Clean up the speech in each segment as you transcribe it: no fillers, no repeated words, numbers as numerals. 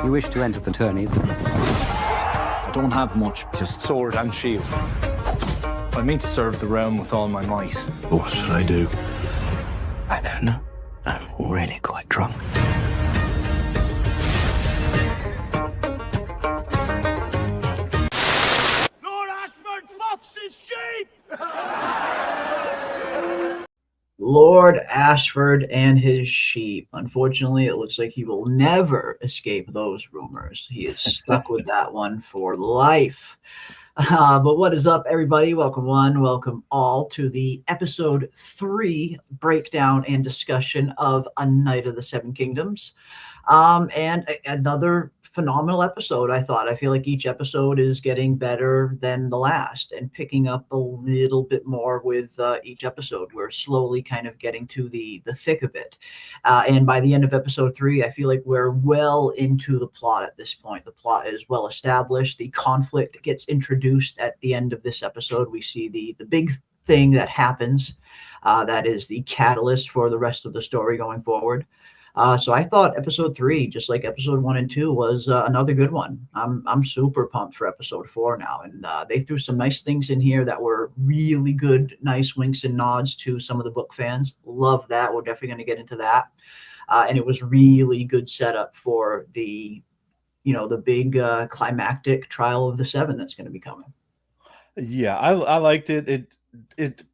You wish to enter the tourney? I don't have much, just sword and shield. I mean to serve the realm with all my might. What should I do? I don't know. I'm really quite drunk. Lord Ashford Fox's sheep! Lord Ashford and his sheep. Unfortunately, it looks like he will never escape those rumors. He is stuck with that one for life. But what is up, everybody? Welcome one, welcome all to the episode 3 breakdown and discussion of A Knight of the Seven Kingdoms. And another phenomenal episode, I thought. I feel like each episode is getting better than the last and picking up a little bit more with each episode. We're slowly kind of getting to the thick of it. And by the end of episode 3, I feel like we're well into the plot at this point. The plot is well established. The conflict gets introduced at the end of this episode. We see the big thing that happens that is the catalyst for the rest of the story going forward. So I thought episode 3, just like episode 1 and 2, was another good one. I'm super pumped for episode 4 now, and they threw some nice things in here that were really good, nice winks and nods to some of the book fans. Love that. We're definitely going to get into that. And it was really good setup for the big climactic trial of the 7 that's going to be coming. Yeah, I liked it. It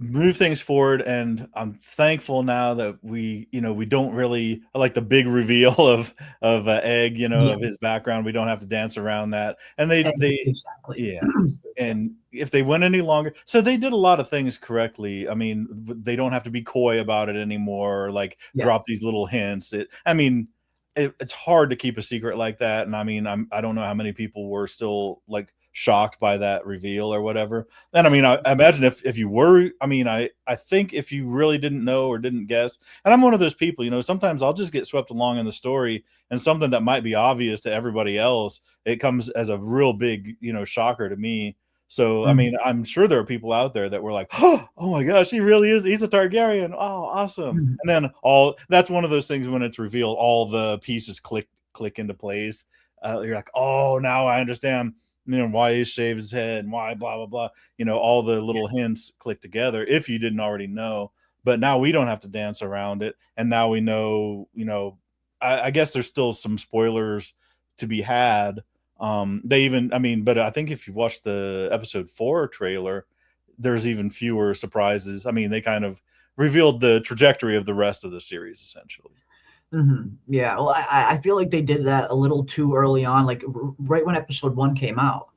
move things forward, and I'm thankful now that we don't really, I like the big reveal of Egg, of his background. We don't have to dance around that. And they exactly. Yeah. And if they went any longer, so they did a lot of things correctly. I mean, they don't have to be coy about it anymore, or drop these little hints. It's hard to keep a secret like that. And I don't know how many people were still shocked by that reveal or whatever. And I imagine if you were, I think if you really didn't know or didn't guess, and I'm one of those people, sometimes I'll just get swept along in the story, and something that might be obvious to everybody else, it comes as a real big, shocker to me. So, I'm sure there are people out there that were like, oh my gosh, he really is. He's a Targaryen. Oh, awesome. And then that's one of those things when it's revealed, all the pieces click into place. You're like, oh, now I understand, why he shaved his head and why blah, blah, blah. All the little hints click together if you didn't already know. But now we don't have to dance around it. And now we know, I guess there's still some spoilers to be had. But I think if you watch the episode 4 trailer, there's even fewer surprises. They kind of revealed the trajectory of the rest of the series, essentially. Mm-hmm. Yeah, well, I feel like they did that a little too early on, right when episode 1 came out,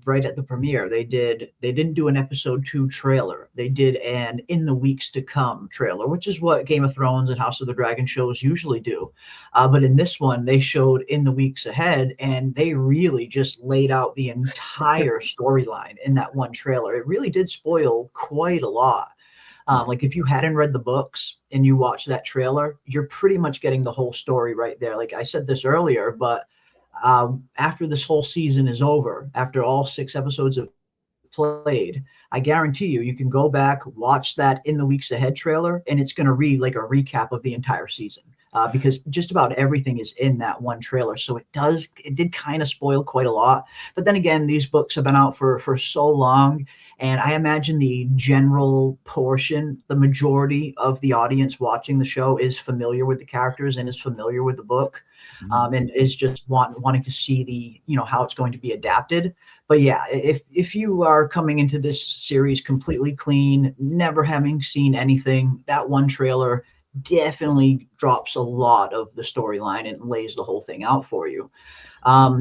right at the premiere. They didn't do an episode 2 trailer. They did an In the Weeks to Come trailer, which is what Game of Thrones and House of the Dragon shows usually do. But in this one, they showed In the Weeks Ahead, and they really just laid out the entire storyline in that one trailer. It really did spoil quite a lot. If you hadn't read the books and you watch that trailer, you're pretty much getting the whole story right there. Like I said this earlier, but after this whole season is over, after all 6 episodes have played, I guarantee you can go back, watch that In the Weeks Ahead trailer, and it's going to read like a recap of the entire season. Because just about everything is in that one trailer. So it did kind of spoil quite a lot. But then again, these books have been out for so long. And I imagine the general portion, the majority of the audience watching the show is familiar with the characters and is familiar with the book. And is just wanting to see how it's going to be adapted. But yeah, if you are coming into this series completely clean, never having seen anything, that one trailer definitely drops a lot of the storyline and lays the whole thing out for you. A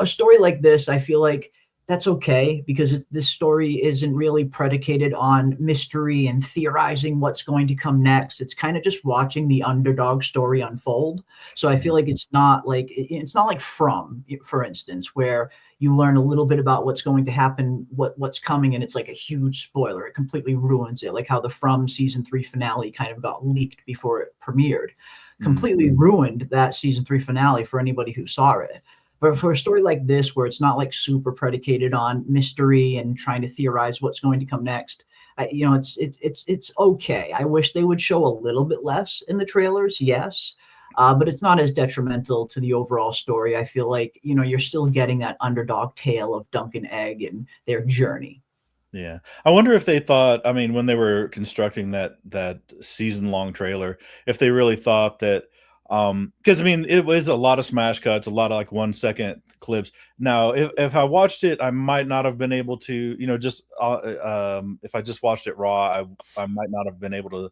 story like this, I feel like that's okay, because this story isn't really predicated on mystery and theorizing what's going to come next. It's kind of just watching the underdog story unfold. So I feel like it's not like From, for instance, where you learn a little bit about what's going to happen, what's coming, and it's like a huge spoiler. It completely ruins it, like how the From season 3 finale kind of got leaked before it premiered. Completely ruined that season 3 finale for anybody who saw it. But for a story like this, where it's not like super predicated on mystery and trying to theorize what's going to come next, it's okay. I wish they would show a little bit less in the trailers, yes. but it's not as detrimental to the overall story. I feel like, you know, you're still getting that underdog tale of Dunk and Egg and their journey. Yeah. I wonder if they thought, I mean, when they were constructing that season-long trailer, if they really thought that, because I mean, it was a lot of smash cuts, a lot of like 1 second clips. Now, if I watched it, I might not have been able to, you know, just if I just watched it raw, I might not have been able to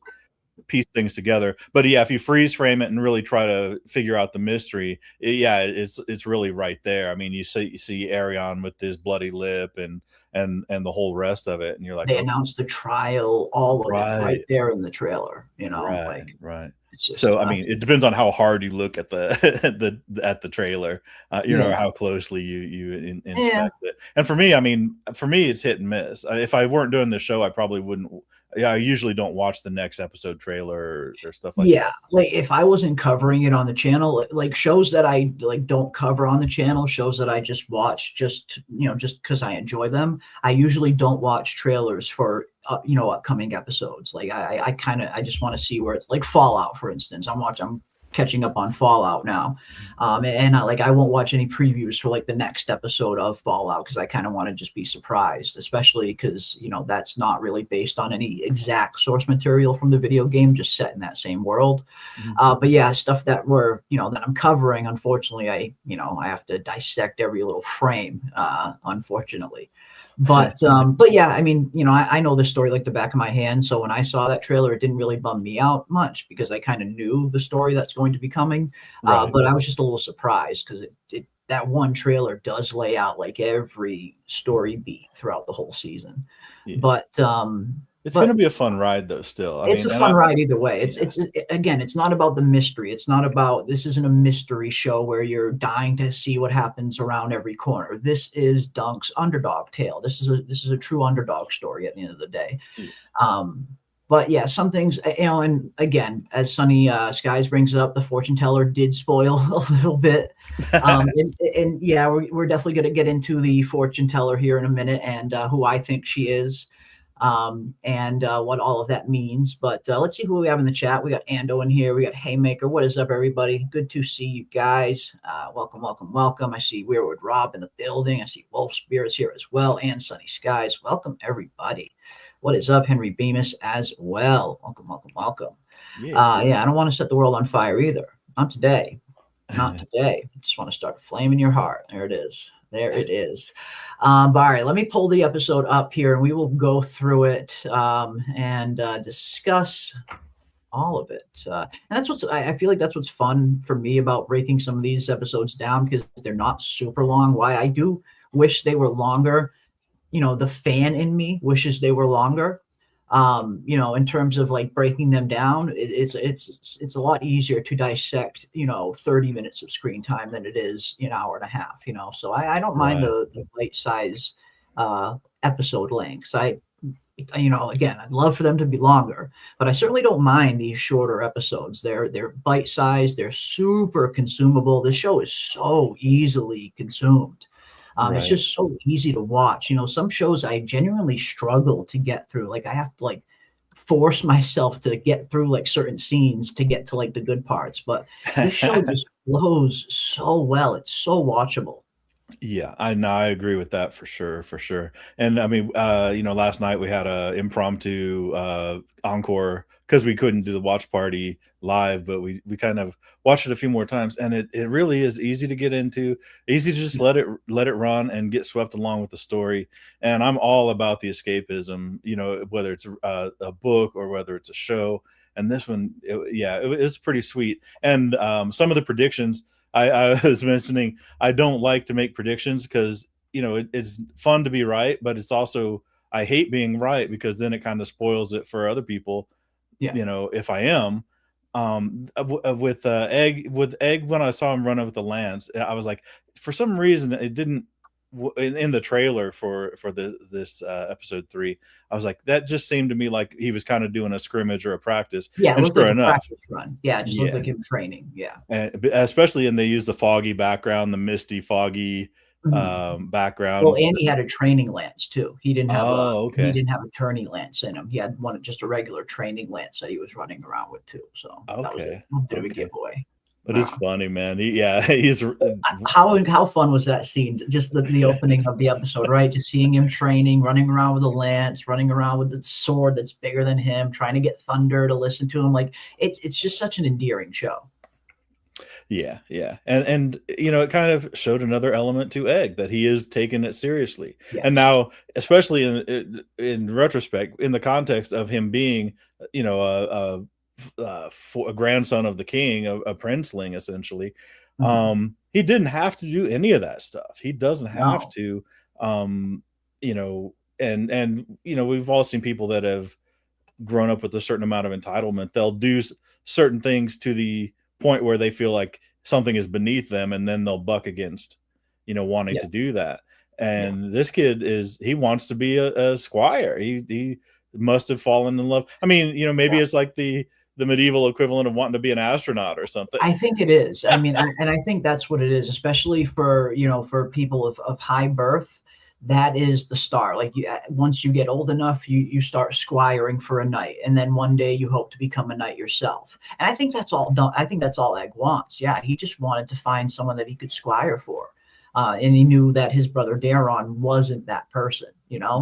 piece things together. But yeah, if you freeze frame it and really try to figure out the mystery, it's really right there. I mean, you see Arion with his bloody lip and the whole rest of it, and you're like, They oh, announced the trial, all of it right right, there in the trailer, you know, right, like right. it's just So I mean, it depends on how hard you look at the at the trailer, you know, yeah. how closely you Yeah. inspect it. And for me, I mean, for me, it's hit and miss. If I weren't doing the show, I probably wouldn't. Yeah, I usually don't watch the next episode trailer or stuff like Yeah, that. like if I wasn't covering it on the channel, like shows that I like don't cover on the channel, shows that I just watch just, you know, just because I enjoy them, I usually don't watch trailers for you know, upcoming episodes. Like I kind of I just want to see where it's like Fallout, for instance. I'm catching up on Fallout now. And I won't watch any previews for like the next episode of Fallout because I kind of want to just be surprised, especially because, you know, that's not really based on any exact source material from the video game, just set in that same world. Mhm. But yeah, stuff that we're, you know, that I'm covering, unfortunately, I have to dissect every little frame, unfortunately. But yeah, I mean, you know, I know the story like the back of my hand. So when I saw that trailer, it didn't really bum me out much because I kind of knew the story that's going to be coming. Right. But I was just a little surprised because that one trailer does lay out like every story beat throughout the whole season. Yeah. But It's but going to be a fun ride, though. Still, I it's mean, a and fun ride either way. yeah, Again, it's not about the mystery. It's not about this isn't a mystery show where you're dying to see what happens around every corner. This is Dunk's underdog tale. This is a true underdog story at the end of the day. yeah. But yeah, some things, you know, and again, as Sunny Skies brings up, the fortune teller did spoil a little bit. And yeah, we're definitely going to get into the fortune teller here in a minute and who I think she is, and what all of that means. But let's see who we have in the chat. We got Ando in here. We got Haymaker. What is up, everybody? Good to see you guys. Welcome, welcome, welcome. I see Weirwood Rob in the building. I see Wolf Spirits here as well, and Sunny Skies. Welcome, everybody. What is up, Henry Bemis as well? Welcome, welcome, welcome. Yeah. Yeah, I don't want to set the world on fire either. Not today. Not today. I just want to start a flame in your heart. There it is. There it is. But all right, let me pull the episode up here and we will go through it and discuss all of it. And that's what's, I feel like that's what's fun for me about breaking some of these episodes down because they're not super long. Why I do wish they were longer. You know, the fan in me wishes they were longer. You know, in terms of like breaking them down, it's a lot easier to dissect, you know, 30 minutes of screen time than it is an hour and a half, you know. So I don't mind Right. the bite size episode lengths. You know, again, I'd love for them to be longer, but I certainly don't mind these shorter episodes. They're bite sized, they're super consumable. The show is so easily consumed. It's Right. just so easy to watch. You know, some shows I genuinely struggle to get through. Like I have to like force myself to get through like certain scenes to get to like the good parts. But this show just flows so well. It's so watchable. Yeah, I know, I agree with that for sure, for sure. And I mean, you know, last night we had a impromptu encore because we couldn't do the watch party live, but we kind of watched it a few more times, and it really is easy to get into, easy to just let it run and get swept along with the story. And I'm all about the escapism, you know, whether it's a book or whether it's a show. And this one, it is pretty sweet. And some of the predictions I was mentioning, I don't like to make predictions because, you know, it's fun to be right, but it's also, I hate being right because then it kind of spoils it for other people. Yeah. You know, if I am, with egg, when I saw him run over the lance, I was like, for some reason it didn't in the trailer for this episode 3, I was like, that just seemed to me like he was kind of doing a scrimmage or a practice. Yeah, it And looked sure like a enough, practice run. Yeah, it just looked like him training. Yeah. and especially, and they use the foggy background, the misty, foggy Well, background. and he had a training lance too. He didn't have Oh, he okay, didn't have a tourney lance in him. He had just a regular training lance that he was running around with too. So that was okay, a bit of a okay. giveaway. But it's funny, man. He's How fun was that scene? Just the opening of the episode, right? Just seeing him training, running around with a lance, running around with the sword that's bigger than him, trying to get Thunder to listen to him. Like it's just such an endearing show. Yeah, yeah. And it kind of showed another element to Egg, that he is taking it seriously. Yes. And now, especially in retrospect, in the context of him being, a grandson of the king, a princeling, essentially, he didn't have to do any of that stuff. He doesn't have to, we've all seen people that have grown up with a certain amount of entitlement. They'll do certain things to the point where they feel like something is beneath them, and then they'll buck against, wanting to do that. And this kid he wants to be a squire. He must have fallen in love. I mean, maybe it's like the medieval equivalent of wanting to be an astronaut or something. I think it is. I mean, and I think that's what it is, especially for people of high birth. That is the star. Like once you get old enough, you start squiring for a knight, and then one day you hope to become a knight yourself. And I think that's all done. I think that's all Egg wants. Yeah, he just wanted to find someone that he could squire for, and he knew that his brother Daron wasn't that person.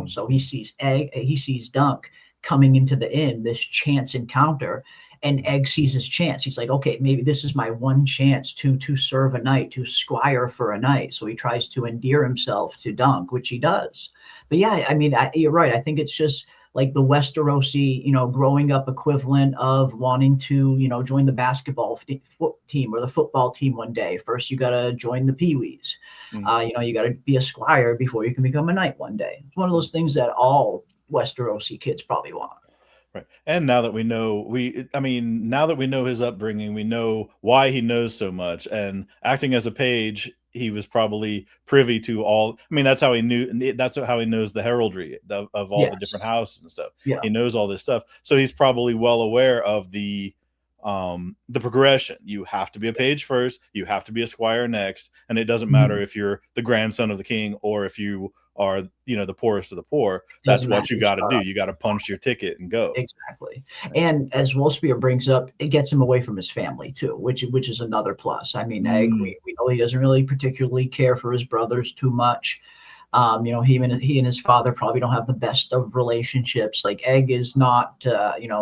So he sees Dunk coming into the inn, this chance encounter. And Egg sees his chance. He's like, okay, maybe this is my one chance to serve a knight, to squire for a knight. So he tries to endear himself to Dunk, which he does. But yeah, I mean, you're right. I think it's just like the Westerosi, growing up equivalent of wanting to, join the basketball team or the football team one day. First, you got to join the Pee-wees. You got to be a squire before you can become a knight one day. It's one of those things that all Westerosi kids probably want. Right. And now that we know now that we know his upbringing, we know why he knows so much. And acting as a page, he was probably privy to all. I mean, that's how he knows the heraldry of all the different houses and stuff. Yeah. He knows all this stuff. So he's probably well aware of the progression. You have to be a page first, you have to be a squire next, and it doesn't matter if you're the grandson of the king or if you are the poorest of the poor. That's what you got to do. You got to punch your ticket and go. Exactly. And as Wolfspear brings up, it gets him away from his family too, which is another plus. I mean, Egg, we know he doesn't really particularly care for his brothers too much. He and his father probably don't have the best of relationships. Like Egg is not,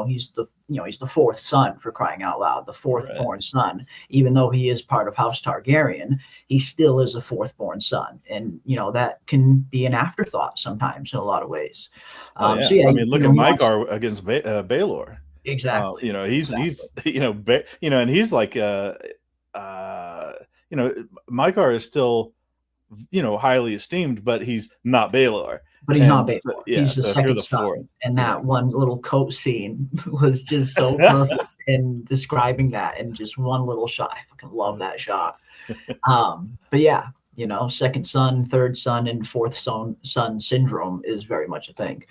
he's the fourth son, for crying out loud, the fourth born son. Even though he is part of House Targaryen, he still is a fourth born son, and that can be an afterthought sometimes in a lot of ways. I mean, look at Mygar against Baelor. Exactly. He's and he's like Mygar is still highly esteemed, but he's not Baelor. But he's not Baelor. He's the second son. And that one little coat scene was just so perfect in describing that in just one little shot. I fucking love that shot. But yeah, second son, third son, and fourth son syndrome is very much a thing.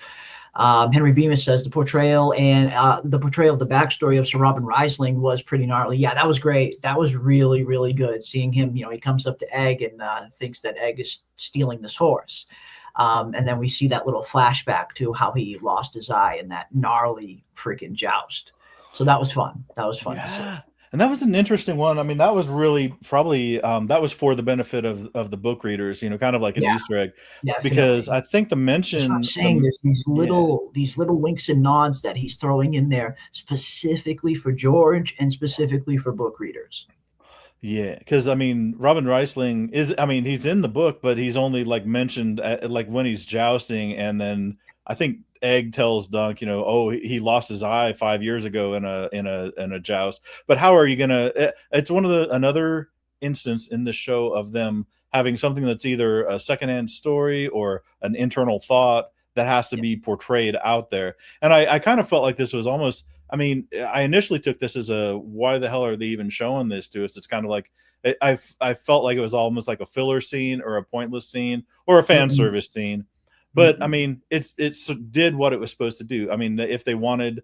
Henry Bemis says the portrayal of the backstory of Sir Robin Riesling was pretty gnarly. Yeah, that was great. That was really, really good. Seeing him, he comes up to Egg and thinks that Egg is stealing this horse. And then we see that little flashback to how he lost his eye in that gnarly freaking joust. So that was fun. That was fun to see. And that was an interesting one. I mean, that was really probably that was for the benefit of the book readers, kind of like an Easter egg. Definitely. Because I think the mention I'm saying there's these little winks and nods that he's throwing in there specifically for George and specifically for book readers. Yeah, because I mean, Robin Riesling he's in the book, but he's only like mentioned like when he's jousting, and then I think Egg tells Dunk, he lost his eye 5 years ago in a joust. But how are you gonna? It's another instance in the show of them having something that's either a secondhand story or an internal thought that has to be portrayed out there. And I kind of felt like this was almost. I mean, I initially took this as why the hell are they even showing this to us? It's kind of like I felt like it was almost like a filler scene or a pointless scene or a fan service scene. But I mean, it did what it was supposed to do. I mean, if they wanted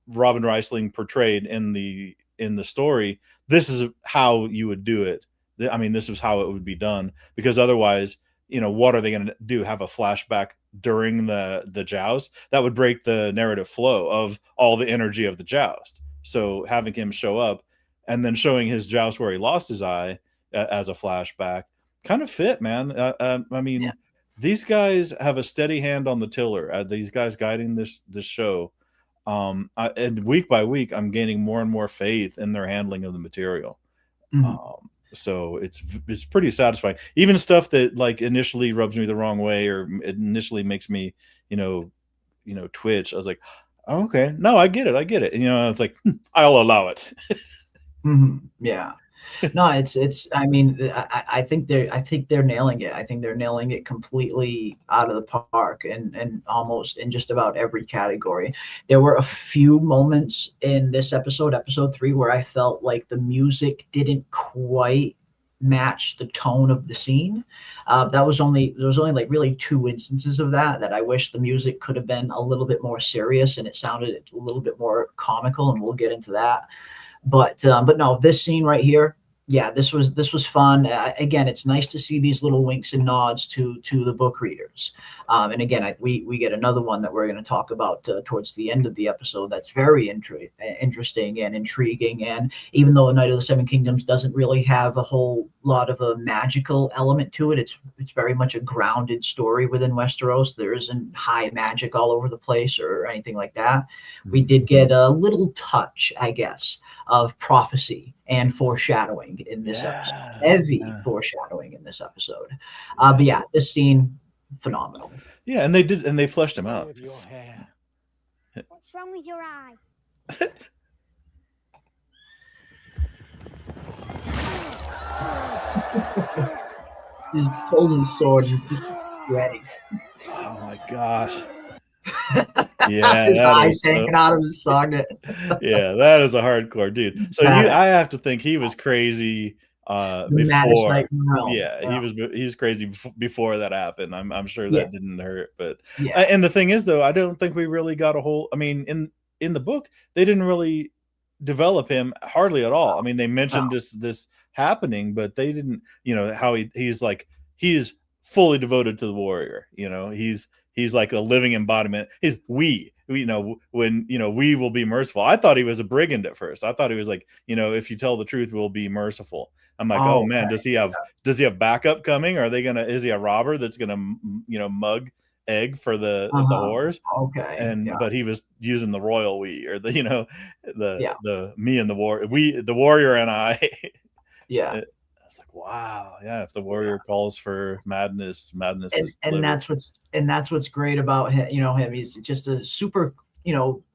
Robin Riesling portrayed in the story, this is how you would do it. I mean, this is how it would be done, because otherwise, what are they going to do? Have a flashback during the joust? That would break the narrative flow of all the energy of the joust. So having him show up and then showing his joust where he lost his eye as a flashback kind of fit, man. I mean, these guys have a steady hand on the tiller. These guys guiding this show, and week by week, I'm gaining more and more faith in their handling of the material. So it's pretty satisfying. Even stuff that like initially rubs me the wrong way or initially makes me, twitch. I was like, oh, okay, no, I get it. It's like, I'll allow it. Yeah. No, it's. I mean, I think they're nailing it. I think they're nailing it completely out of the park, and almost in just about every category. There were a few moments in this episode 3, where I felt like the music didn't quite match the tone of the scene. There was only like really 2 instances of that I wish the music could have been a little bit more serious and it sounded a little bit more comical, and we'll get into that. But no, this scene right here, yeah, this was fun. Again, it's nice to see these little winks and nods to the book readers. And again, we get another one that we're going to talk about towards the end of the episode. That's very interesting and intriguing. And even though Night of the Seven Kingdoms doesn't really have a whole lot of a magical element to it, it's very much a grounded story within Westeros. There isn't high magic all over the place or anything like that. We did get a little touch, I guess, of prophecy and foreshadowing in this episode. Heavy foreshadowing in this episode. But yeah, this scene, phenomenal. Yeah, and they fleshed him out. What's wrong with your eye? He's pulls his sword, he's just ready. Oh my gosh. Yeah, his eyes hanging out of his socket. Yeah, that is a hardcore dude. So I have to think he was crazy before. Yeah, he was crazy before that happened. I'm sure that didn't hurt, but and the thing is though, I don't think we really got a whole. I mean, in the book, they didn't really develop him hardly at all. I mean, they mentioned this happening, but they didn't. How he's fully devoted to the warrior. He's like a living embodiment. We will be merciful. I thought he was a brigand at first. I thought he was like, if you tell the truth, we'll be merciful. I'm like, oh man, does he have backup coming? Is he a robber that's gonna, mug egg for the whores? Okay. But he was using the royal we, or the me and the warrior and I. Yeah. It's like, wow, yeah. If the warrior calls for madness is and that's what's great about him. Him. He's just a super.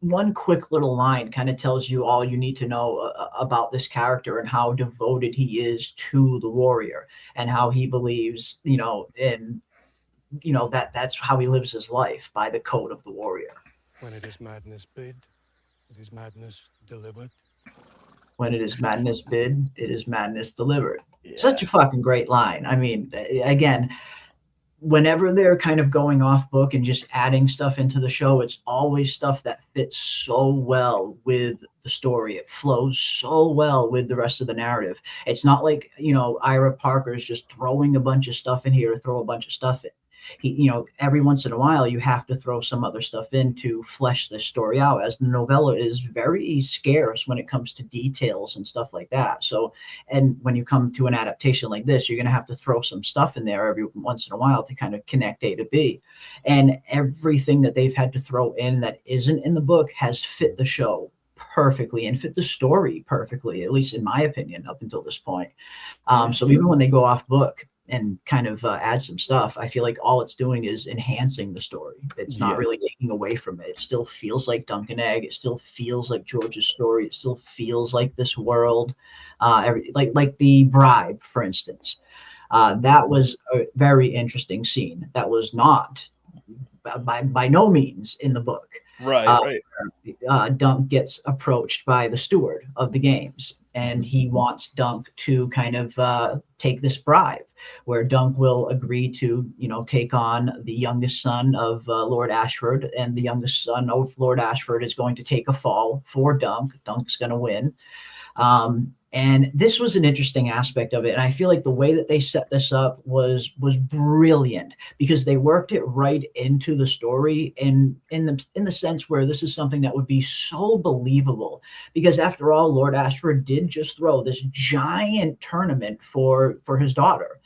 One quick little line kind of tells you all you need to know about this character and how devoted he is to the warrior and how he believes, in, that's how he lives his life, by the code of the warrior. When it is madness bid, it is madness delivered. When it is madness bid, it is madness delivered. Yeah. Such a fucking great line. I mean, again, whenever they're kind of going off book and just adding stuff into the show, it's always stuff that fits so well with the story. It flows so well with the rest of the narrative. It's not like, Ira Parker's just throwing a bunch of stuff in here to throw a bunch of stuff in. Every once in a while, you have to throw some other stuff in to flesh this story out, as the novella is very scarce when it comes to details and stuff like that. So, and when you come to an adaptation like this, you're going to have to throw some stuff in there every once in a while to kind of connect A to B. And everything that they've had to throw in that isn't in the book has fit the show perfectly and fit the story perfectly, at least in my opinion, up until this point. So even when they go off book and kind of add some stuff, I feel like all it's doing is enhancing the story. It's not really taking away from it. It still feels like Dunk and Egg. It still feels like George's story. It still feels like this world. Like the bribe, for instance. That was a very interesting scene. That was not by no means in the book. Right. Dunk gets approached by the steward of the games, and he wants Dunk to kind of take this bribe, where Dunk will agree to, take on the youngest son of Lord Ashford, and the youngest son of Lord Ashford is going to take a fall for Dunk. Dunk's going to win. And this was an interesting aspect of it. And I feel like the way that they set this up was brilliant, because they worked it right into the story, and in the sense where this is something that would be so believable, because after all, Lord Ashford did just throw this giant tournament for his daughter.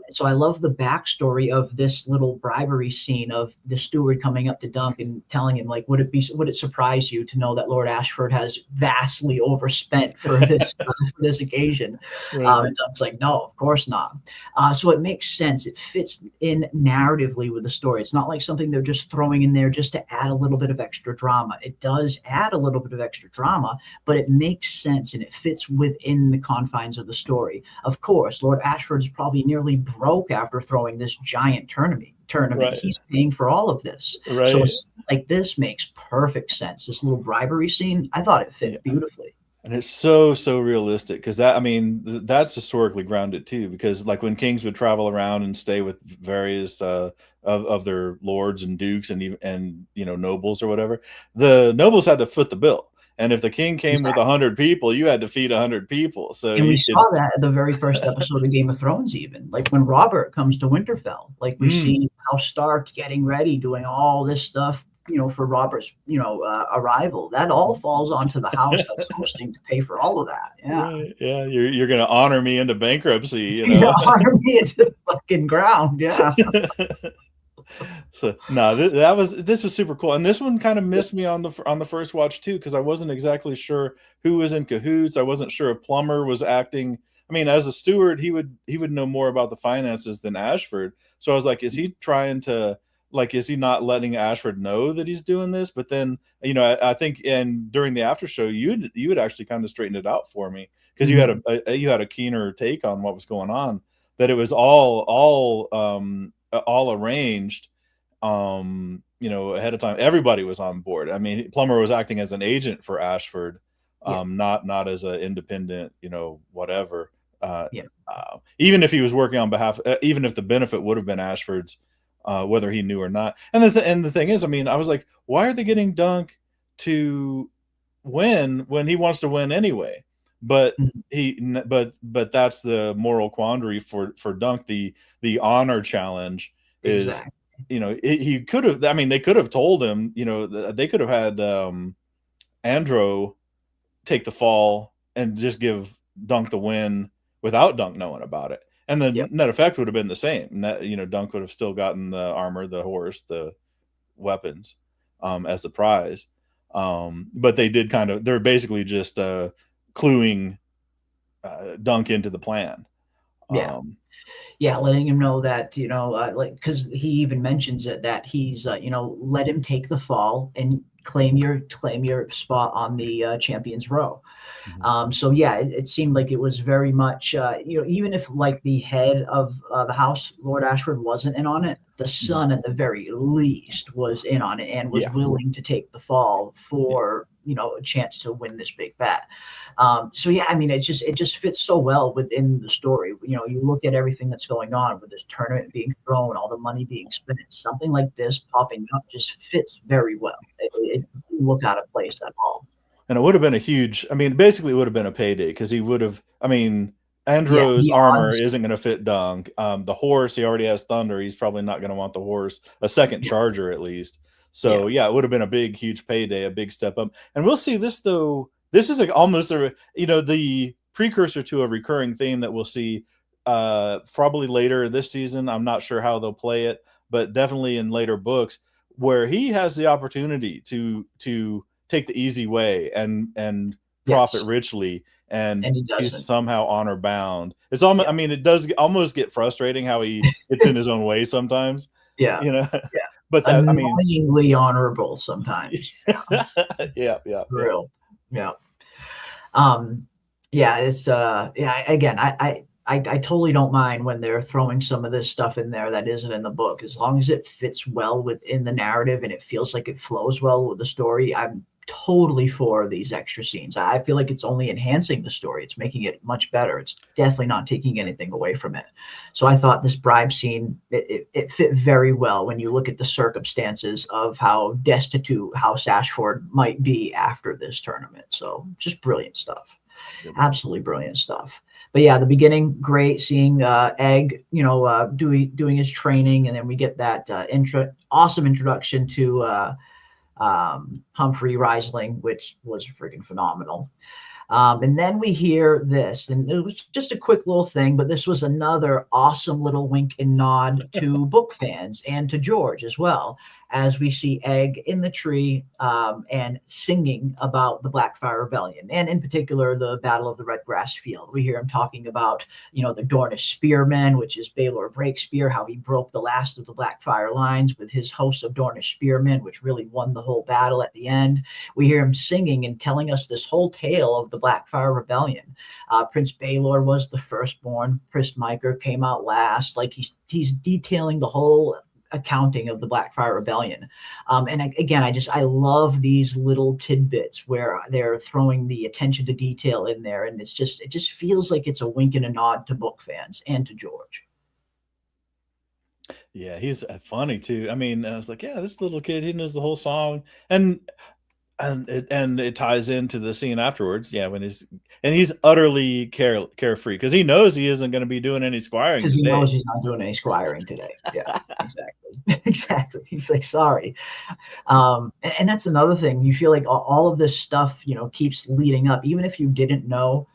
So I love the backstory of this little bribery scene of the steward coming up to Dunk and telling him, like, would it surprise you to know that Lord Ashford has vastly overspent for this for this occasion? Right. And Dunk's like, no, of course not. So it makes sense. It fits in narratively with the story. It's not like something they're just throwing in there just to add a little bit of extra drama. It does add a little bit of extra drama, but it makes sense and it fits within the confines of the story. Of course, Lord Ashford is probably nearly broke after throwing this giant tournament. Right. He's paying for all of this. Right. So a scene like this makes perfect sense. This little bribery scene, I thought it fit beautifully. And it's so realistic, because that's historically grounded too, because like when kings would travel around and stay with various of their lords and dukes and even nobles or whatever, the nobles had to foot the bill. And if the king came with 100 people, you had to feed 100 people. So and we saw that at the very first episode of Game of Thrones, even like when Robert comes to Winterfell, like we see how Stark getting ready, doing all this stuff, for Robert's, arrival. That all falls onto the house that's hosting to pay for all of that. Yeah. Right. Yeah. You're going to honor me into bankruptcy, honor me into the fucking ground. Yeah. So no, this was super cool, and this one kind of missed me on the first watch too, because I wasn't exactly sure who was in cahoots. I wasn't sure if Plummer was acting. I mean, as a steward, he would know more about the finances than Ashford. So I was like, is he trying to, like, is he not letting Ashford know that he's doing this? But then, I think, and during the after show, you had actually kind of straightened it out for me, because you had a keener take on what was going on, that it was all arranged, ahead of time. Everybody was on board. I mean, Plummer was acting as an agent for Ashford, not as an independent, whatever. Even if he was working on behalf, even if the benefit would have been Ashford's, whether he knew or not. And the thing is, I mean, I was like, why are they getting Dunk to win when he wants to win anyway? But but that's the moral quandary for Dunk. The honor challenge is, Exactly. He could have. I mean, they could have told him. They could have had Andro take the fall and just give Dunk the win without Dunk knowing about it, and the net effect would have been the same. Dunk would have still gotten the armor, the horse, the weapons as the prize. But they did they're basically just cluing Dunk into the plan. Letting him know that, because he even mentions it, that he's, let him take the fall and claim your spot on the Champions Row. So yeah, it seemed like it was very much, even if like the head of the house, Lord Ashford, wasn't in on it, the son at the very least was in on it and was willing to take the fall for, a chance to win this big bet. So yeah, I mean, it just fits so well within the story. You look at everything that's going on with this tournament being thrown, all the money being spent, something like this popping up just fits very well. It doesn't look out of place at all. And it would have been basically it would have been a payday, because he would have, Andro's armor isn't going to fit Dunk. The horse, he already has Thunder. He's probably not going to want the horse, a second charger at least. So it would have been a big, huge payday, a big step up. And we'll see this though. This is almost the precursor to a recurring theme that we'll see probably later this season. I'm not sure how they'll play it, but definitely in later books, where he has the opportunity to take the easy way and profit richly, and he's somehow honor bound. It's almost, it does almost get frustrating how he gets in his own way sometimes. But that, annoyingly honorable sometimes. Real. It's again, I totally don't mind when they're throwing some of this stuff in there that isn't in the book, as long as it fits well within the narrative and it feels like it flows well with the story. I'm totally for these extra scenes. I feel like it's only enhancing the story. It's making it much better. It's definitely not taking anything away from it. So I thought this bribe scene, it fit very well when you look at the circumstances of how destitute House Ashford might be after this tournament. So just brilliant stuff. Absolutely brilliant stuff. But yeah, the beginning, great seeing Egg, doing his training, and then we get that awesome introduction to Humphrey Risling, which was freaking phenomenal. And then we hear this, and it was just a quick little thing, but this was another awesome little wink and nod to book fans and to George as well, as we see Egg in the tree and singing about the Blackfire Rebellion, and in particular, the Battle of the Red Grass Field. We hear him talking about, the Dornish Spearmen, which is Baelor Breakspear, how he broke the last of the Blackfire lines with his host of Dornish Spearmen, which really won the whole battle at the end. We hear him singing and telling us this whole tale of the Blackfire Rebellion. Prince Baelor was the firstborn. Prince Miker came out last. Like he's detailing the whole accounting of the Blackfire Rebellion. And again, I love these little tidbits where they're throwing the attention to detail in there, and it just feels like it's a wink and a nod to book fans and to George. Yeah, he's funny too. I mean, I was like, yeah, this little kid, he knows the whole song, and it ties into the scene afterwards. Yeah, when he's utterly carefree because he knows he isn't going to be doing any squiring because he knows he's not doing any squiring today. Yeah, exactly. He's like, sorry. And that's another thing. You feel like all of this stuff, keeps leading up, even if you didn't know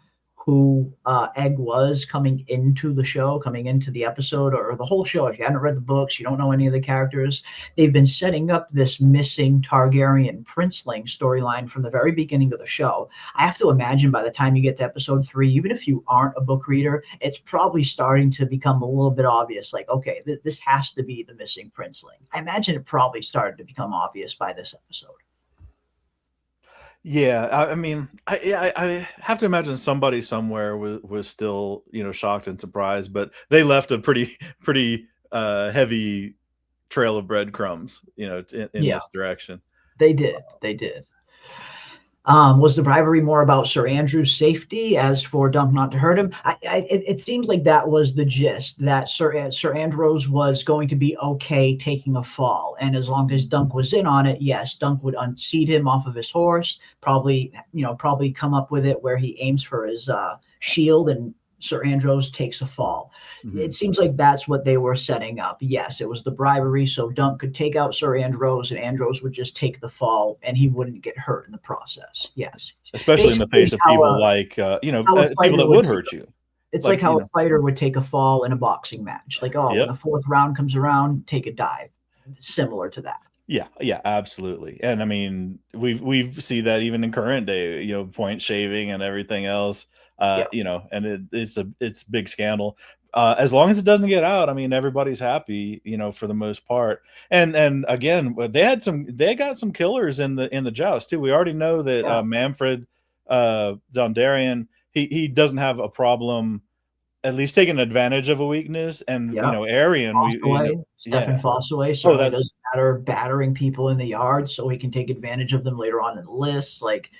who Egg was coming into the episode or the whole show. If you hadn't read the books, you don't know any of the characters. They've been setting up this missing Targaryen princeling storyline from the very beginning of the show. I have to imagine by the time you get to episode 3, even if you aren't a book reader, it's probably starting to become a little bit obvious. Like, okay, this has to be the missing princeling. I imagine it probably started to become obvious by this episode. Yeah, I mean, I have to imagine somebody somewhere was still, shocked and surprised, but they left a pretty heavy trail of breadcrumbs, in this direction. They did. Was the bribery more about Sir Andrew's safety as for Dunk not to hurt him? It seems like that was the gist, that Sir Andros was going to be okay taking a fall. And as long as Dunk was in on it, yes, Dunk would unseat him off of his horse, probably come up with it where he aims for his shield and Sir Andros takes a fall. Mm-hmm. It seems like that's what they were setting up. Yes, it was the bribery so Dunk could take out Sir Andros and Andros would just take the fall and he wouldn't get hurt in the process. Yes. Especially basically in the face of people people that would hurt you. It's like how a fighter would take a fall in a boxing match. Like, when the 4th round comes around, take a dive. It's similar to that. Yeah, absolutely. And I mean, we see that even in current day, point shaving and everything else. And it's a big scandal. As long as it doesn't get out, I mean, everybody's happy, for the most part. And again, they got some killers in the joust too. We already know that Manfred Dondarrion, he doesn't have a problem at least taking advantage of a weakness. And Arian, Stefan Fossaway, so it doesn't matter battering people in the yard, so he can take advantage of them later on in the list. Like,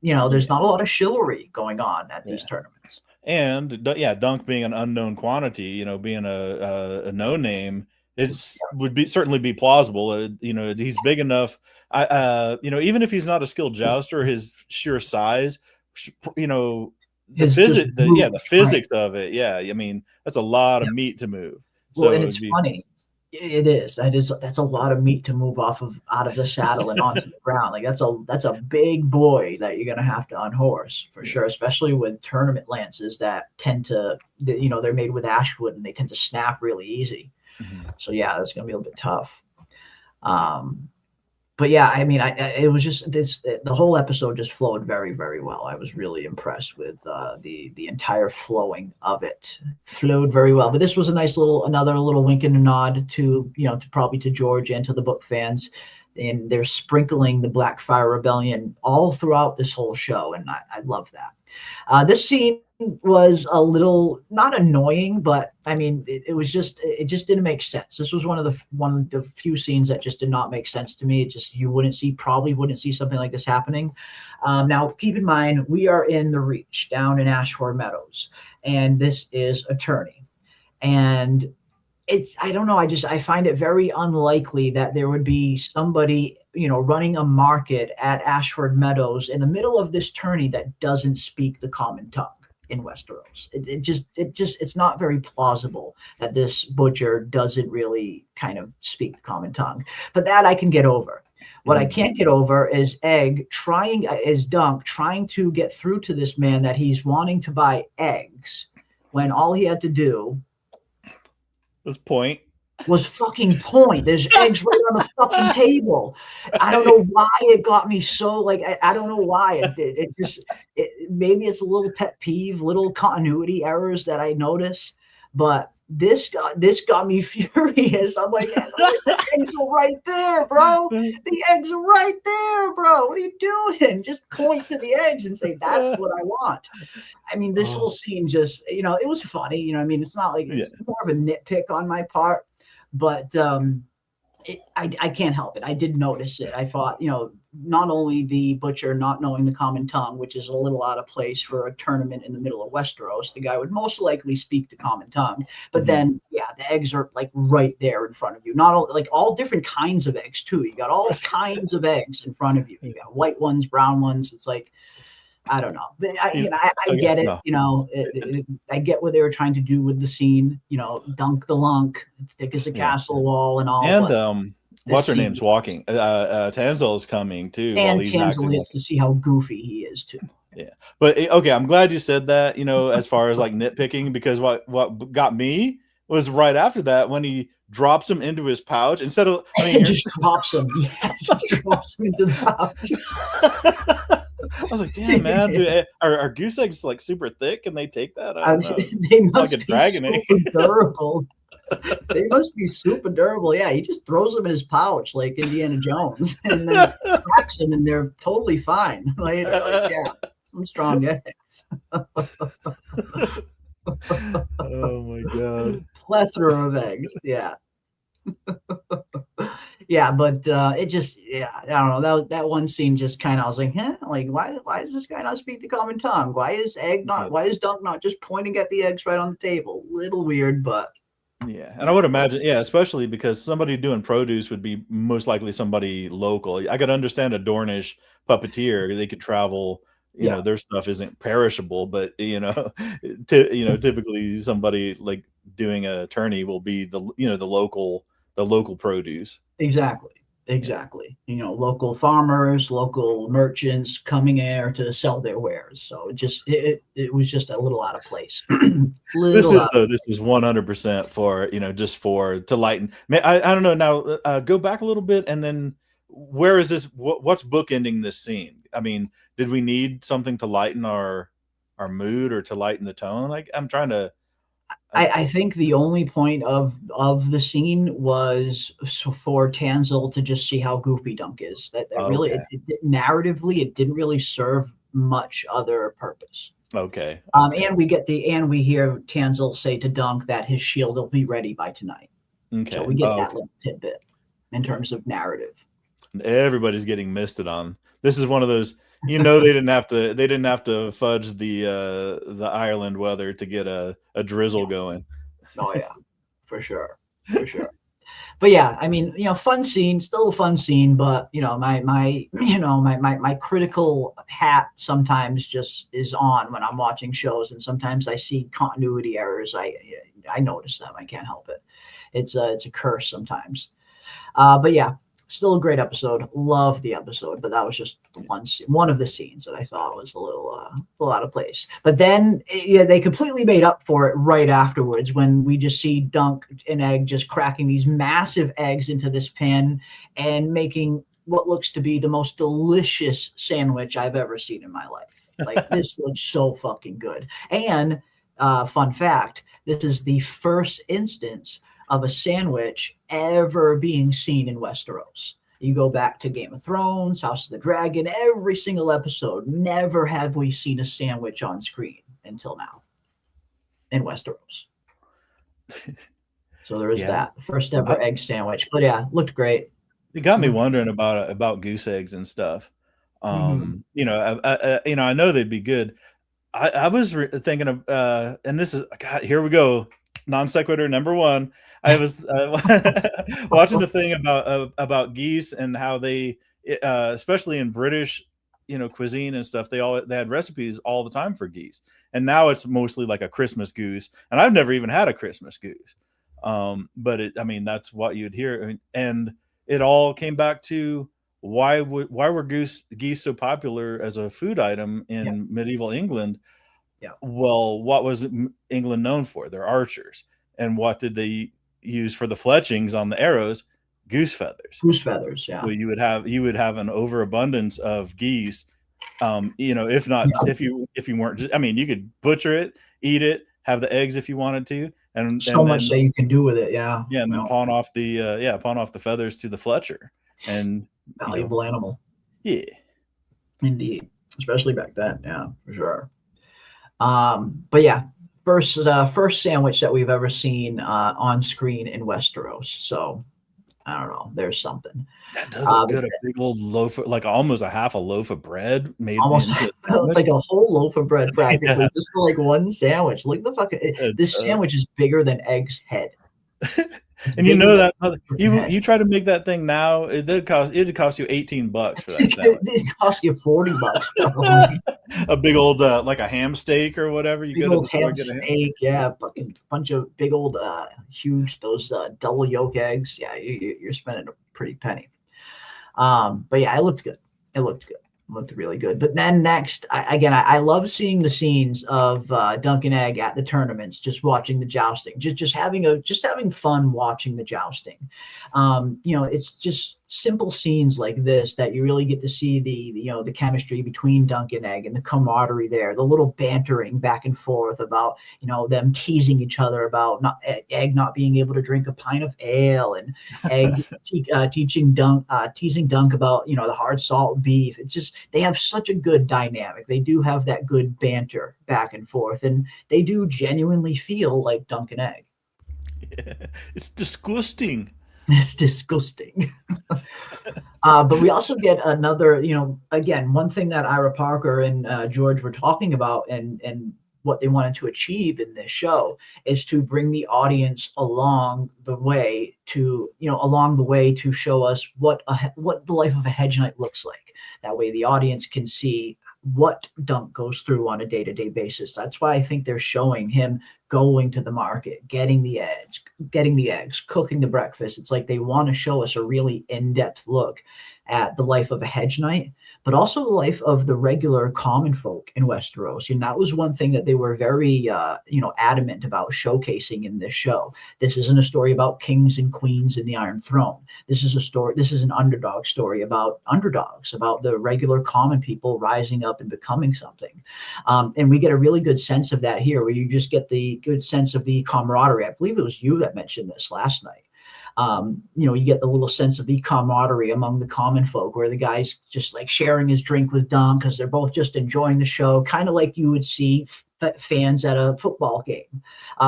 there's not a lot of chivalry going on at these tournaments. And Dunk being an unknown quantity, being a no name, would certainly be plausible. He's big enough. Even if he's not a skilled jouster, his sheer size, the physics of it. Yeah, I mean, that's a lot of meat to move. Well, and it's funny. It is. That's a lot of meat to move out of the saddle and onto the ground. Like that's a big boy that you're gonna have to unhorse for sure, especially with tournament lances that tend to, they're made with ashwood and they tend to snap really easy. Mm-hmm. So yeah, that's gonna be a little bit tough. But yeah, I mean, it was just the whole episode just flowed very, very well. I was really impressed with the entire flowing of it. Flowed very well. But this was a nice another little wink and a nod to probably to George and to the book fans. And they're sprinkling the Blackfire Rebellion all throughout this whole show, and I love that. This scene was a little not annoying, but I mean, it just didn't make sense. This was one of the few scenes that just did not make sense to me. It just probably wouldn't see something like this happening. Now, keep in mind, we are in the Reach down in Ashford Meadows, and this is Attorney, and I don't know. I find it very unlikely that there would be somebody, running a market at Ashford Meadows in the middle of this tourney that doesn't speak the common tongue in Westeros. It's not very plausible that this butcher doesn't really kind of speak the common tongue. But that I can get over. What I can't get over is Dunk trying to get through to this man that he's wanting to buy eggs when all he had to do was fucking point. There's eggs right on the fucking table. I don't know why it got me so like I don't know why it just maybe it's a little pet peeve, little continuity errors that I notice, but this got me furious. I'm like, the eggs are right there, bro. The eggs are right there, bro. What are you doing? Just point to the eggs and say, that's what I want. I mean, this whole scene just, it was funny. I mean, it's not like it's more of a nitpick on my part, but I can't help it. I did notice it. I thought, not only the butcher not knowing the common tongue, which is a little out of place for a tournament in the middle of Westeros, the guy would most likely speak the common tongue. But then, the eggs are like right there in front of you. Not all, like all different kinds of eggs too. You got all kinds of eggs in front of you. You got white ones, brown ones. It's like, I don't know. But I get it. No. I get what they were trying to do with the scene. Dunk the lunk, thick as a castle wall, and all. And what's her name's walking? Tanzel is coming too. And Tanzel is to see how goofy he is too. Yeah, but okay, I'm glad you said that. As far as like nitpicking, because what got me was right after that when he drops him into his pouch instead of. Just drops him. Yeah, just drops him into the pouch. I was like, damn, man, dude, are goose eggs like super thick? Can they take that? I don't know. They must like a dragon be super durable. They must be super durable. Yeah, he just throws them in his pouch like Indiana Jones and then cracks them, and they're totally fine. Like, some strong eggs. Oh my god, plethora of eggs. Yeah. Yeah, but it just, I don't know. That one scene just kind of, I was like, like why does this guy not speak the common tongue? Why is Dunk not just pointing at the eggs right on the table? Little weird, but yeah. And I would imagine, especially because somebody doing produce would be most likely somebody local. I could understand a Dornish puppeteer; they could travel. Their stuff isn't perishable, but typically somebody like doing a tourney will be the local produce. Exactly. Local farmers, local merchants coming here to sell their wares. So it was just a little out of place. This is 100% for just to lighten. I don't know now. Go back a little bit, and then where is this? What's bookending this scene? I mean, did we need something to lighten our mood or to lighten the tone? Like I'm trying to. I think the only point of the scene was for Tanzel to just see how goofy Dunk is. That really, narratively, it didn't really serve much other purpose. Okay. And we hear Tanzel say to Dunk that his shield will be ready by tonight. Okay. So we get that little tidbit in terms of narrative. Everybody's getting misted on. This is one of those. They didn't have to fudge the Ireland weather to get a drizzle going. Oh yeah, for sure. But yeah, I mean, fun scene, still a fun scene, but my critical hat sometimes just is on when I'm watching shows, and sometimes I see continuity errors. I notice them. I can't help it. It's a curse sometimes. But yeah. Still a great episode. Love the episode, but that was just one of the scenes that I thought was a little out of place. But then they completely made up for it right afterwards when we just see Dunk and Egg just cracking these massive eggs into this pan and making what looks to be the most delicious sandwich I've ever seen in my life. Like this looks so fucking good. And fun fact, this is the first instance of a sandwich ever being seen in Westeros. You go back to Game of Thrones, House of the Dragon, every single episode. Never have we seen a sandwich on screen until now in Westeros. So there is that first ever egg sandwich. But yeah, looked great. It got me wondering about goose eggs and stuff. I know they'd be good. I was thinking of, and this is, God, here we go. Non sequitur number one. I was watching the thing about geese and how they especially in British, cuisine and stuff, they had recipes all the time for geese. And now it's mostly like a Christmas goose. And I've never even had a Christmas goose. But that's what you'd hear. And it all came back to why were geese so popular as a food item in medieval England? Yeah. Well, what was England known for? They're archers. And what did they use for the fletchings on the arrows? Goose feathers. Goose feathers, yeah. So you would have an overabundance of geese. If not, if you weren't, you could butcher it, eat it, have the eggs if you wanted to, and much that you can do with it, yeah. Yeah, and then pawn off the feathers to the Fletcher, and valuable animal. Yeah, indeed, especially back then, yeah, for sure. But yeah, first sandwich that we've ever seen on screen in Westeros. So I don't know. There's something. That does look good. A big old loaf, like almost a half a loaf of bread made almost like a whole loaf of bread, practically, just for like one sandwich. Look at the fucking. This sandwich is bigger than Egg's head. And you know that you try to make that thing now, it'd cost you $18 for that sandwich. It cost you $40. A big old like a ham steak or whatever. You big old ham steak, yeah, fucking bunch of big old huge those double yolk eggs. Yeah, you're spending a pretty penny. But yeah, it looked good. It looked really good. But then next, I love seeing the scenes of Dunk and Egg at the tournaments, just watching the jousting, just having fun watching the jousting. It's just simple scenes like this that you really get to see the chemistry between Dunk and Egg and the camaraderie there, the little bantering back and forth about them teasing each other about Egg not being able to drink a pint of ale, and Egg teasing Dunk about the hard salt beef. It's just they have such a good dynamic. They do have that good banter back and forth, and they do genuinely feel like Dunk and Egg. Yeah, it's disgusting. It's disgusting. But we also get another, again, one thing that Ira Parker and George were talking about and what they wanted to achieve in this show is to bring the audience along the way to show us what the life of a hedge knight looks like. That way the audience can see what Dunk goes through on a day-to-day basis. That's why I think they're showing him going to the market, getting the eggs, cooking the breakfast. It's like they want to show us a really in-depth look at the life of a hedge knight, but also the life of the regular common folk in Westeros. And that was one thing that they were very, adamant about showcasing in this show. This isn't a story about kings and queens and the Iron Throne. This is an underdog story about underdogs, about the regular common people rising up and becoming something. And we get a really good sense of that here, where you just get the good sense of the camaraderie. I believe it was you that mentioned this last night. You get the little sense of the camaraderie among the common folk, where the guy's just like sharing his drink with Dom because they're both just enjoying the show, kind of like you would see fans at a football game.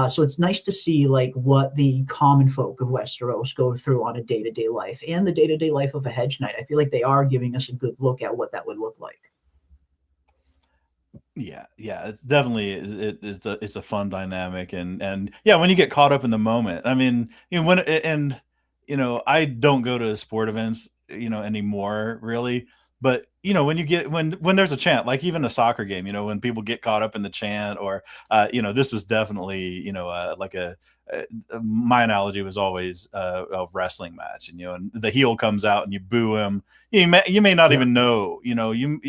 So it's nice to see like what the common folk of Westeros go through on a day-to-day life and the day-to-day life of a hedge knight. I feel like they are giving us a good look at what that would look like. Yeah, definitely. It's a fun dynamic, and yeah, when you get caught up in the moment. I mean, I don't go to sport events, anymore, really. But when you get when there's a chant, like even a soccer game, when people get caught up in the chant, or this was definitely like my analogy was always a wrestling match, and the heel comes out and you boo him. You may not even know, you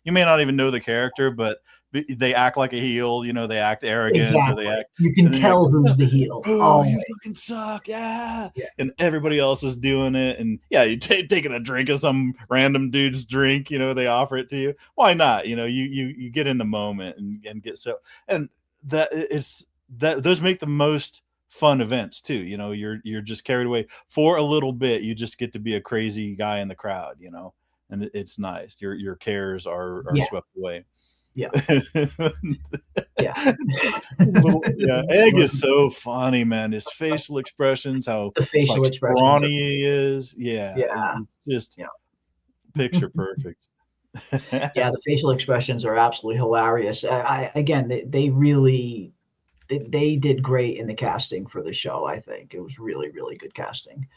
may not even know the character, but they act like a heel, they act arrogant. Exactly. Or you can tell who's the heel. Oh, you fucking suck, yeah. And everybody else is doing it, and you taking a drink of some random dude's drink, they offer it to you. Why not? You get in the moment and get so, and those make the most fun events too. You're just carried away for a little bit. You just get to be a crazy guy in the crowd, and it's nice. Your cares are swept away. Yeah. Egg is so funny, man. His facial expressions, how scrawny he is. It's just picture perfect. Yeah, the facial expressions are absolutely hilarious. They did great in the casting for the show. I think it was really, really good casting.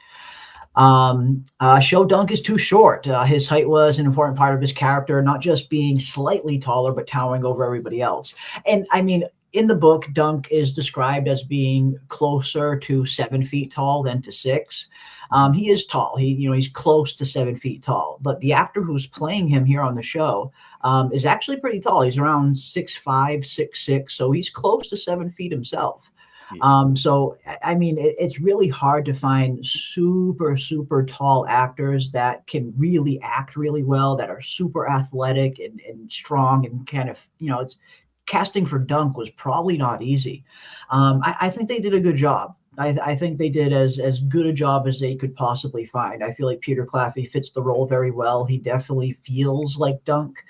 Show Dunk is too short. His height was an important part of his character, not just being slightly taller, but towering over everybody else. And I mean, in the book, Dunk is described as being closer to 7 feet tall than to 6. He is tall. He's close to 7 feet tall. But the actor who's playing him here on the show is actually pretty tall. He's around 6'5", 6'6", so he's close to 7 feet himself. So I mean, it's really hard to find super, super tall actors that can really act really well, that are super athletic and strong, and kind of, it's casting for Dunk was probably not easy. I think they did a good job. I think they did as good a job as they could possibly find. I feel like Peter Claffey fits the role very well. He definitely feels like Dunk.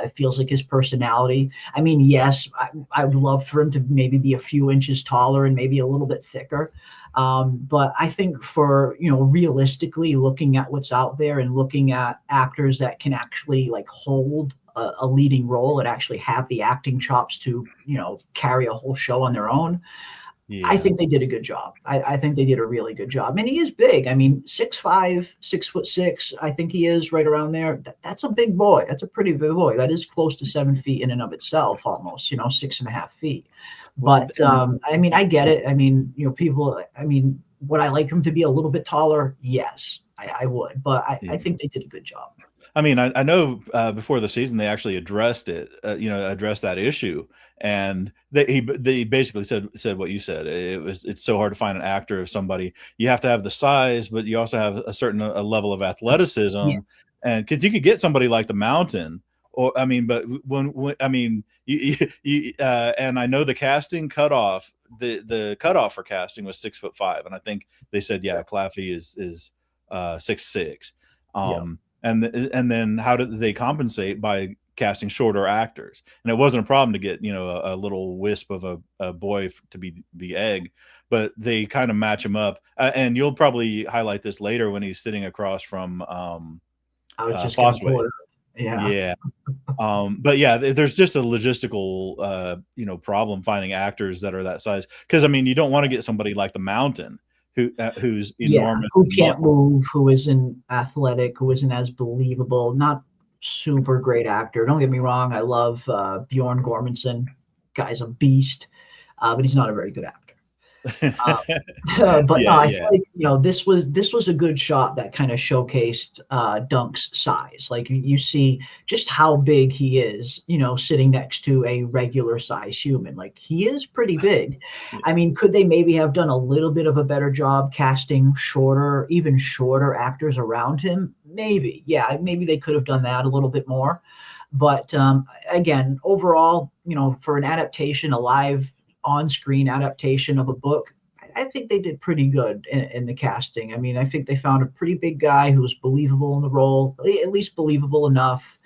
It feels like his personality. I mean, yes, I would love for him to maybe be a few inches taller and maybe a little bit thicker. But I think for, realistically looking at what's out there and looking at actors that can actually like hold a leading role and actually have the acting chops to, carry a whole show on their own, I think they did a good job. I think they did a really good job. And he is big. I mean, 6'5", 6'6", I think he is right around there. That's a big boy. That's a pretty big boy. That is close to 7 feet in and of itself, almost, 6.5 feet. But I mean, I get it. I mean, people, would I like him to be a little bit taller? Yes, I would. But I think they did a good job. I mean, I know before the season they actually addressed it, addressed that issue, and they basically said what you said. It's so hard to find an actor of somebody. You have to have the size, but you also have a certain level of athleticism, and because you could get somebody like the Mountain, or I mean, but when I mean, and I know the casting cutoff, the cutoff for casting was 6'5", and I think they said Claffey is 6'6". And then how did they compensate? By casting shorter actors, and it wasn't a problem to get a little wisp of a boy to be the Egg, but they kind of match him up. And you'll probably highlight this later when he's sitting across from Fosway. But there's just a logistical problem finding actors that are that size, because I mean, you don't want to get somebody like the Mountain who's enormous, who can't move, who isn't athletic, who isn't as believable, not super great actor. Don't get me wrong, I love Bjorn Gormanson. Guy's a beast, but he's not a very good actor. But no, I feel like this was a good shot that kind of showcased Dunk's size. Like you see just how big he is, sitting next to a regular size human. Like he is pretty big. I mean, could they maybe have done a little bit of a better job casting even shorter actors around him? Maybe, maybe they could have done that a little bit more. But again, overall, for an adaptation, a live on-screen adaptation of a book, I think they did pretty good in the casting. I mean, I think they found a pretty big guy who was believable in the role, at least believable enough,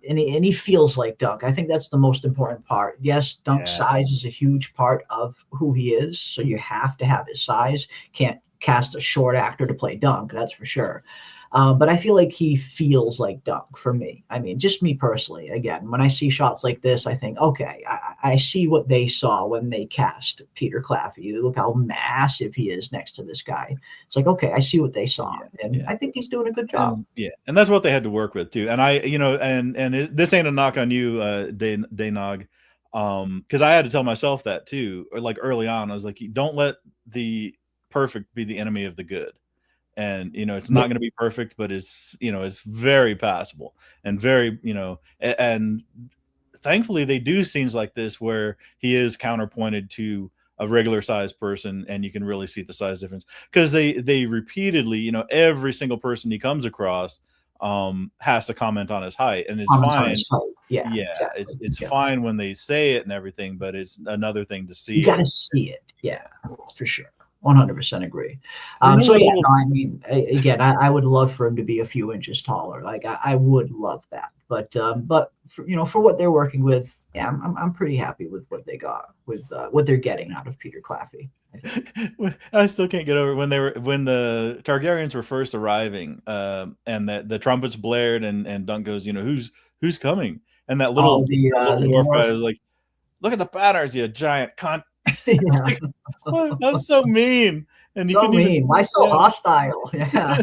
and he feels like Dunk. I think that's the most important part. Yes, Dunk's size is a huge part of who he is, so you have to have his size. Can't cast a short actor to play Dunk, that's for sure. But I feel like he feels like Dunk for me. I mean, just me personally. Again, when I see shots like this, I think, okay, I see what they saw when they cast Peter Claffey. Look how massive he is next to this guy. It's like, okay, I see what they saw, and I think he's doing a good job. And that's what they had to work with too. And this ain't a knock on you, Danog, because I had to tell myself that too. Or like early on, I was like, don't let the perfect be the enemy of the good. And it's not going to be perfect, but it's it's very passable, and very and thankfully they do scenes like this where he is counterpointed to a regular sized person, and you can really see the size difference, because they repeatedly, every single person he comes across has to comment on his height, and it's fine. Exactly. It's fine when they say it and everything, but it's another thing to see. You got to see it, for sure. 100% agree. I mean, again, I would love for him to be a few inches taller. Like I would love that. But for what they're working with, I'm pretty happy with what they got, with what they're getting out of Peter Claffey. I still can't get over when the Targaryens were first arriving, and the trumpets blared, and Dunk goes, who's coming? And that little dwarf guy was like, "Look at the banners, you giant cunt." Yeah. Like, what? That's so mean. And you So couldn't even mean. Why so hostile? Yeah.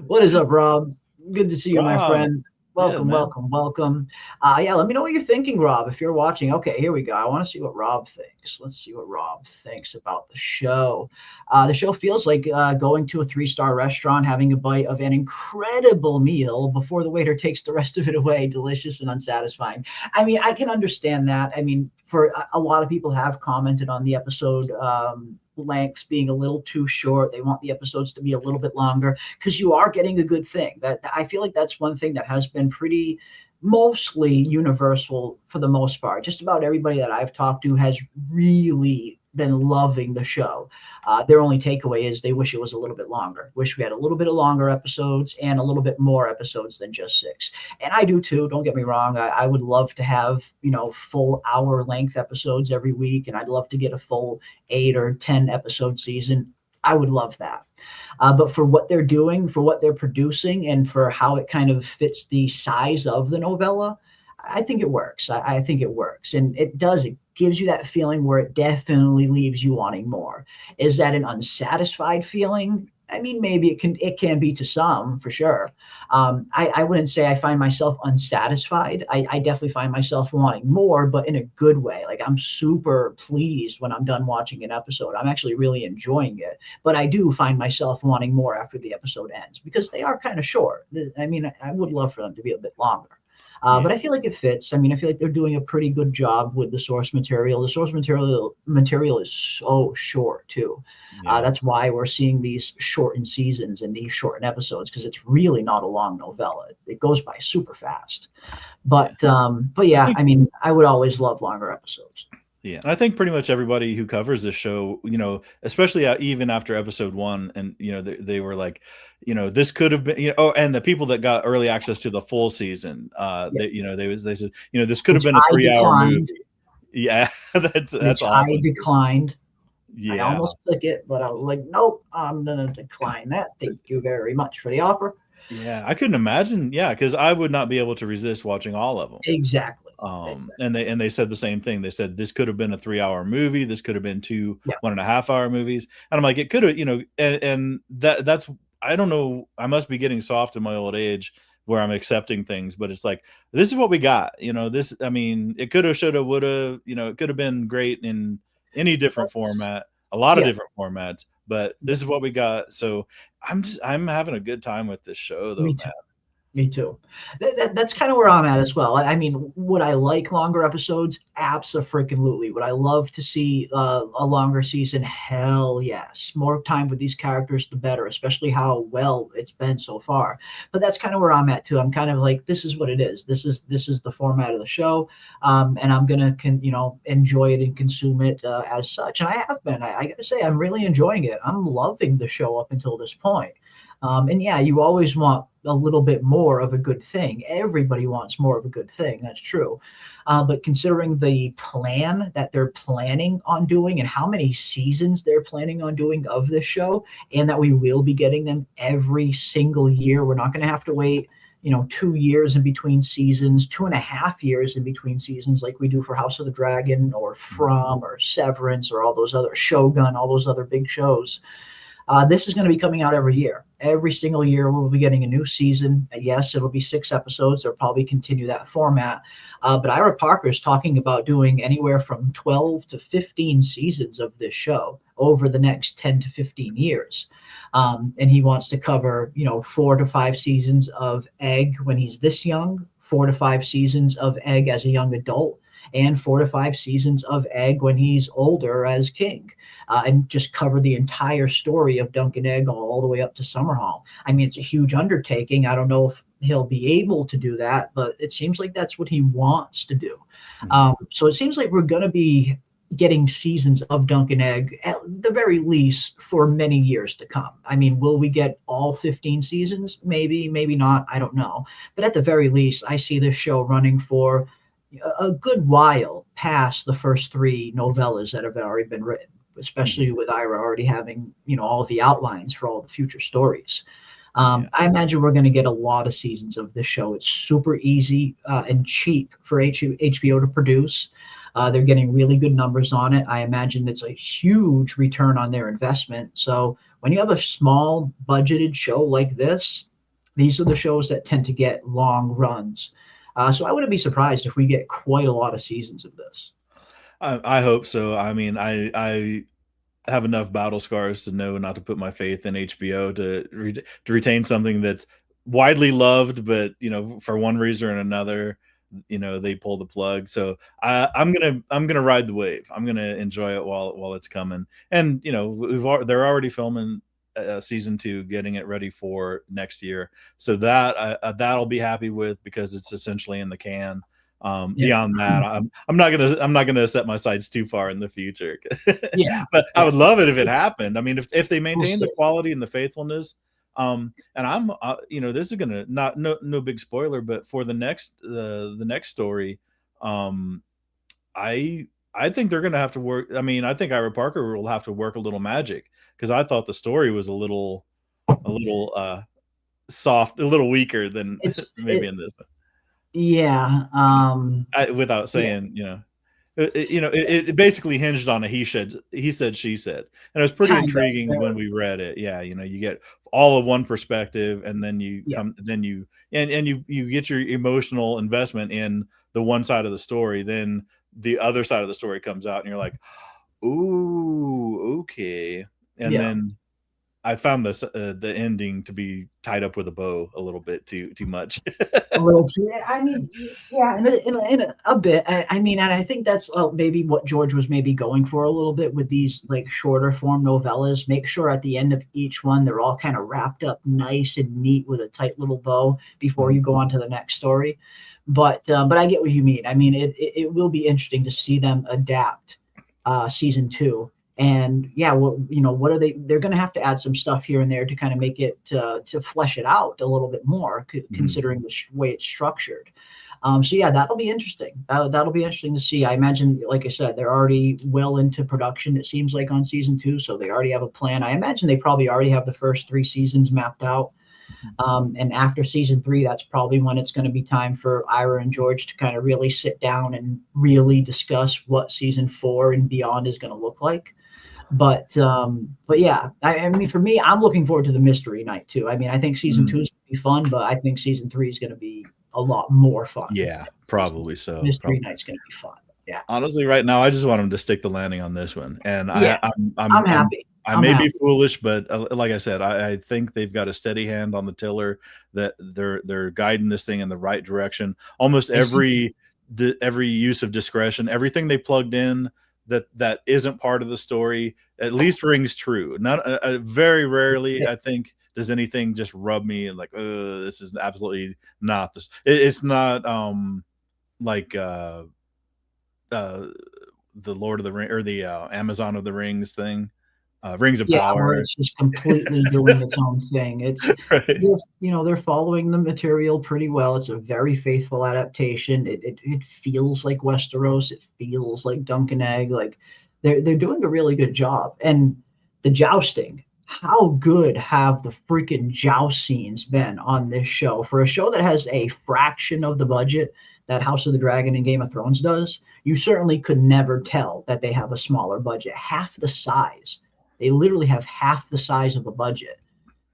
What is up, Rob? Good to see you, my Rob. friend. Yeah, Welcome, man. welcome, welcome. Yeah, let me know what you're thinking, Rob, if you're watching. Okay, here we go. I want to see what Rob thinks. Let's see what Rob thinks about the show. The show feels like going to a 3-star restaurant, having a bite of an incredible meal before the waiter takes the rest of it away. Delicious and unsatisfying. I mean, I can understand that. I mean, for a lot of people have commented on the episode lengths being a little too short. They want the episodes to be a little bit longer because you are getting a good thing. That I feel like that's one thing that has been pretty mostly universal for the most part. Just about everybody that I've talked to has really been loving the show. Their only takeaway is they wish it was a little bit longer. Wish we had a little bit of longer episodes and a little bit more episodes than just 6. And I do too. Don't get me wrong. I would love to have, full hour length episodes every week, and I'd love to get a full 8 or 10 episode season. I would love that. But for what they're doing, for what they're producing, and for how it kind of fits the size of the novella, I think it works. I think it works. And it does. It gives you that feeling where it definitely leaves you wanting more. Is that an unsatisfied feeling? I mean, maybe it can be to some, for sure. I wouldn't say I find myself unsatisfied. I definitely find myself wanting more, but in a good way. Like, I'm super pleased when I'm done watching an episode. I'm actually really enjoying it. But I do find myself wanting more after the episode ends because they are kind of short. I mean, I would love for them to be a bit longer. But I feel like it fits. I mean, I feel like they're doing a pretty good job with the source material. The source material is so short too. That's why we're seeing these shortened seasons and these shortened episodes, because it's really not a long novella. It goes by super fast. But yeah, I mean, I would always love longer episodes. Yeah, and I think pretty much everybody who covers this show, especially even after episode 1, and they were like, this could have been, and the people that got early access to the full season, they said, this could have been a 3-hour movie. Yeah, that's awesome. I declined. Yeah, I almost click it, but I was like, nope, I'm gonna decline that. Thank you very much for the offer. Yeah, I couldn't imagine. Yeah, because I would not be able to resist watching all of them. Exactly. And they said the same thing. They said this could have been a 3-hour movie. This could have been 2 1.5-hour movies. And I'm like, it could have, and that's, I don't know. I must be getting soft in my old age where I'm accepting things, but it's like, this is what we got. This, I mean, it could have, should have, would have, it could have been great in any different format, a lot of different formats, but this is what we got. So I'm having a good time with this show though, man. Me too. That's kind of where I'm at as well. I mean, would I like longer episodes? Abso-freaking-lutely. Would I love to see a longer season? Hell yes. More time with these characters, the better, especially how well it's been so far. But that's kind of where I'm at too. I'm kind of like, this is what it is. This is the format of the show, and I'm gonna enjoy it and consume it as such. And I have been. I got to say, I'm really enjoying it. I'm loving the show up until this point. And yeah, you always want a little bit more of a good thing. Everybody wants more of a good thing. That's true. But considering the plan that they're planning on doing and how many seasons they're planning on doing of this show, and that we will be getting them every single year, we're not going to have to wait 2 years in between seasons, 2.5 years in between seasons, like we do for House of the Dragon or From or Severance or all those other Shogun, all those other big shows. This is going to be coming out every year. Every single year, we'll be getting a new season. Yes, it'll be 6 episodes. They'll probably continue that format. But Ira Parker is talking about doing anywhere from 12 to 15 seasons of this show over the next 10 to 15 years. And he wants to cover, 4 to 5 seasons of Egg when he's this young, 4 to 5 seasons of Egg as a young adult, and 4 to 5 seasons of Egg when he's older as king. And just cover the entire story of Duncan Egg all the way up to Summerhall. I mean, it's a huge undertaking. I don't know if he'll be able to do that, but it seems like that's what he wants to do. So it seems like we're going to be getting seasons of Duncan Egg at the very least for many years to come. I mean, will we get all 15 seasons? Maybe, maybe not. I don't know. But at the very least, I see this show running for a good while past the first 3 novellas that have already been written, especially with Ira already having, all the outlines for all the future stories. I imagine we're going to get a lot of seasons of this show. It's super easy and cheap for HBO to produce. They're getting really good numbers on it. I imagine it's a huge return on their investment. So when you have a small budgeted show like this, these are the shows that tend to get long runs. So I wouldn't be surprised if we get quite a lot of seasons of this. I hope so. I mean, I have enough battle scars to know not to put my faith in HBO to retain something that's widely loved, but for one reason or another, they pull the plug. So I'm gonna ride the wave. I'm gonna enjoy it while it's coming. And they're already filming season 2, getting it ready for next year. So that'll be happy with, because it's essentially in the can. Beyond that, I'm not gonna set my sights too far in the future. But I would love it if it happened. I mean, if they maintain the quality and the faithfulness. And I'm this is gonna no big spoiler, but for the next story, I think they're gonna have to work. I mean, I think Ira Parker will have to work a little magic, because I thought the story was a little soft, a little weaker than maybe in this one. Yeah. Without saying, it basically hinged on a he said, she said, and it was pretty intriguing when we read it. Yeah, you get all of one perspective, and then you get your emotional investment in the one side of the story. Then the other side of the story comes out, and you're like, ooh, okay. And then I found the ending to be tied up with a bow a little bit too much. A little too. I mean, yeah, in a bit. I mean, and I think that's maybe what George was maybe going for a little bit with these like shorter form novellas. Make sure at the end of each one they're all kind of wrapped up nice and neat with a tight little bow before you go on to the next story. But I get what you mean. I mean, it will be interesting to see them adapt season 2. And what are they're going to have to add some stuff here and there to kind of make it to flesh it out a little bit more, considering the way it's structured. So yeah, that'll be interesting. That'll be interesting to see. I imagine, like I said, they're already well into production, it seems like, on season 2. So they already have a plan. I imagine they probably already have the first 3 seasons mapped out. And after season 3, that's probably when it's going to be time for Ira and George to kind of really sit down and really discuss what season 4 and beyond is going to look like. But yeah, I mean, for me, I'm looking forward to the mystery night too. I mean, I think season 2 is going to be fun, but I think season 3 is going to be a lot more fun. Yeah, probably so. Mystery night's going to be fun. Yeah. Honestly, right now, I just want them to stick the landing on this one, and I'm happy. I may be foolish, but like I said, I think they've got a steady hand on the tiller, that they're guiding this thing in the right direction. Almost every use of discretion, everything they plugged in that isn't part of the story, at least rings true. Not very rarely, I think, does anything just rub me like, this is absolutely not this. It's not like the Lord of the Ring or the Amazon of the Rings thing. Rings of Power. Where it's just completely doing its own thing. It's right. They're following the material pretty well. It's a very faithful adaptation. It feels like Westeros. It feels like Dunk and Egg. Like they're doing a really good job. And the jousting, how good have the freaking joust scenes been on this show? For a show that has a fraction of the budget that House of the Dragon and Game of Thrones does, you certainly could never tell that they have a smaller budget. Half the size. They literally have half the size of a budget.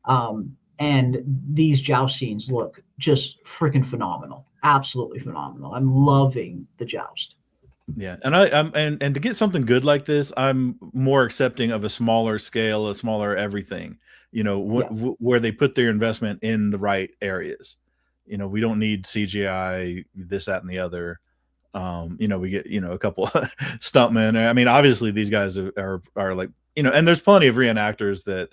And these joust scenes look just freaking phenomenal. Absolutely phenomenal. I'm loving the joust. Yeah. And and to get something good like this, I'm more accepting of a smaller scale, a smaller everything, where they put their investment in the right areas. We don't need CGI, this, that, and the other. We get, a couple stuntmen. I mean, obviously these guys are like, and there's plenty of reenactors that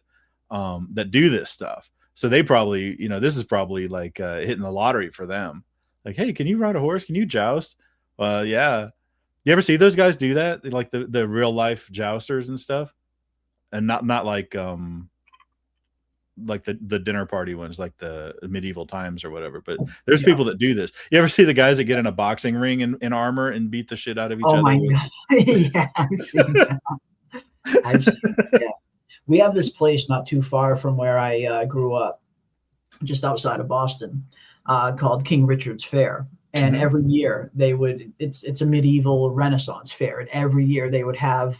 do this stuff. So they probably, this is probably like hitting the lottery for them. Like, hey, can you ride a horse? Can you joust? Yeah. You ever see those guys do that? Like the real life jousters and stuff, and not like the dinner party ones, like the medieval times or whatever. But there's people that do this. You ever see the guys that get in a boxing ring in armor and beat the shit out of each other? Oh my God. Yeah, I've seen that. Yeah. We have this place not too far from where I grew up, just outside of Boston, called King Richard's Fair. And every year they would, it's a medieval Renaissance fair, and every year they would have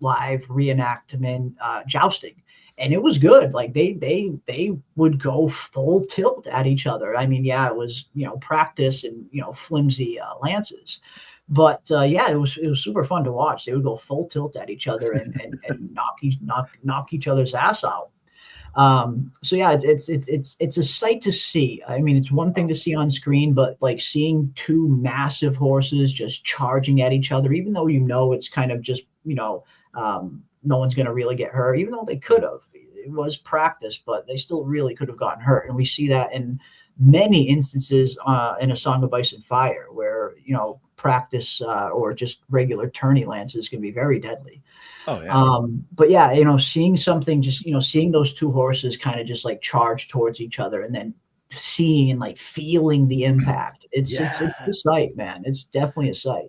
live reenactment jousting, and it was good. Like they would go full tilt at each other. I mean, yeah, it was practice and flimsy lances, but yeah, it was super fun to watch. They would go full tilt at each other and knock each other's ass out. So yeah, it's a sight to see. I mean, it's one thing to see on screen, but like seeing two massive horses just charging at each other, even though it's kind of just no one's going to really get hurt, even though they could have. It was practice, but they still really could have gotten hurt, and we see that in many instances in A Song of Ice and Fire, where practice or just regular tourney lances can be very deadly. Oh yeah. But yeah, seeing something, just seeing those two horses kind of just like charge towards each other, and then seeing and like feeling the impact. It's a sight, man. It's definitely a sight.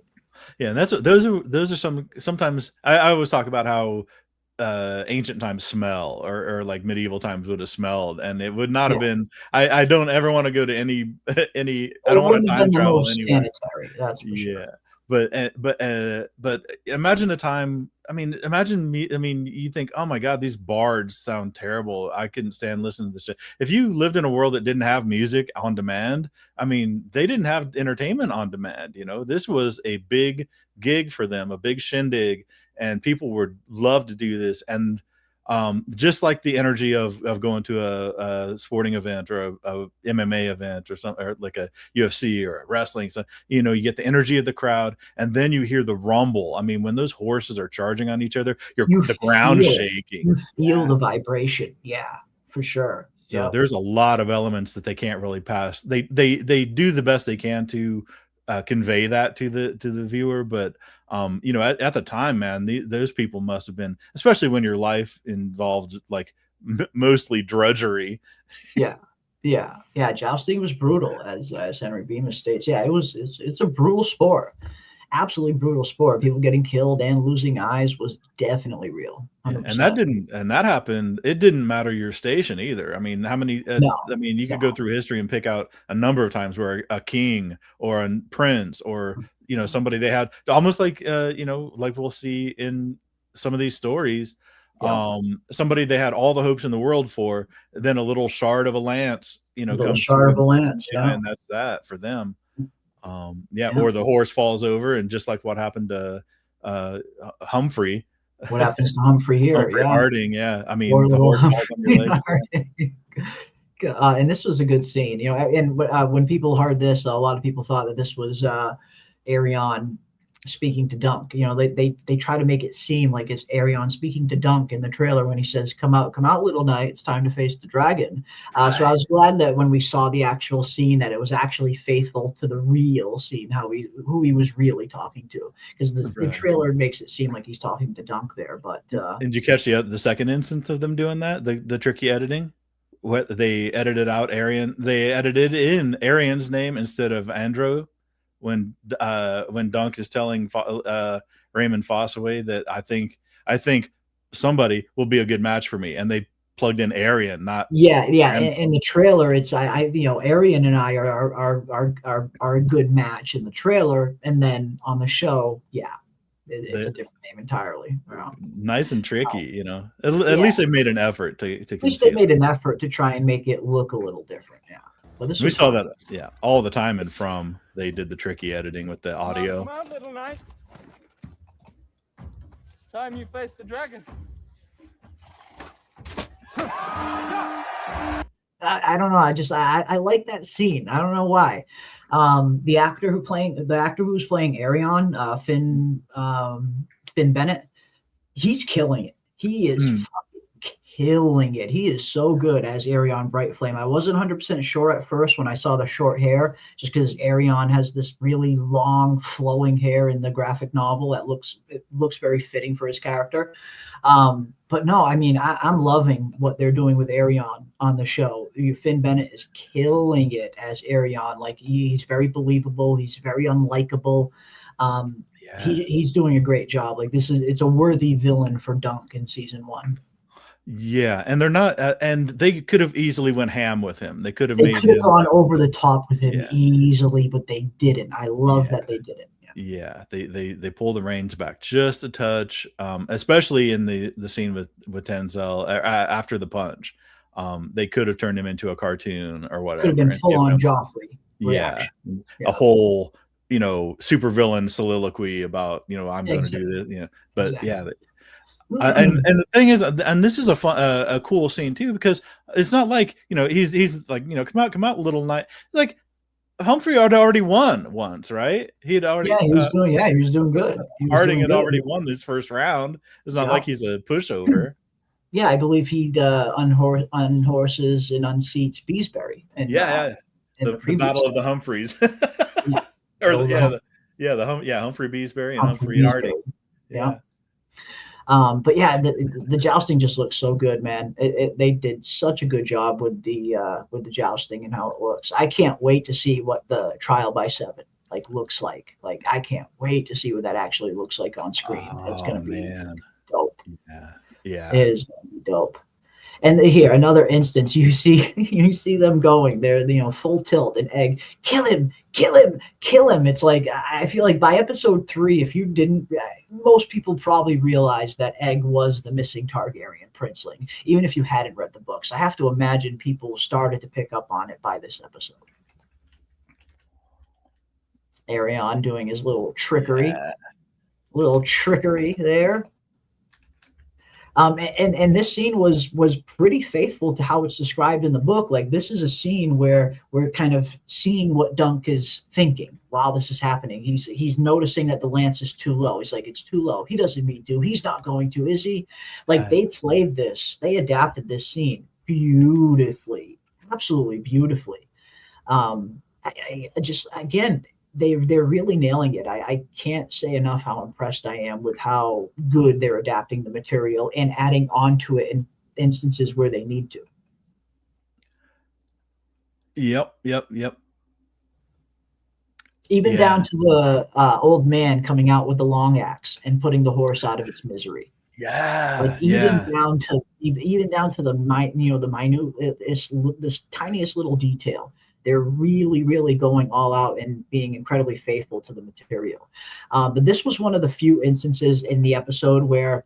Yeah, and those are sometimes I always talk about how ancient times smell, or like medieval times would have smelled, and it would not have been. I don't ever want to go to any I don't want to time travel anywhere. Sanitary, that's for sure. But imagine a time. I mean, imagine me. I mean, you think, oh my God, these bards sound terrible. I couldn't stand listening to this shit. If you lived in a world that didn't have music on demand, I mean, they didn't have entertainment on demand. This was a big gig for them, a big shindig, and people would love to do this. And just like the energy of going to a sporting event or a MMA event or something, or like a UFC or a wrestling, so you get the energy of the crowd, and then you hear the rumble. I mean, when those horses are charging on each other, the ground shaking. You feel the vibration, yeah, for sure. So there's a lot of elements that they can't really pass. They do the best they can to convey that to the viewer, but at the time, man, those people must have been, especially when your life involved like mostly drudgery. Yeah. Jousting was brutal, as Henry Bemis states. Yeah, it's a brutal sport, absolutely brutal sport. People getting killed and losing eyes was definitely real. 100%. And that happened. It didn't matter your station either. I mean, how many? You could go through history and pick out a number of times where a king or a prince or somebody they had almost like like we'll see in some of these stories, somebody they had all the hopes in the world for, then a little shard of a lance, comes shard of a lance, and that's that for them. Or the horse falls over, and just like what happened to Humphrey. What happens to Humphrey here? Humphrey Harding, yeah. I mean, the horse falls on your leg. And this was a good scene, and when people heard this, a lot of people thought that this was Arion speaking to Dunk. They try to make it seem like it's Arion speaking to Dunk in the trailer when he says, come out, little knight, it's time to face the dragon. So I was glad that when we saw the actual scene, that it was actually faithful to the real scene, who he was really talking to, because the trailer makes it seem like he's talking to Dunk there. But did you catch the second instance of them doing that, the tricky editing? What they edited out Arion, they edited in Arion's name instead of Andro. When Dunk is telling Raymond Fossaway that I think somebody will be a good match for me, and they plugged in Arion, not in the trailer, it's Arion and I are a good match in the trailer, and then on the show, it's a different name entirely. Nice and tricky, At least they made an effort to. At least they made an effort to try and make it look a little different. Yeah. But we saw that, all the time, and they did the tricky editing with the audio. Come on, little knight. It's time you face the dragon. I don't know. I like that scene. I don't know why. The actor who was playing Arion, Finn Bennett, he's killing it. He is fucking killing it. He is so good as Arion Brightflame. I wasn't 100% sure at first when I saw the short hair, just because Arion has this really long flowing hair in the graphic novel that looks very fitting for his character. But no, I mean, I'm loving what they're doing with Arion on the show. Finn Bennett is killing it as Arion. Like, he's very believable. He's very unlikable. He's doing a great job. Like, it's a worthy villain for Dunk in season 1. Yeah, and they're not, and they could have easily went ham with him. They could have They made could have him, gone over the top with him yeah, easily, but they didn't. I love yeah, that they didn't. Yeah. yeah. They pull the reins back just a touch, especially in the scene with Denzel after the punch. They could have turned him into a cartoon or Could have whatever been and full given on him, Joffrey yeah, reaction. a Yeah. whole, supervillain soliloquy about, I'm going to do Exactly. this, but Exactly. yeah. And the thing is, and this is a fun, a cool scene too, because it's not like, he's like, come out, little knight. Like Humphrey had already won once, right? He had already, Yeah, he was doing. Yeah, he was doing good. He was Harding doing had good. already won this first round. It's not Yeah. like he's a pushover. Yeah, I believe he unhorses and unseats Beesbury in Yeah, in the the previous battle of the one. Humphreys, Yeah. or Battle of the Humphrey Beesbury and Humphrey Humphrey Harding. Beesbury. Yeah. Yeah, But yeah, the jousting just looks so good, man. They did such a good job with the jousting and how it looks. I can't wait to see what the trial by seven looks like. Like I can't wait to see what that actually looks like on screen. It's oh gonna be man, dope. yeah, yeah. It is gonna be dope. And here, another instance, you see you see them going. They're full tilt and Egg, kill him, kill him, kill him. It's like I feel like by episode 3, if you didn't, most people probably realized that Egg was the missing Targaryen princeling, even if you hadn't read the books. I have to imagine people started to pick up on it by this episode. Arion doing his little trickery, there. And this scene was pretty faithful to how it's described in the book. Like this is a scene where we're kind of seeing what Dunk is thinking while this is happening. He's noticing that the lance is too low. He's like, it's too low. He doesn't mean to. He's not going to, is he? Like they adapted this scene beautifully, absolutely beautifully. I just again. They're really nailing it. I can't say enough how impressed I am with how good they're adapting the material and adding onto it in instances where they need to. Yep. Even down to the old man coming out with the long axe and putting the horse out of its misery. Yeah, Even down to the minute, this tiniest little detail. They're really, really going all out and being incredibly faithful to the material. But this was one of the few instances in the episode where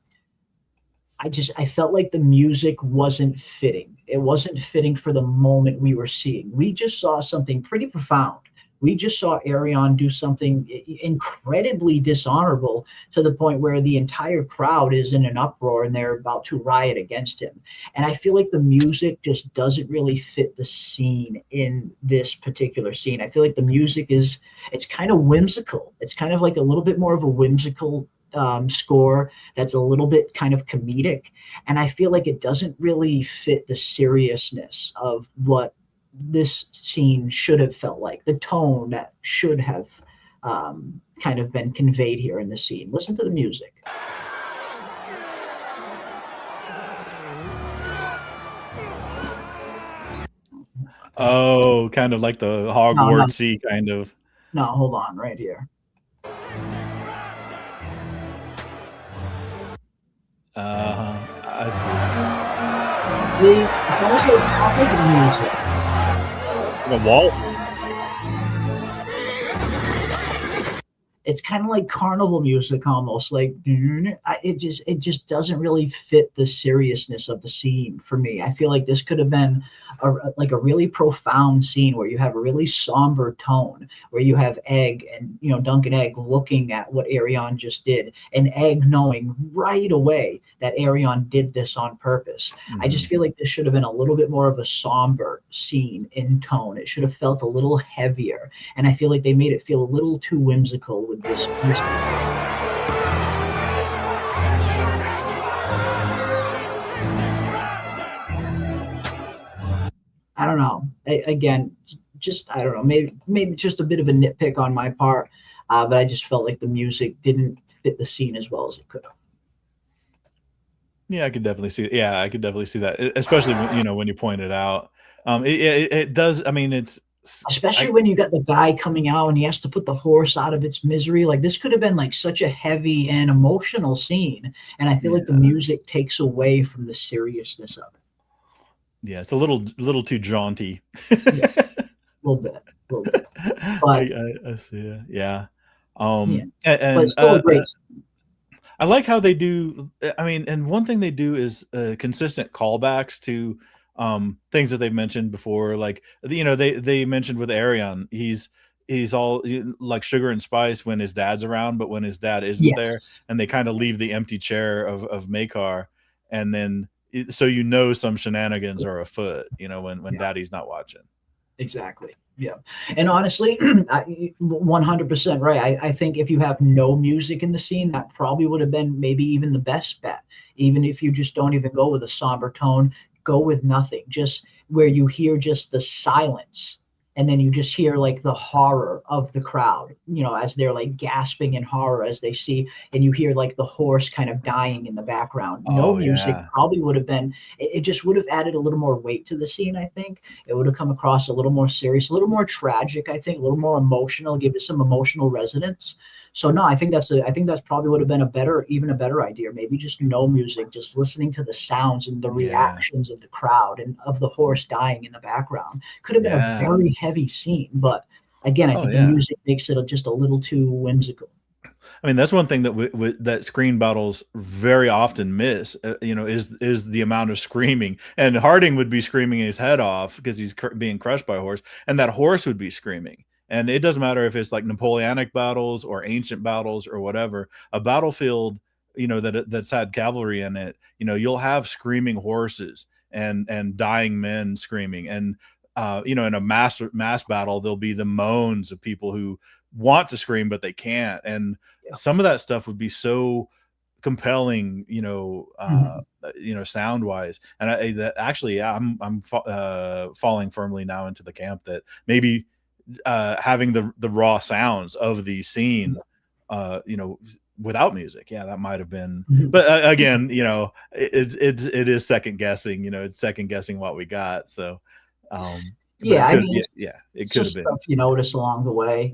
I felt like the music wasn't fitting. It wasn't fitting for the moment we were seeing. We just saw something pretty profound. We just saw Arion do something incredibly dishonorable to the point where the entire crowd is in an uproar and they're about to riot against him. And I feel like the music just doesn't really fit the scene in this particular scene. I feel like the music it's kind of whimsical. It's kind of like a little bit more of a whimsical score that's a little bit kind of comedic. And I feel like it doesn't really fit the seriousness of what this scene should have felt like, the tone that should have kind of been conveyed here in the scene. Listen to the music. Oh, kind of like the Hogwartsy kind of. No, hold on, right here. I See, it's almost like comic music. see. The wall. It's kind of like carnival music almost. Like it just doesn't really fit the seriousness of the scene for me. I feel like this could have been a really profound scene where you have a really somber tone, where you have Egg and Dunk and Egg looking at what Arion just did, and Egg knowing right away that Arion did this on purpose. I just feel like this should have been a little bit more of a somber scene in tone. It should have felt a little heavier, and I feel like they made it feel a little too whimsical with this. I don't know. Again, just I don't know. Maybe just a bit of a nitpick on my part, but I just felt like the music didn't fit the scene as well as it could have. Yeah, I could definitely see. Yeah, I could definitely see that, especially when you point it out. It does. I mean, it's Especially when you got the guy coming out and he has to put the horse out of its misery. Like this could have been like such a heavy and emotional scene, and I feel like the music takes away from the seriousness of it. Yeah, it's a little too jaunty. Yeah, a little bit. But I see it. Yeah. but And still a great scene. I like how they do. I mean, and one thing they do is consistent callbacks to things that they've mentioned before. Like they mentioned with Arion, he's all like sugar and spice when his dad's around, but when his dad isn't there, and they kind of leave the empty chair of Makar, and then so some shenanigans are afoot. When Daddy's not watching. Exactly. Yeah. And honestly, 100% right. I think if you have no music in the scene, that probably would have been maybe even the best bet. Even if you just don't even go with a somber tone, go with nothing, just where you hear just the silence. And then you just hear like the horror of the crowd, as they're like gasping in horror as they see, and you hear like the horse kind of dying in the background. No music probably would have been, it just would have added a little more weight to the scene. I think it would have come across a little more serious, a little more tragic, I think a little more emotional, give it some emotional resonance. So no, I think that's probably would have been even a better idea. Maybe just no music, just listening to the sounds and the reactions of the crowd and of the horse dying in the background. Could have been a very heavy scene, but again, I think the music makes it just a little too whimsical. I mean, that's one thing that that screen battles very often miss, is the amount of screaming. And Harding would be screaming his head off because he's being crushed by a horse, and that horse would be screaming. And it doesn't matter if it's like Napoleonic battles or ancient battles or whatever, a battlefield, that's had cavalry in it, you'll have screaming horses and dying men screaming. And, in a mass battle, there'll be the moans of people who want to scream, but they can't. And some of that stuff would be so compelling, sound wise. And I'm falling firmly now into the camp that maybe, having the raw sounds of the scene, without music, that might have been. But again, it is second guessing. It's second guessing what we got. So, it could have been stuff you notice along the way.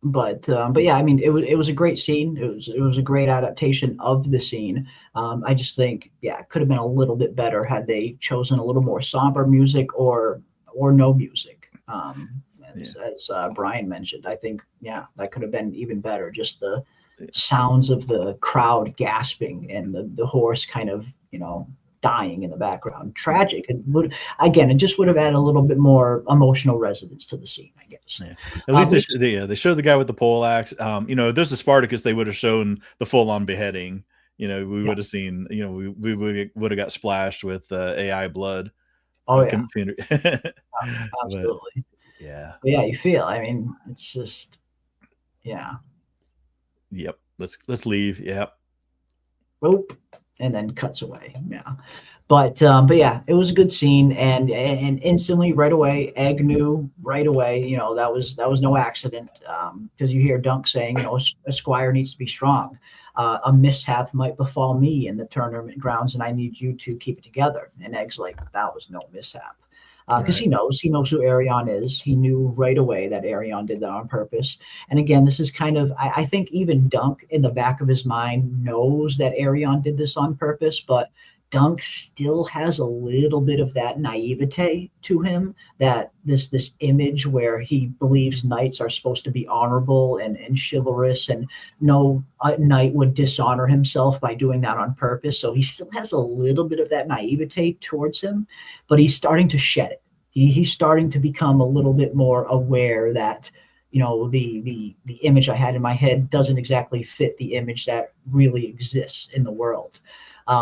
But yeah, I mean, it was a great scene. It was a great adaptation of the scene. I just think, it could have been a little bit better had they chosen a little more somber music or no music. As Brian mentioned, I think, that could have been even better. Just the sounds of the crowd gasping and the horse kind of, dying in the background. Tragic. It just would have added a little bit more emotional resonance to the scene, I guess. Yeah. At least they show the guy with the pole axe. If there's a Spartacus, they would have shown the full on beheading. We would have seen, we would have got splashed with AI blood. Oh, computer. Absolutely. But you feel, I mean, it's just, Yep. Let's leave. Yep. Boop. And then cuts away. But it was a good scene, and instantly right away, Egg knew right away, that was no accident, because you hear Dunk saying, a Squire needs to be strong. A mishap might befall me in the tournament grounds, and I need you to keep it together. And Egg's like, that was no mishap. Because he knows who Arion is. He knew right away that Arion did that on purpose. And again, this is kind of, I think even Dunk in the back of his mind knows that Arion did this on purpose, but Dunk still has a little bit of that naivete to him, that this image where he believes knights are supposed to be honorable and chivalrous, and no knight would dishonor himself by doing that on purpose. So he still has a little bit of that naivete towards him, but he's starting to shed it. He's starting to become a little bit more aware that, the image I had in my head doesn't exactly fit the image that really exists in the world.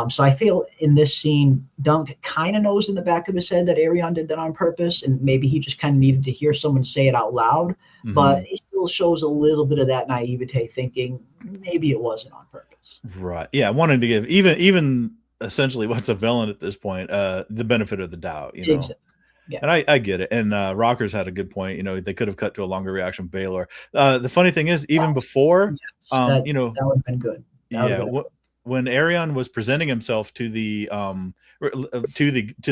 So I feel in this scene, Dunk kind of knows in the back of his head that Arion did that on purpose, and maybe he just kind of needed to hear someone say it out loud. But he still shows a little bit of that naivete, thinking maybe it wasn't on purpose. Right. Yeah. Wanting to give even essentially what's a villain at this point, the benefit of the doubt. Exactly. Yeah. And I get it. And Rockers had a good point. They could have cut to a longer reaction with Baylor. The funny thing is, even before, that would have been good. When Arion was presenting himself to the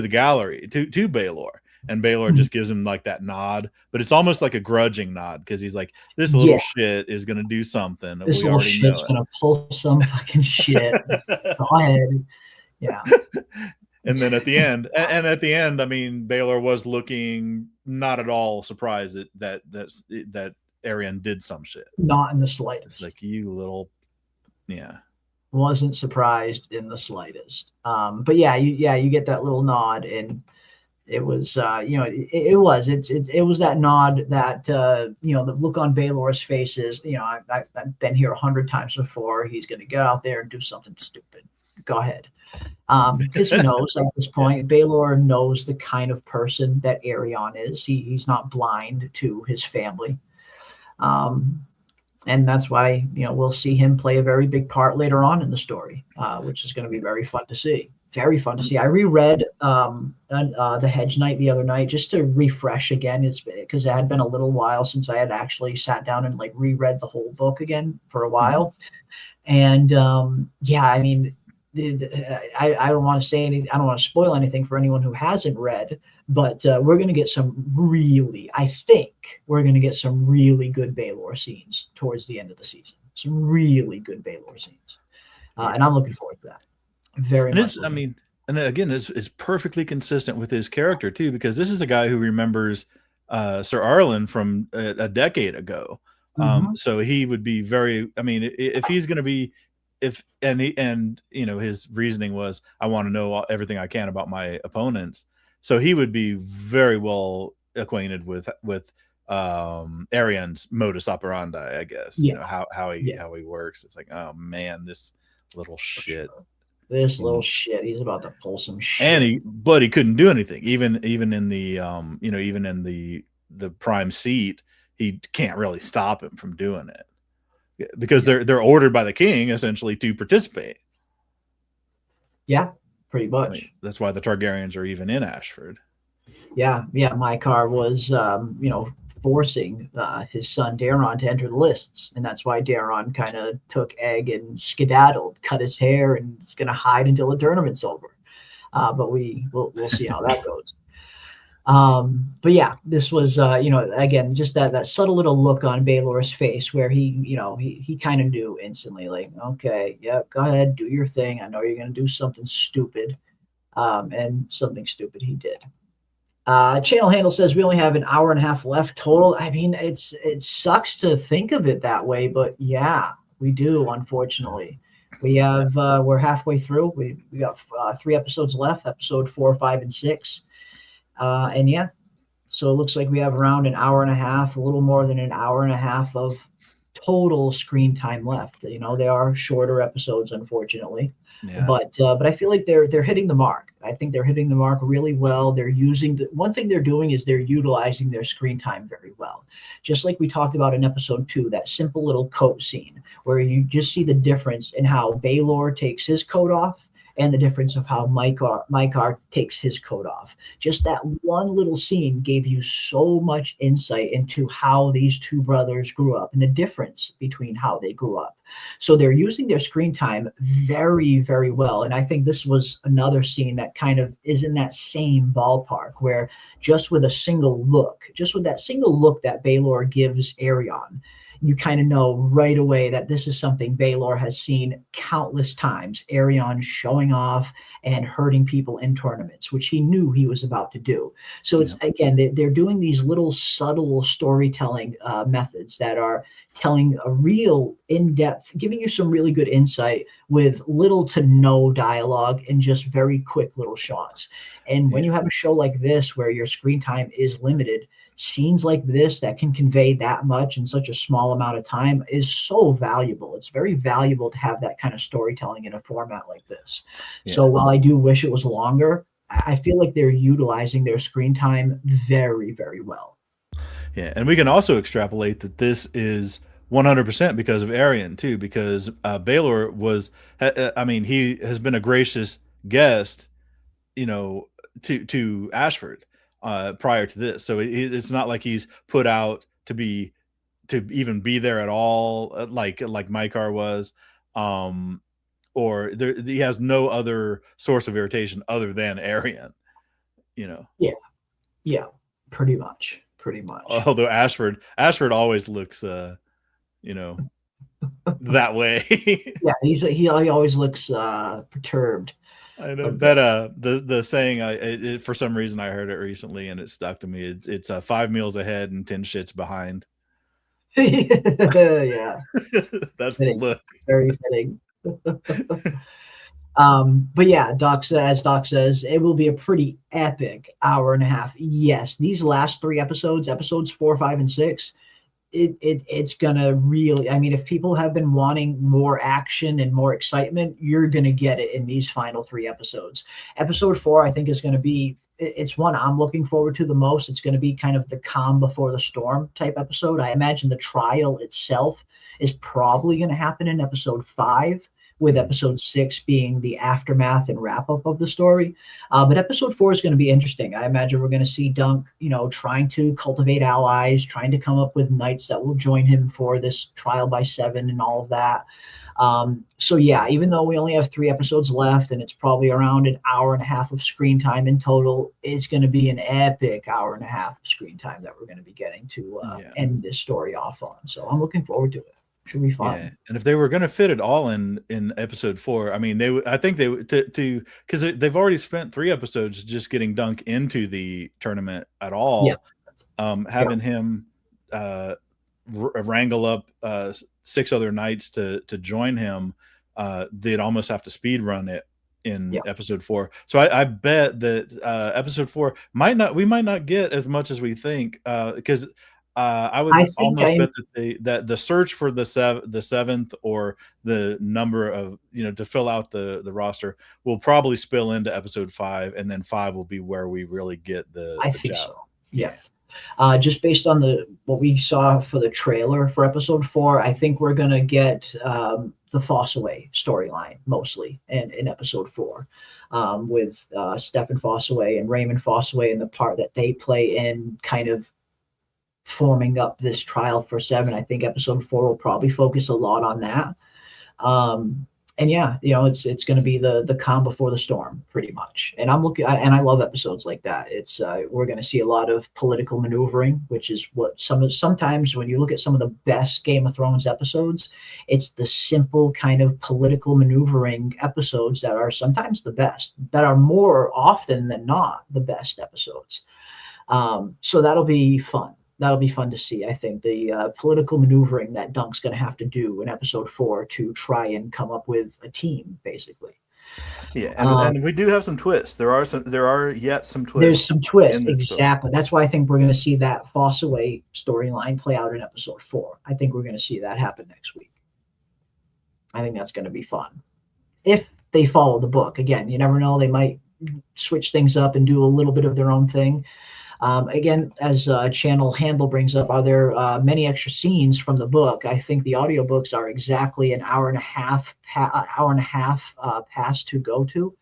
gallery to Baylor, and Baelor just gives him like that nod, but it's almost like a grudging nod because he's like, this little shit is gonna do something. This little shit's gonna pull some fucking shit. Go ahead. Yeah. And then at the end, I mean, Baelor was looking not at all surprised that Arian did some shit. Not in the slightest. It's like, you little, yeah. Wasn't surprised in the slightest. But you get that little nod, and it was it was that nod that the look on Baelor's face is, I've been here 100 times before. He's going to get out there and do something stupid. Go ahead. Because he knows at this point, Baelor knows the kind of person that Arian is. He's not blind to his family. And that's why, we'll see him play a very big part later on in the story, which is going to be very fun to see. Very fun to see. I reread The Hedge Knight the other night just to refresh again. It's because it had been a little while since I had actually sat down and like reread the whole book again for a while. And I mean, I don't want to say anything. I don't want to spoil anything for anyone who hasn't read, but we're going to get I think we're going to get some really good Baelor scenes towards the end of the season. Some really good Baelor scenes. And I'm looking forward to that. Very much. I mean, and again, it's perfectly consistent with his character too, because this is a guy who remembers Sir Arlen from a decade ago. So he would be very, I mean, if he's going to be, his reasoning was, I want to know everything I can about my opponents. So he would be very well acquainted with Arian's modus operandi, I guess. How he works. It's like, oh man, this little shit. This little shit. He's about to pull some shit. But he couldn't do anything. Even in the even in the prime seat, he can't really stop him from doing it. Because they're ordered by the king essentially to participate. Yeah, pretty much. I mean, that's why the Targaryens are even in Ashford. Yeah. Mycar was forcing his son Daeron to enter the lists, and that's why Daeron kind of took egg and skedaddled, cut his hair, and is going to hide until the tournament's over. But we'll see how that goes. But yeah, this was, again, just that subtle little look on Baelor's face where he kind of knew instantly, like, okay, yeah, go ahead, do your thing. I know you're going to do something stupid. And something stupid he did. Channel Handle says we only have an hour and a half left total. I mean, it sucks to think of it that way, but yeah, we do, unfortunately. We have, we're halfway through. We got 3 episodes left, episode 4, 5, and 6. And yeah, so it looks like we have around an hour and a half, a little more than an hour and a half of total screen time left. They are shorter episodes, unfortunately, but I feel like they're hitting the mark. I think they're hitting the mark really well. They're one thing they're doing is they're utilizing their screen time very well. Just like we talked about in episode 2, that simple little coat scene where you just see the difference in how Baelor takes his coat off and the difference of how Mycar takes his coat off. Just that one little scene gave you so much insight into how these two brothers grew up and the difference between how they grew up. So they're using their screen time very, very well. And I think this was another scene that kind of is in that same ballpark where just with that single look that Baelor gives Arian, you kind of know right away that this is something Baelor has seen countless times. Arian showing off and hurting people in tournaments, which he knew he was about to do. So it's, again, they're doing these little subtle storytelling methods that are telling a real in-depth, giving you some really good insight with little to no dialogue and just very quick little shots. And when you have a show like this where your screen time is limited, scenes like this that can convey that much in such a small amount of time is so valuable. It's very valuable to have that kind of storytelling in a format like this. So while I do wish it was longer, I feel like they're utilizing their screen time very, very well. Yeah, and we can also extrapolate that this is 100% because of Arian too, because Baelor was, he has been a gracious guest, to Ashford prior to this. So it's not like he's put out to even be there at all, like Mycar was, or he has no other source of irritation other than Arian, Yeah. Yeah, pretty much. Pretty much. Although Ashford always looks, you know, that way. Yeah, he always looks perturbed. I know that the saying for some reason I heard it recently and it stuck to me. It's 5 meals ahead and 10 shits behind. Yeah, That's the look. Very fitting. But yeah, as Doc says, it will be a pretty epic hour and a half. Yes, these last 3 episodes 4, 5, and 6, it's gonna really, I mean, if people have been wanting more action and more excitement, you're gonna get it in these final 3 episodes. Episode 4, I think, is gonna be, it's one I'm looking forward to the most. It's gonna be kind of the calm before the storm type episode. I imagine the trial itself is probably gonna happen in episode 5, with episode 6 being the aftermath and wrap up of the story. But episode 4 is going to be interesting. I imagine we're going to see Dunk, trying to cultivate allies, trying to come up with knights that will join him for this trial by 7 and all of that. So yeah, even though we only have 3 episodes left and it's probably around an hour and a half of screen time in total, it's going to be an epic hour and a half of screen time that we're going to be getting to end this story off on. So I'm looking forward to it. Should be fun. Yeah. And if they were going to fit it all in episode 4, I mean, I think they would because they've already spent 3 episodes just getting Dunk into the tournament at all. Yeah. Having him wrangle up 6 other knights to join him, they'd almost have to speed run it in episode 4. So I bet that episode 4 we might not get as much as we think, because I would almost bet that the search for the 7th or the number of, to fill out the roster will probably spill into episode 5, and then 5 will be where we really get the I think so. Yeah. Just based on what we saw for the trailer for episode 4, I think we're gonna get the Fossaway storyline mostly in episode 4, with Stefan Fossaway and Raymond Fossaway and the part that they play in kind of forming up this trial for 7. I think episode 4 will probably focus a lot on that. And yeah, it's going to be the calm before the storm, pretty much. And I love episodes like that. It's we're going to see a lot of political maneuvering, which is what sometimes when you look at some of the best Game of Thrones episodes, it's the simple kind of political maneuvering episodes that are sometimes the best, that are more often than not the best episodes. So that'll be fun. That'll be fun to see. I think the political maneuvering that Dunk's going to have to do in episode 4 to try and come up with a team, basically. Yeah, and we do have some twists. There are yet some twists. There's some twists, exactly. That's why I think we're going to see that Fossaway storyline play out in episode 4. I think we're going to see that happen next week. I think that's going to be fun. If they follow the book. Again, you never know. They might switch things up and do a little bit of their own thing. Again, as Channel Handle brings up, are there many extra scenes from the book? I think the audiobooks are exactly an hour and a half past to go to.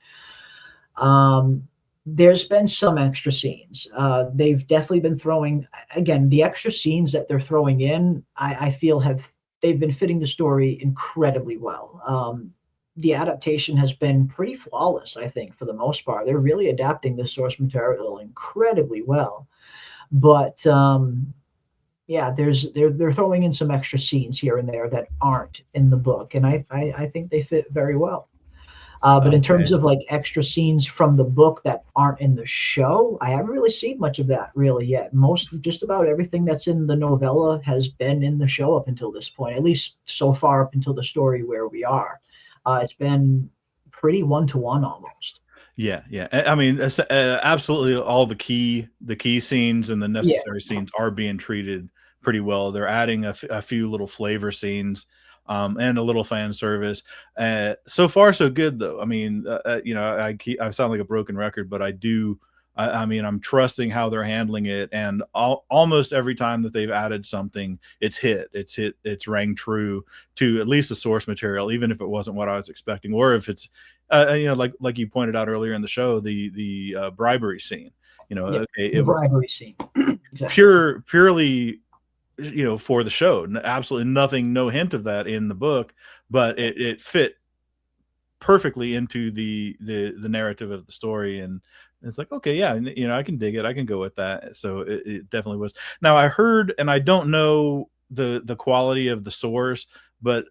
There's been some extra scenes. They've definitely been throwing, again, the extra scenes that they're throwing in, I feel they've been fitting the story incredibly well. The adaptation has been pretty flawless, I think, for the most part. They're really adapting the source material incredibly well. But yeah, they're throwing in some extra scenes here and there that aren't in the book, and I think they fit very well. But in terms of like extra scenes from the book that aren't in the show, I haven't really seen much of that really yet. Just about everything that's in the novella has been in the show up until this point, at least so far up until the story where we are. It's been pretty 1-to-1 almost. Yeah. I mean, absolutely, all the key scenes and the necessary scenes are being treated pretty well. They're adding a few little flavor scenes, and a little fan service. So far, so good, though. I mean, I sound like a broken record, but I'm trusting how they're handling it, and almost every time that they've added something, it's rang true to at least the source material, even if it wasn't what I was expecting, or if it's, like you pointed out earlier in the show, the bribery scene. The bribery scene, exactly. Purely, for the show. Absolutely nothing, no hint of that in the book, but it fit perfectly into the narrative of the story, and It's like, okay, yeah, I can dig it. I can go with that. So it definitely was. Now I heard, and I don't know the quality of the source, but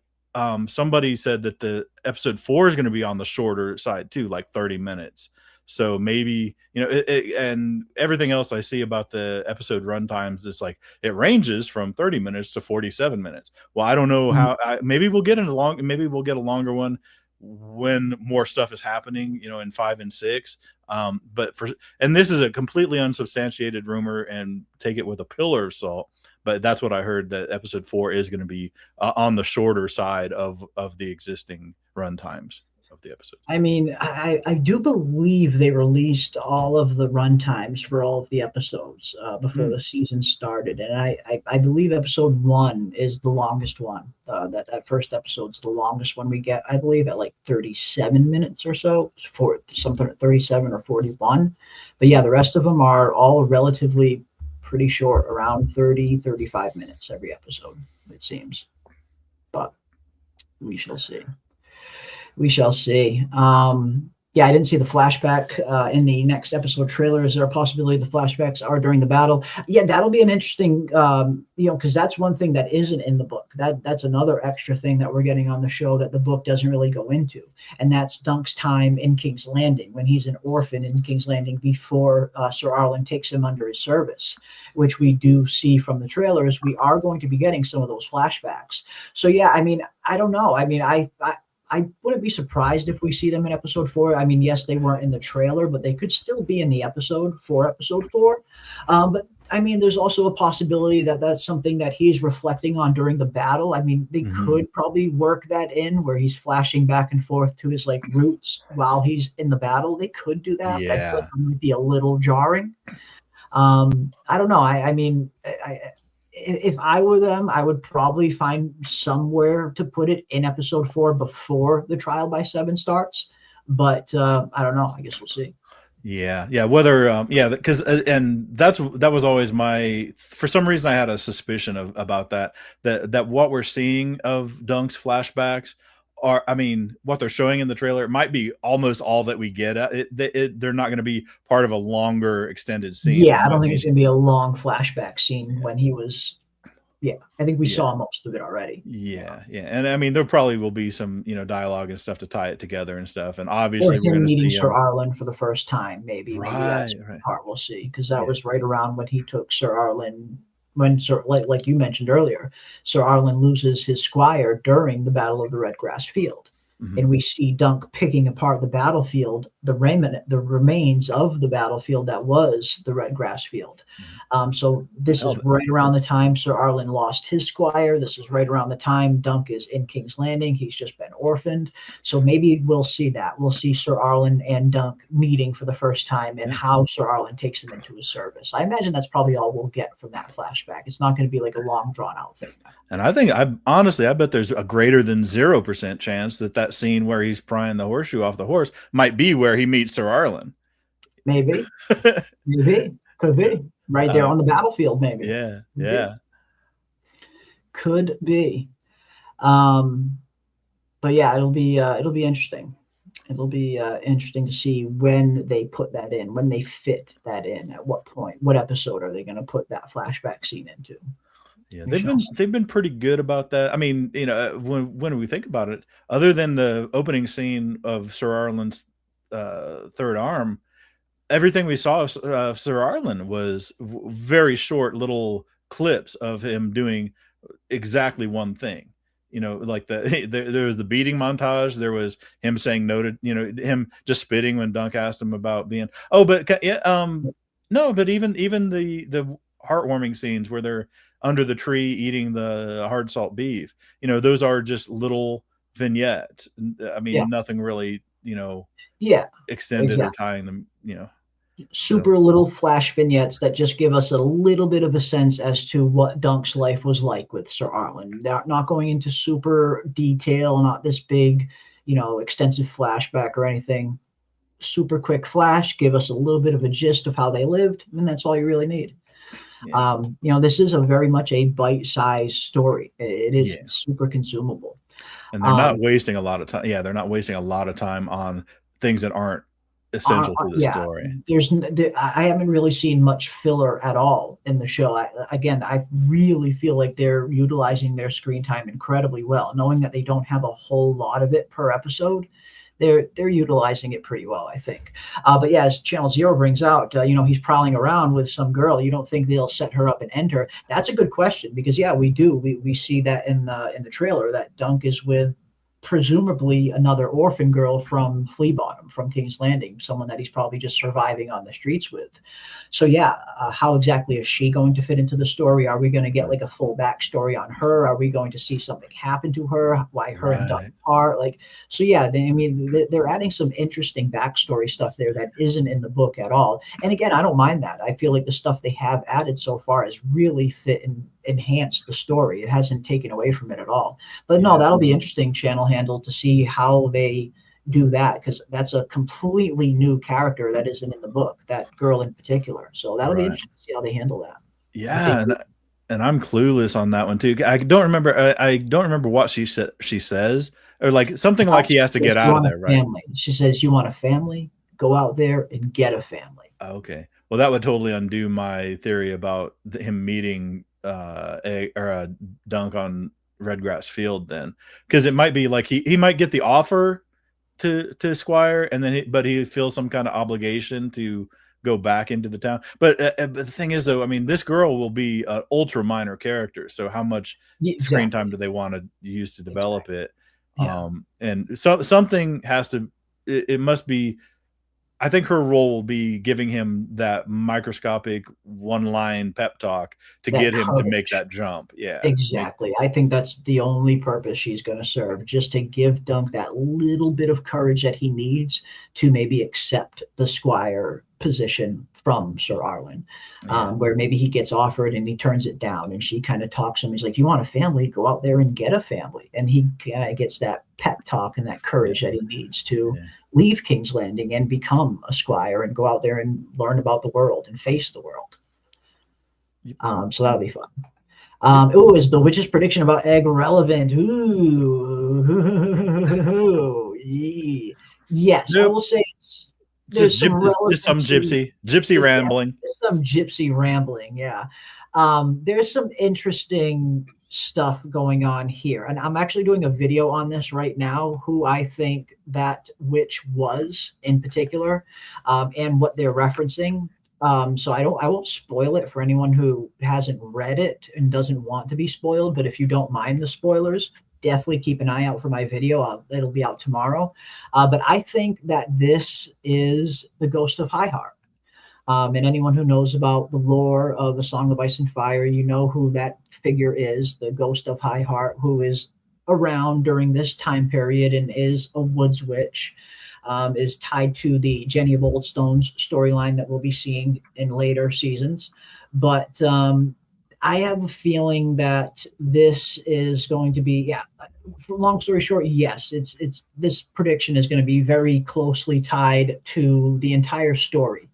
somebody said that the episode 4 is going to be on the shorter side too, like 30 minutes. So maybe, and everything else I see about the episode run times is like it ranges from 30 minutes to 47 minutes. Well, I don't know how. Maybe we'll get maybe we'll get a longer one when more stuff is happening, in 5 and 6. And this is a completely unsubstantiated rumor, and take it with a pillar of salt. But that's what I heard, that episode 4 is going to be on the shorter side of the existing run times of the episodes. I mean, I do believe they released all of the run times for all of the episodes before the season started, and I believe episode 1 is the longest one. That first episode's the longest one we get, I believe, at like 37 minutes or so, for something at 37 or 41. But yeah, the rest of them are all relatively pretty short, around 30, 35 minutes every episode, it seems. But we shall see. We shall see. Yeah, I didn't see the flashback in the next episode trailer. Is there a possibility the flashbacks are during the battle? Yeah, that'll be an interesting, because that's one thing that isn't in the book. That's another extra thing that we're getting on the show that the book doesn't really go into. And that's Dunk's time in King's Landing, when he's an orphan in King's Landing before Sir Arlen takes him under his service, which we do see from the trailers. We are going to be getting some of those flashbacks. So yeah, I mean, I don't know. I mean, I wouldn't be surprised if we see them in episode 4. I mean, yes, they weren't in the trailer, but they could still be in the episode 4. But I mean, there's also a possibility that that's something that he's reflecting on during the battle. I mean, they could probably work that in where he's flashing back and forth to his like roots while he's in the battle. They could do that. Yeah. I feel like it might be a little jarring. I don't know. I mean, if I were them, I would probably find somewhere to put it in episode 4 before the trial by 7 starts. But I don't know. I guess we'll see. Yeah. Whether, because and that was always for some reason I had a suspicion about that what we're seeing of Dunk's flashbacks are, I mean, what they're showing in the trailer, it might be almost all that we get. They're not going to be part of a longer extended scene. Yeah, I don't think it's going to be a long flashback scene when he was. Yeah, I think we saw most of it already. Yeah, and I mean, there probably will be some dialogue and stuff to tie it together and stuff. And obviously, we're going to see Sir Arlen for the first time. Maybe that's the part we'll see, because that was right around when he took Sir Arlen. When like you mentioned earlier, Sir Arlen loses his squire during the Battle of the Red Grass Field. And we see Dunk picking apart the battlefield, the remains of the battlefield that was the Red Grass Field. So this is right around the time Sir Arlen lost his squire. This is right around the time Dunk is in King's Landing. He's just been orphaned. So maybe we'll see that. We'll see Sir Arlen and Dunk meeting for the first time, and how Sir Arlen takes him into his service. I imagine that's probably all we'll get from that flashback. It's not going to be like a long drawn out thing. And I think I bet there's a greater than 0% chance that scene where he's prying the horseshoe off the horse might be where he meets Sir Arlen. Maybe, could be right there on the battlefield. Maybe. Yeah. Could be. But yeah, it'll be interesting. It'll be interesting to see when they put that in, when they fit that in, at what point, what episode are they going to put that flashback scene into? Yeah, they've been pretty good about that. I mean, when we think about it, other than the opening scene of Sir Arlen's third arm, everything we saw of Sir Arlen was very short little clips of him doing exactly one thing. Like there was the beating montage. There was him saying no to, him just spitting when Dunk asked him about being. Oh, but no, but even the heartwarming scenes where they're under the tree eating the hard salt beef, those are just little vignettes. I mean, nothing really, extended or tying them, super little flash vignettes that just give us a little bit of a sense as to what Dunk's life was like with Sir Arlen. They're not going into super detail, not this big, extensive flashback or anything. Super quick flash, give us a little bit of a gist of how they lived, and that's all you really need. Yeah. This is a very much a bite-sized story. It is super consumable. And they're not wasting a lot of time. Yeah, they're not wasting a lot of time on things that aren't essential to the Yeah, story. I haven't really seen much filler at all in the show. I really feel like they're utilizing their screen time incredibly well, knowing that they don't have a whole lot of it per episode. They're utilizing it pretty well, I think. But yeah, as Channel Zero brings out, he's prowling around with some girl. You don't think they'll set her up and end her? That's a good question, because yeah, we do. We see that in the trailer that Dunk is with presumably another orphan girl from Flea Bottom, from King's Landing, someone that he's probably just surviving on the streets with. So yeah, how exactly is she going to fit into the story? Are we going to get like a full backstory on her? Are we going to see something happen to her? Why her and Dunk are like? So yeah, they're adding some interesting backstory stuff there that isn't in the book at all. And again, I don't mind that. I feel like the stuff they have added so far has really fit and enhanced the story. It hasn't taken away from it at all. But no, that'll be interesting, channel handle, to see how they do that, because that's a completely new character that isn't in the book, that girl in particular. So that'll be interesting to see how they handle that. Yeah, and I'm clueless on that one too. I don't remember. I don't remember what she says, or like something like he has to get out of there, right? Family. She says, "You want a family? Go out there and get a family." Okay. Well, that would totally undo my theory about him meeting Dunk on Redgrass Field then, because it might be like he might get the offer to Squire, and then but he feels some kind of obligation to go back into the town. But the thing is, though, I mean, this girl will be an ultra minor character, so how much screen time do they want to use to develop it? Yeah. And so something has to. It must be. I think her role will be giving him that microscopic one-line pep talk to get him to make that jump. Yeah, exactly. I think that's the only purpose she's going to serve, just to give Dunk that little bit of courage that he needs to maybe accept the Squire position from Sir Arlen, where maybe he gets offered and he turns it down, and she kind of talks to him. He's like, "You want a family? Go out there and get a family." And he kind of gets that pep talk and that courage that he needs to leave King's Landing and become a Squire and go out there and learn about the world and face the world. So that'll be fun. Is the witch's prediction about egg relevant? Ooh. Yes, nope. I will say there's some gypsy rambling. Some gypsy rambling, yeah. There's some interesting stuff going on here, and I'm actually doing a video on this right now, who I think that witch was in particular, and what they're referencing. So I won't spoil it for anyone who hasn't read it and doesn't want to be spoiled, but if you don't mind the spoilers, definitely keep an eye out for my video. It'll be out tomorrow. But I think that this is the ghost of High Heart. And anyone who knows about the lore of A Song of Ice and Fire, you know who that figure is, the ghost of High Heart, who is around during this time period and is a woods witch, is tied to the Jenny of Oldstone's storyline that we'll be seeing in later seasons. But I have a feeling that this is going to be, long story short, yes, it's this prediction is going to be very closely tied to the entire story.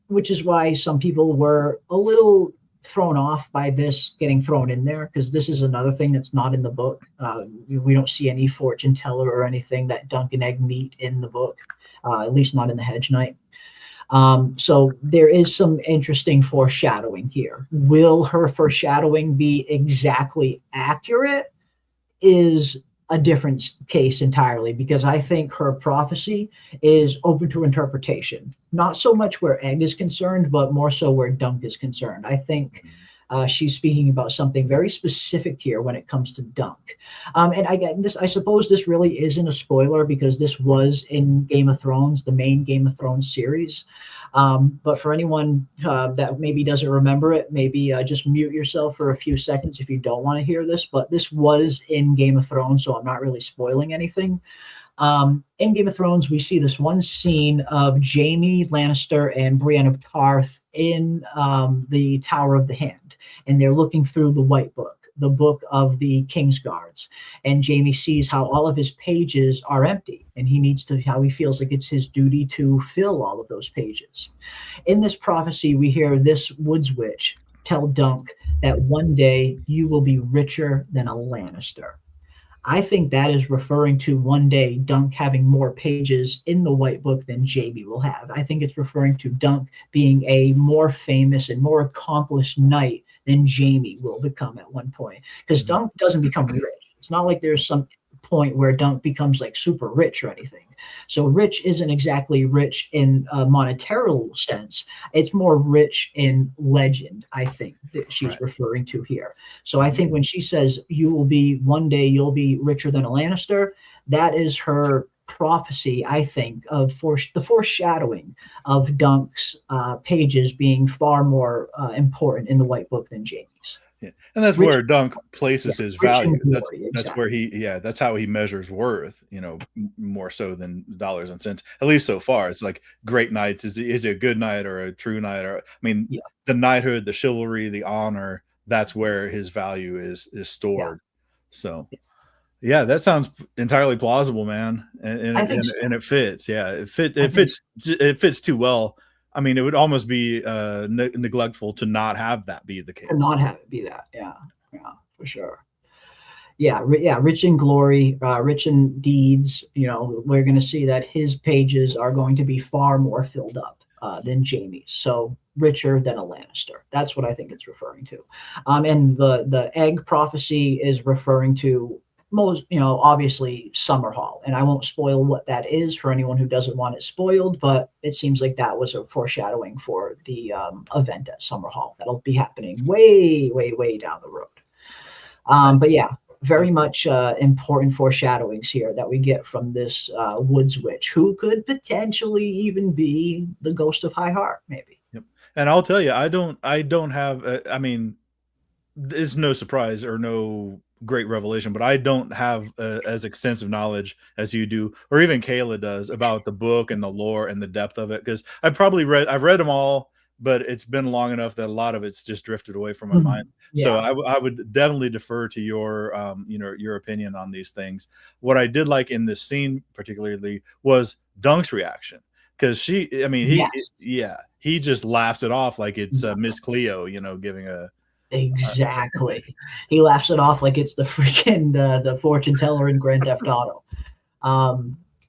Which is why some people were a little thrown off by this getting thrown in there, because this is another thing that's not in the book. We don't see any fortune teller or anything that Dunk and Egg meet in the book, at least not in the Hedge Knight. So there is some interesting foreshadowing here. Will her foreshadowing be exactly accurate is a different case entirely, because I think her prophecy is open to interpretation. Not so much where Egg is concerned, but more so where Dunk is concerned. I think she's speaking about something very specific here when it comes to Dunk. And I suppose this really isn't a spoiler, because this was in Game of Thrones, the main Game of Thrones series. But for anyone that maybe doesn't remember it, maybe just mute yourself for a few seconds if you don't want to hear this. But this was in Game of Thrones, so I'm not really spoiling anything. In Game of Thrones, we see this one scene of Jaime Lannister and Brienne of Tarth in the Tower of the Hand, and they're looking through the White Book, the book of the King's Guards, and Jaime sees how all of his pages are empty, and how he feels like it's his duty to fill all of those pages. In this prophecy, we hear this woods witch tell Dunk that one day you will be richer than a Lannister. I think that is referring to one day Dunk having more pages in the White Book than Jamie will have. I think it's referring to Dunk being a more famous and more accomplished knight than Jamie will become at one point. Because Dunk doesn't become rich. It's not like there's some point where Dunk becomes like super rich or anything. So rich isn't exactly rich in a monetary sense. It's more rich in legend, I think, that she's referring to here. So I think when she says one day you'll be richer than a Lannister, that is her prophecy, I think, of the foreshadowing of Dunk's pages being far more important in the White Book than Jamie's. Yeah. And that's where Dunk places his value. That's where that's how he measures worth, more so than dollars and cents, at least so far. It's like great knights. Is he a good knight or a true knight? Or, the knighthood, the chivalry, the honor, that's where his value is stored. So yeah, that sounds entirely plausible, man. And it fits. Yeah, it fits too well. I mean, it would almost be neglectful to not have that be the case. To not have it be that, yeah, for sure. Yeah, rich in glory, rich in deeds. We're going to see that his pages are going to be far more filled up than Jaime's. So richer than a Lannister. That's what I think it's referring to. And the egg prophecy is referring to most, obviously Summerhall, and I won't spoil what that is for anyone who doesn't want it spoiled, but it seems like that was a foreshadowing for the event at Summerhall that'll be happening way, way, way down the road. But yeah, very much important foreshadowings here that we get from this Woods Witch, who could potentially even be the ghost of High Heart, maybe. Yep. And I'll tell you, I don't have. I mean, it's no surprise or no great revelation, but I don't have as extensive knowledge as you do, or even Kayla does, about the book and the lore and the depth of it. Because I've read them all, but it's been long enough that a lot of it's just drifted away from my mind. Yeah. So I would definitely defer to your your opinion on these things. What I did like in this scene particularly was Dunk's reaction, because he just laughs it off like it's Miss Cleo, giving a. Exactly. He laughs it off like it's the freaking the fortune teller in Grand Theft Auto.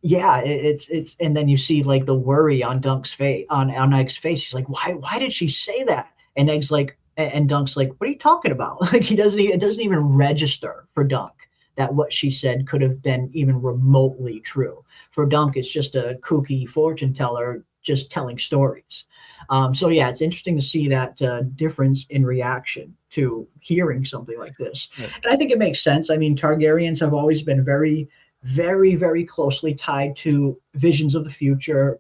It's and then you see like the worry on Dunk's face, on Egg's face. He's like, why did she say that? And Egg's like, and Dunk's like, what are you talking about? Like it doesn't even register for Dunk that what she said could have been even remotely true. For Dunk, it's just a kooky fortune teller just telling stories. So yeah, it's interesting to see that difference in reaction to hearing something like this. Yeah. And I think it makes sense. I mean, Targaryens have always been very, very, very closely tied to visions of the future,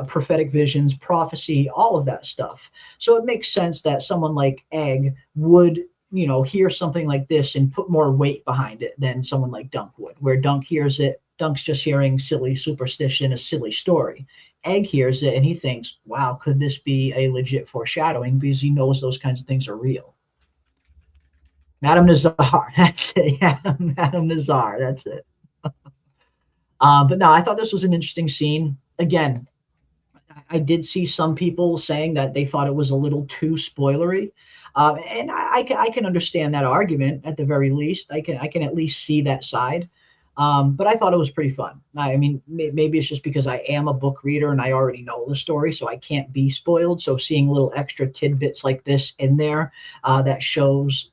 prophetic visions, prophecy, all of that stuff. So it makes sense that someone like Egg would, hear something like this and put more weight behind it than someone like Dunk would, where Dunk hears it. Dunk's just hearing silly superstition, a silly story. Egg hears it and he thinks, wow, could this be a legit foreshadowing, because he knows those kinds of things are real. Madame Nazar, that's it. Yeah, Madame Nazar, that's it. But no, I thought this was an interesting scene. Again, I did see some people saying that they thought it was a little too spoilery. And I can understand that argument at the very least. I can at least see that side. But I thought it was pretty fun. I mean, maybe it's just because I am a book reader and I already know the story, so I can't be spoiled. So seeing little extra tidbits like this in there, that shows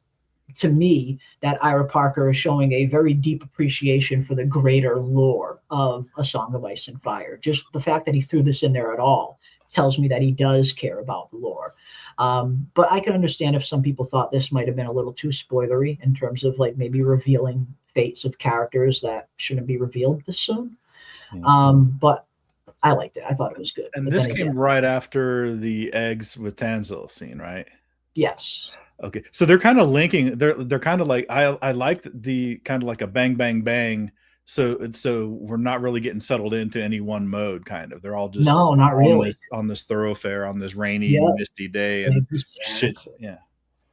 to me that Ira Parker is showing a very deep appreciation for the greater lore of A Song of Ice and Fire. Just the fact that he threw this in there at all tells me that he does care about the lore. But I can understand if some people thought this might have been a little too spoilery in terms of like maybe revealing fates of characters that shouldn't be revealed this soon. But I liked it. I thought it was good. And but this came right after the eggs with Tanzil scene, right? Yes. Okay. So they're kind of linking. They're kind of like I liked the kind of like a bang bang bang. So we're not really getting settled into any one mode. Kind of. They're all just not really on this thoroughfare on this rainy, misty day and shit. Yeah.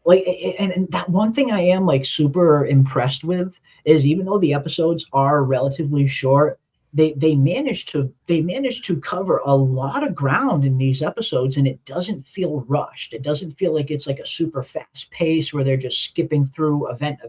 Like and that one thing I am like super impressed with is, even though the episodes are relatively short, they managed to they managed to cover a lot of ground in these episodes, and it doesn't feel rushed. It doesn't feel like it's like a super fast pace where they're just skipping through event.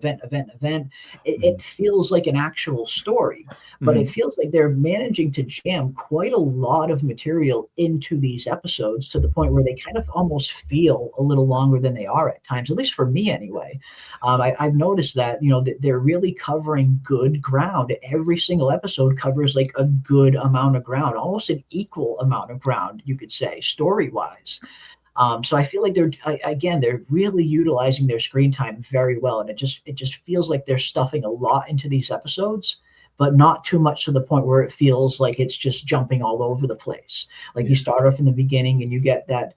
It feels like an actual story, but it feels like they're managing to jam quite a lot of material into these episodes to the point where they kind of almost feel a little longer than they are at times, at least for me anyway. I've noticed that, they're really covering good ground. Every single episode covers like a good amount of ground, almost an equal amount of ground, you could say, story-wise. So I feel like they're really utilizing their screen time very well, and it just feels like they're stuffing a lot into these episodes, but not too much to the point where it feels like it's just jumping all over the place. Like you start off in the beginning and you get that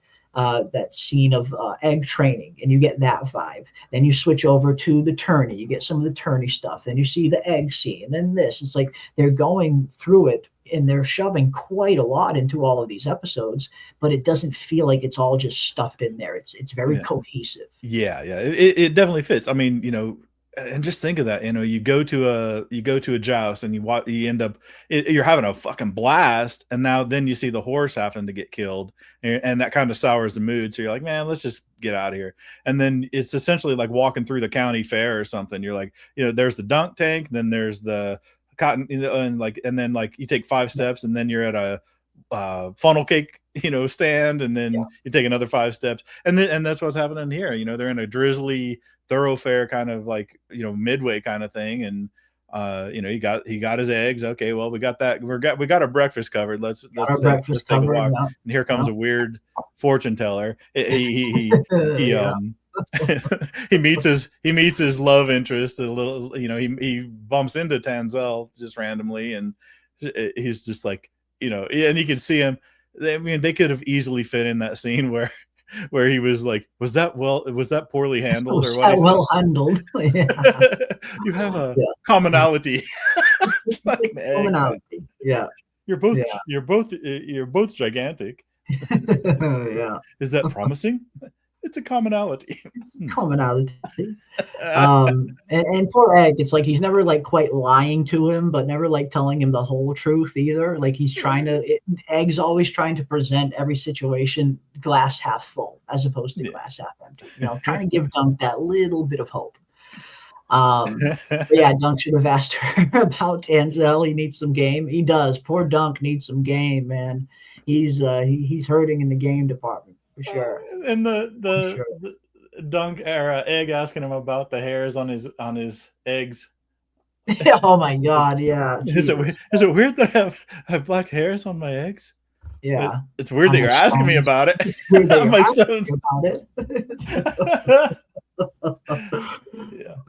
scene of egg training, and you get that vibe. Then you switch over to the tourney, you get some of the tourney stuff. Then you see the egg scene, and then this. It's like they're going through it, and they're shoving quite a lot into all of these episodes, but it doesn't feel like it's all just stuffed in there. It's very cohesive. Yeah, it definitely fits. I mean, and just think of that. You go to a joust, and you end up you're having a fucking blast, and then you see the horse having to get killed, and that kind of sours the mood. So you're like, man, let's just get out of here. And then it's essentially like walking through the county fair or something. You're like, there's the dunk tank, then there's the cotton, and then you take 5 steps, and then you're at a funnel cake stand, and then you take another 5 steps, and that's what's happening here. They're in a drizzly thoroughfare kind of midway kind of thing, and he got his eggs. Okay, well, we got that. We got our breakfast covered. Let's take a walk. And here comes a weird fortune teller. He meets his love interest a little. He bumps into Tanzel just randomly, and he's just like, and you can see him. They could have easily fit in that scene where he was like, was that poorly handled, or what? Well handled. You have a commonality. Commonality. Yeah. You're both gigantic. Is that promising? It's a commonality. It's a commonality. And poor Egg, it's like he's never quite lying to him, but never telling him the whole truth either. Like he's Egg's always trying to present every situation glass half full as opposed to glass half empty. Trying to give Dunk that little bit of hope. Dunk should have asked her about Tanzel. He needs some game. He does. Poor Dunk needs some game, man. He's hurting in the game department. For sure. And the Dunk era Egg asking him about the hairs on his eggs. Oh my god, yeah. Is it weird that I have black hairs on my eggs? Yeah. It's weird that you're asking me about it. It's weird that my stones. About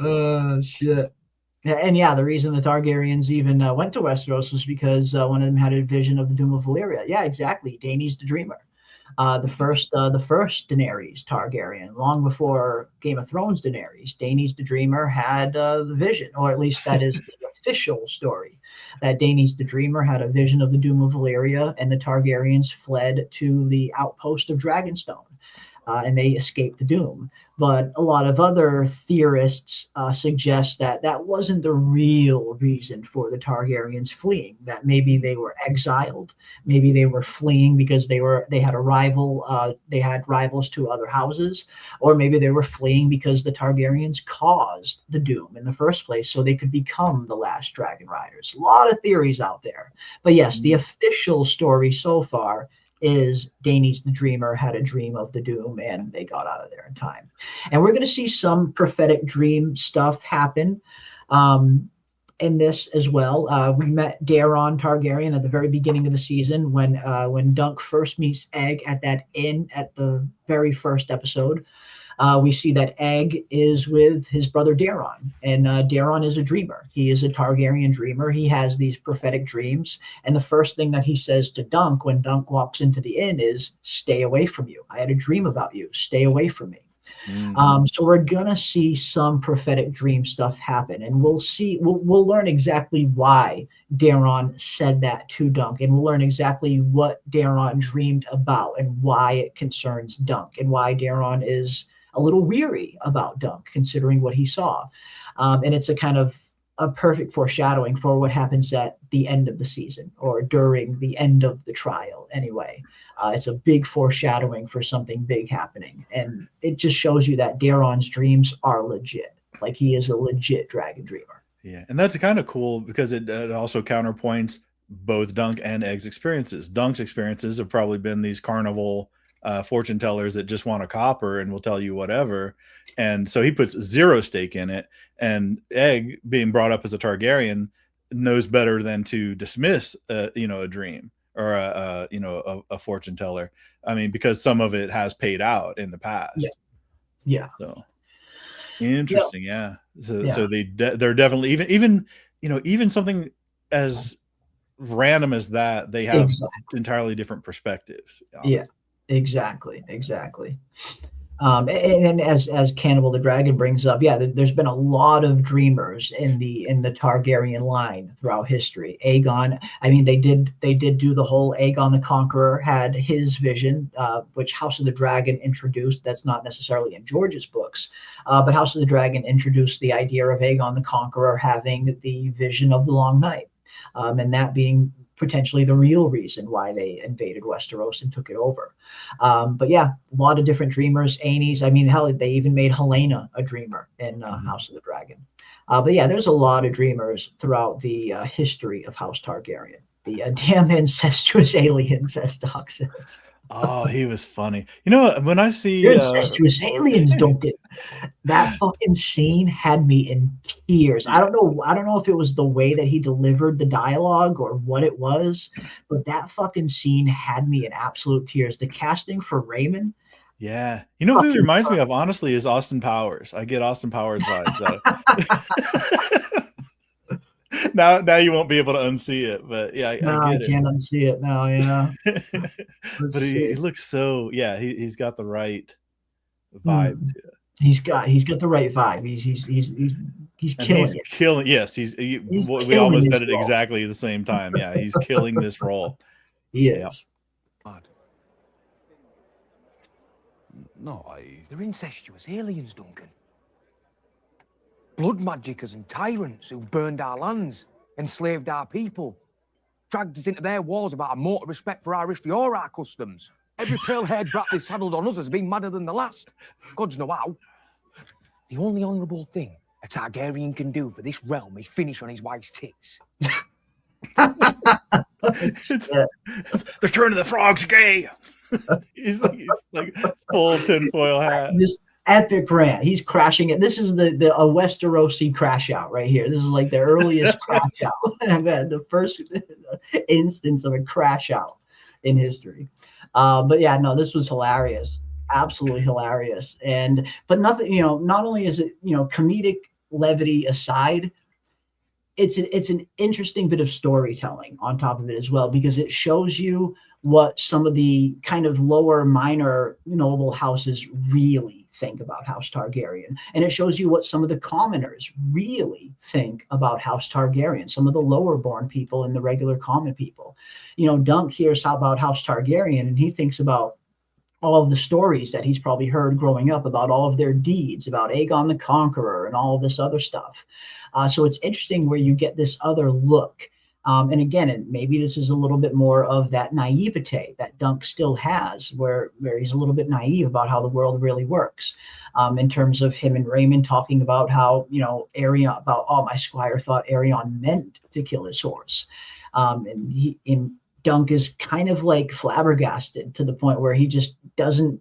it. Shit. Yeah, and the reason the Targaryens even went to Westeros was because one of them had a vision of the Doom of Valyria. Yeah, exactly. Daenerys the Dreamer. The first Daenerys Targaryen, long before Game of Thrones Daenerys, Daenerys the Dreamer had the vision, or at least that is the official story, that Daenerys the Dreamer had a vision of the Doom of Valyria, and the Targaryens fled to the outpost of Dragonstone, and they escaped the Doom. But a lot of other theorists suggest that wasn't the real reason for the Targaryens fleeing, that maybe they were exiled, maybe they were fleeing because they had a rival, they had rivals to other houses, or maybe they were fleeing because the Targaryens caused the Doom in the first place so they could become the last Dragon Riders. A lot of theories out there. But yes, the official story so far is Daenerys the Dreamer had a dream of the Doom, and they got out of there in time. And we're going to see some prophetic dream stuff happen in this as well. We met Daeron Targaryen at the very beginning of the season when Dunk first meets Egg at that inn at the very first episode. We see that Egg is with his brother Daeron, and Daeron is a dreamer. He is a Targaryen dreamer. He has these prophetic dreams, and the first thing that he says to Dunk when Dunk walks into the inn is, "Stay away from you. I had a dream about you. Stay away from me." So we're gonna see some prophetic dream stuff happen, and we'll learn exactly why Daeron said that to Dunk, and we'll learn exactly what Daeron dreamed about and why it concerns Dunk, and why Daeron is a little weary about Dunk considering what he saw. And it's a kind of a perfect foreshadowing for what happens at the end of the season or during the end of the trial anyway. It's a big foreshadowing for something big happening, and it just shows you that Daeron's dreams are legit. Like, he is a legit dragon dreamer. Yeah, and that's kind of cool because it also counterpoints both Dunk and Egg's experiences. Dunk's experiences have probably been these carnival fortune tellers that just want a copper and will tell you whatever, and so he puts zero stake in it. And Egg, being brought up as a Targaryen, knows better than to dismiss a dream or a fortune teller. I mean, because some of it has paid out in the past. Yeah. So interesting. Yeah. So they're definitely even something as random as that, they have entirely different perspectives. Yeah, exactly. And as Cannibal the Dragon brings up, there's been a lot of dreamers in the Targaryen line throughout history. Aegon, I mean, they did do the whole Aegon the Conqueror had his vision, which House of the Dragon introduced. That's not necessarily in George's books, but House of the Dragon introduced the idea of Aegon the Conqueror having the vision of the Long Night, and that being potentially the real reason why they invaded Westeros and took it over. But yeah, a lot of different dreamers. Aenys, I mean, hell, they even made Helena a dreamer in House of the Dragon. But yeah, there's a lot of dreamers throughout the history of House Targaryen. The damn incestuous aliens, as Doc says. Oh, he was funny. You know, when I see incestuous aliens, don't get that fucking scene had me in tears. I don't know if it was the way that he delivered the dialogue or what it was, but that fucking scene had me in absolute tears. The casting for Raymond. Yeah. You know who he reminds me of, honestly, is Austin Powers. I get Austin Powers vibes out of Now you won't be able to unsee it, but yeah, I get it. I can't unsee it now. Yeah, but he looks so. Yeah, he's got the right vibe. To it. He's got the right vibe. He's killing it. Yes, we almost said it exactly the same time. Yeah, he's killing this role. He is. No, they're incestuous aliens, Duncan. Blood magickers and tyrants who've burned our lands, enslaved our people, dragged us into their wars about a mote of respect for our history or our customs. Every pale-haired brat they've saddled on us has been madder than the last. Gods know how. The only honourable thing a Targaryen can do for this realm is finish on his wife's tits. The turn of the frog's gay. he's like full tinfoil hat. This epic rant. He's crashing it. This is the Westerosi crash out right here. This is like the earliest crash out. The first instance of a crash out in history. But yeah, no, this was hilarious. Absolutely hilarious. But nothing, not only is it, comedic levity aside, it's an interesting bit of storytelling on top of it as well, because it shows you what some of the kind of lower minor noble houses really think about House Targaryen. And it shows you what some of the commoners really think about House Targaryen, some of the lower born people and the regular common people. Dunk hears about House Targaryen and he thinks about all of the stories that he's probably heard growing up about all of their deeds, about Aegon the Conqueror and all of this other stuff. So it's interesting where you get this other look. And again, and maybe this is a little bit more of that naivete that Dunk still has, where he's a little bit naive about how the world really works. In terms of him and Raymond talking about how, my Squire thought Aerion meant to kill his horse. And Dunk is kind of like flabbergasted to the point where he just doesn't,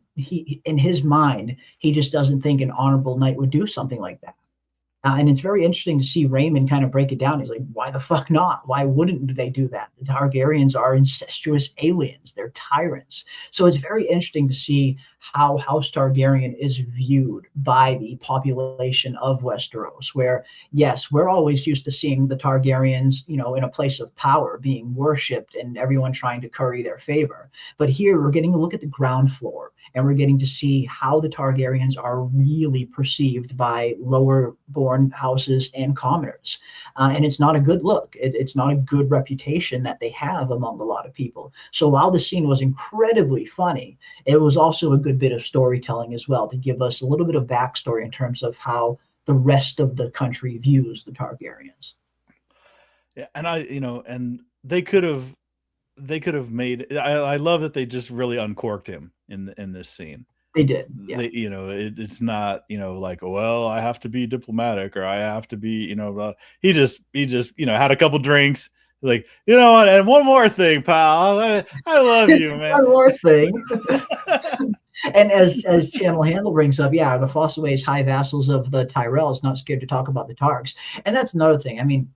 in his mind, he just doesn't think an honorable knight would do something like that. And it's very interesting to see Raymond kind of break it down. He's like, why the fuck not? Why wouldn't they do that? The Targaryens are incestuous aliens. They're tyrants. So it's very interesting to see how House Targaryen is viewed by the population of Westeros, where, yes, we're always used to seeing the Targaryens, in a place of power being worshipped and everyone trying to curry their favor. But here we're getting a look at the ground floor, and we're getting to see how the Targaryens are really perceived by lower born houses and commoners. And it's not a good look. It's not a good reputation that they have among a lot of people. So while the scene was incredibly funny, it was also a good bit of storytelling as well, to give us a little bit of backstory in terms of how the rest of the country views the Targaryens. Yeah, and and they could have made. I love that they just really uncorked him in this scene. They did. Yeah. It's not, like, well, I have to be diplomatic or I have to be, he just, had a couple drinks, like, you know what, and one more thing, pal. I love you, man. One more thing. And as Channel Handle brings up, yeah, the Fossaways, high vassals of the Tyrells, not scared to talk about the Targs. And that's another thing. I mean,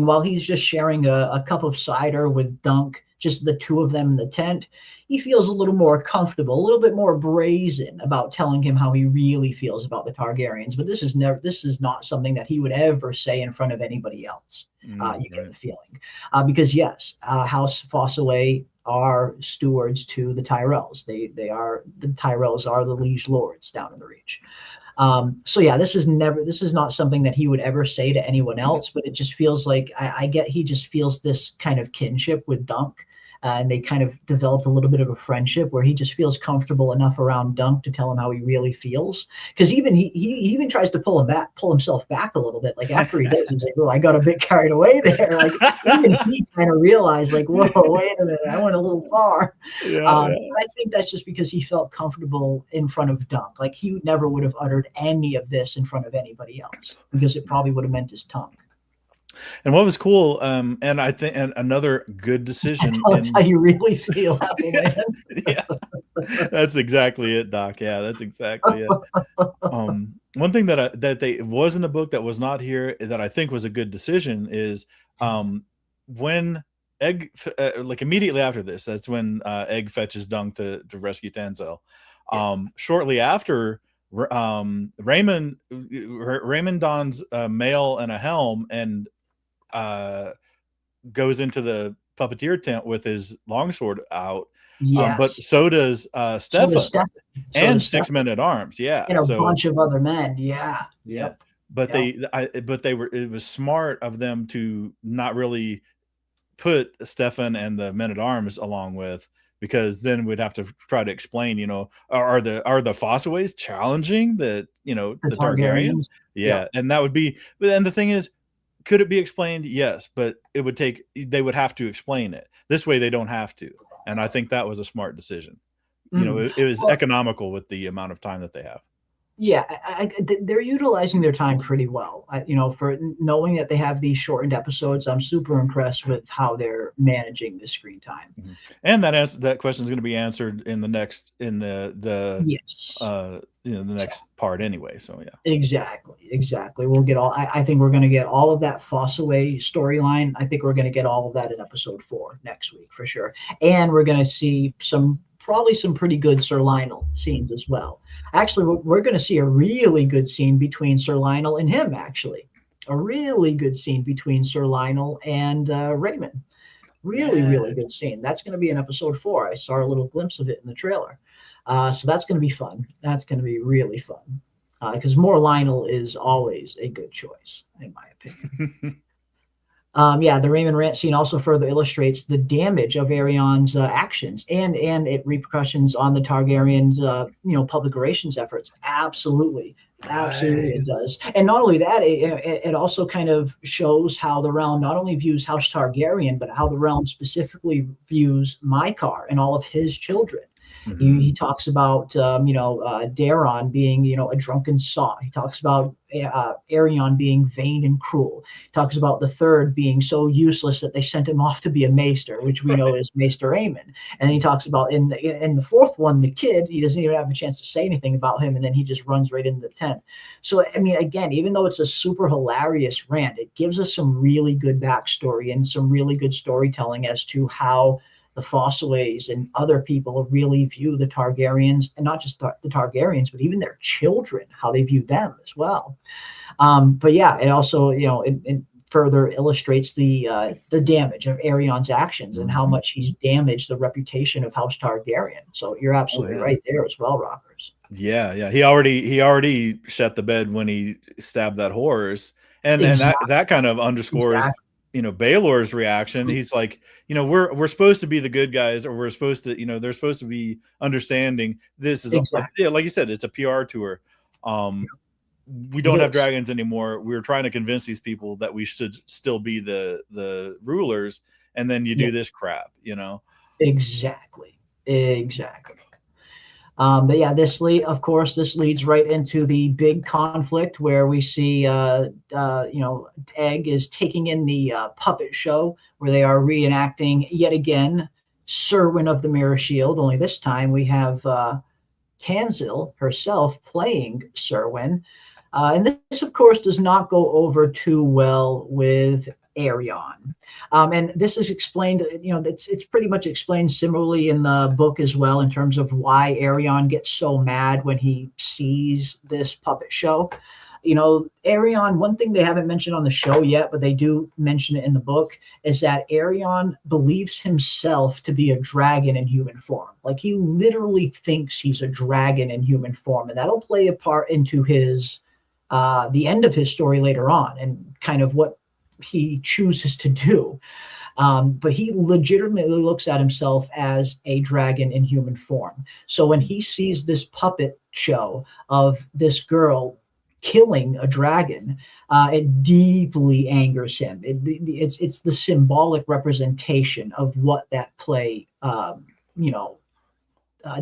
while he's just sharing a cup of cider with Dunk, just the two of them in the tent, he feels a little more comfortable, a little bit more brazen about telling him how he really feels about the Targaryens. But this is not something that he would ever say in front of anybody else. You get the feeling, because yes, House Fossaway are stewards to the Tyrells. The Tyrells are the liege lords down in the Reach. So yeah, this is not something that he would ever say to anyone else, but it just feels like he just feels this kind of kinship with Dunk. And they kind of developed a little bit of a friendship where he just feels comfortable enough around Dunk to tell him how he really feels. Because even he even tries to pull himself back a little bit. Like after he does, he's like, "Oh, I got a bit carried away there." Like even he kind of realized, like, "Whoa, wait a minute, I went a little far." I think that's just because he felt comfortable in front of Dunk. Like he never would have uttered any of this in front of anybody else because it probably would have meant his tongue. And what was cool, and I think, and another good decision. That's how you really feel, man. Yeah, that's exactly it, Doc. Yeah, that's exactly it. One thing that was in the book that was not here that I think was a good decision is when Egg, like immediately after this, that's when Egg fetches Dunk to rescue Tanzel. Shortly after, Raymond dons a mail and a helm and goes into the puppeteer tent with his longsword out. Yes. But so does Stefan and 6 men at arms. Yeah. And a bunch of other men. Yeah. Yeah. But it was smart of them to not really put Stefan and the men at arms along with, because then we'd have to try to explain, are the Fossaways challenging the Targaryens? Yeah. And that would be, and the thing is, could it be explained? Yes, but they would have to explain it. This way they don't have to. And I think that was a smart decision. It was economical with the amount of time that they have. Yeah, they're utilizing their time pretty well. For knowing that they have these shortened episodes, I'm super impressed with how they're managing the screen time. Mm-hmm. And that question is going to be answered in the next the next part anyway. So yeah, exactly. We'll get all. I think we're going to get all of that Fossaway storyline. I think we're going to get all of that in episode 4 next week for sure, and we're going to see probably some pretty good Sir Lionel scenes as well. Actually, we're going to see a really good scene between Sir Lionel and him, actually. A really good scene between Sir Lionel and Raymond. Really good scene. That's going to be in episode 4. I saw a little glimpse of it in the trailer. So that's going to be fun. That's going to be really fun. Because more Lionel is always a good choice, in my opinion. The Raymond rant scene also further illustrates the damage of Aerion's actions and it repercussions on the Targaryens' public relations efforts. Absolutely it does. And not only that, it also kind of shows how the realm not only views House Targaryen, but how the realm specifically views Maekar and all of his children. Mm-hmm. He talks about Daeron being a drunken sot. He talks about Aerion being vain and cruel. He talks about the third being so useless that they sent him off to be a maester, which we know is Maester Aemon. And then he talks about in the fourth one, the kid, he doesn't even have a chance to say anything about him, and then he just runs right into the tent. So I mean, again, even though it's a super hilarious rant, it gives us some really good backstory and some really good storytelling as to how the Fossaways and other people really view the Targaryens, and not just the Targaryens, but even their children, how they view them as well. But yeah, it also, it further illustrates the damage of Aerion's actions and how much he's damaged the reputation of House Targaryen. So you're absolutely right there as well, Rockers. Yeah. He already shut the bed when he stabbed that horse, and that kind of underscores. Baelor's reaction. He's like, we're supposed to be the good guys, or we're supposed to, they're supposed to be understanding. This is like you said, it's a PR tour. we don't have dragons anymore. We're trying to convince these people that we should still be the rulers, and then you do this crap, you know? Exactly. But yeah, this leads right into the big conflict where we see, Egg is taking in the puppet show where they are reenacting yet again Serwyn of the Mirror Shield. Only this time we have Tanzil herself playing Serwyn. And this, of course, does not go over too well with Arion. And this is explained, it's pretty much explained similarly in the book as well, in terms of why Arion gets so mad when he sees this puppet show. Arion, one thing they haven't mentioned on the show yet, but they do mention it in the book, is that Arion believes himself to be a dragon in human form. Like, he literally thinks he's a dragon in human form, and that'll play a part into his the end of his story later on, and kind of what he chooses to do. But he legitimately looks at himself as a dragon in human form. So when he sees this puppet show of this girl killing a dragon, it deeply angers him. It's the symbolic representation of what that play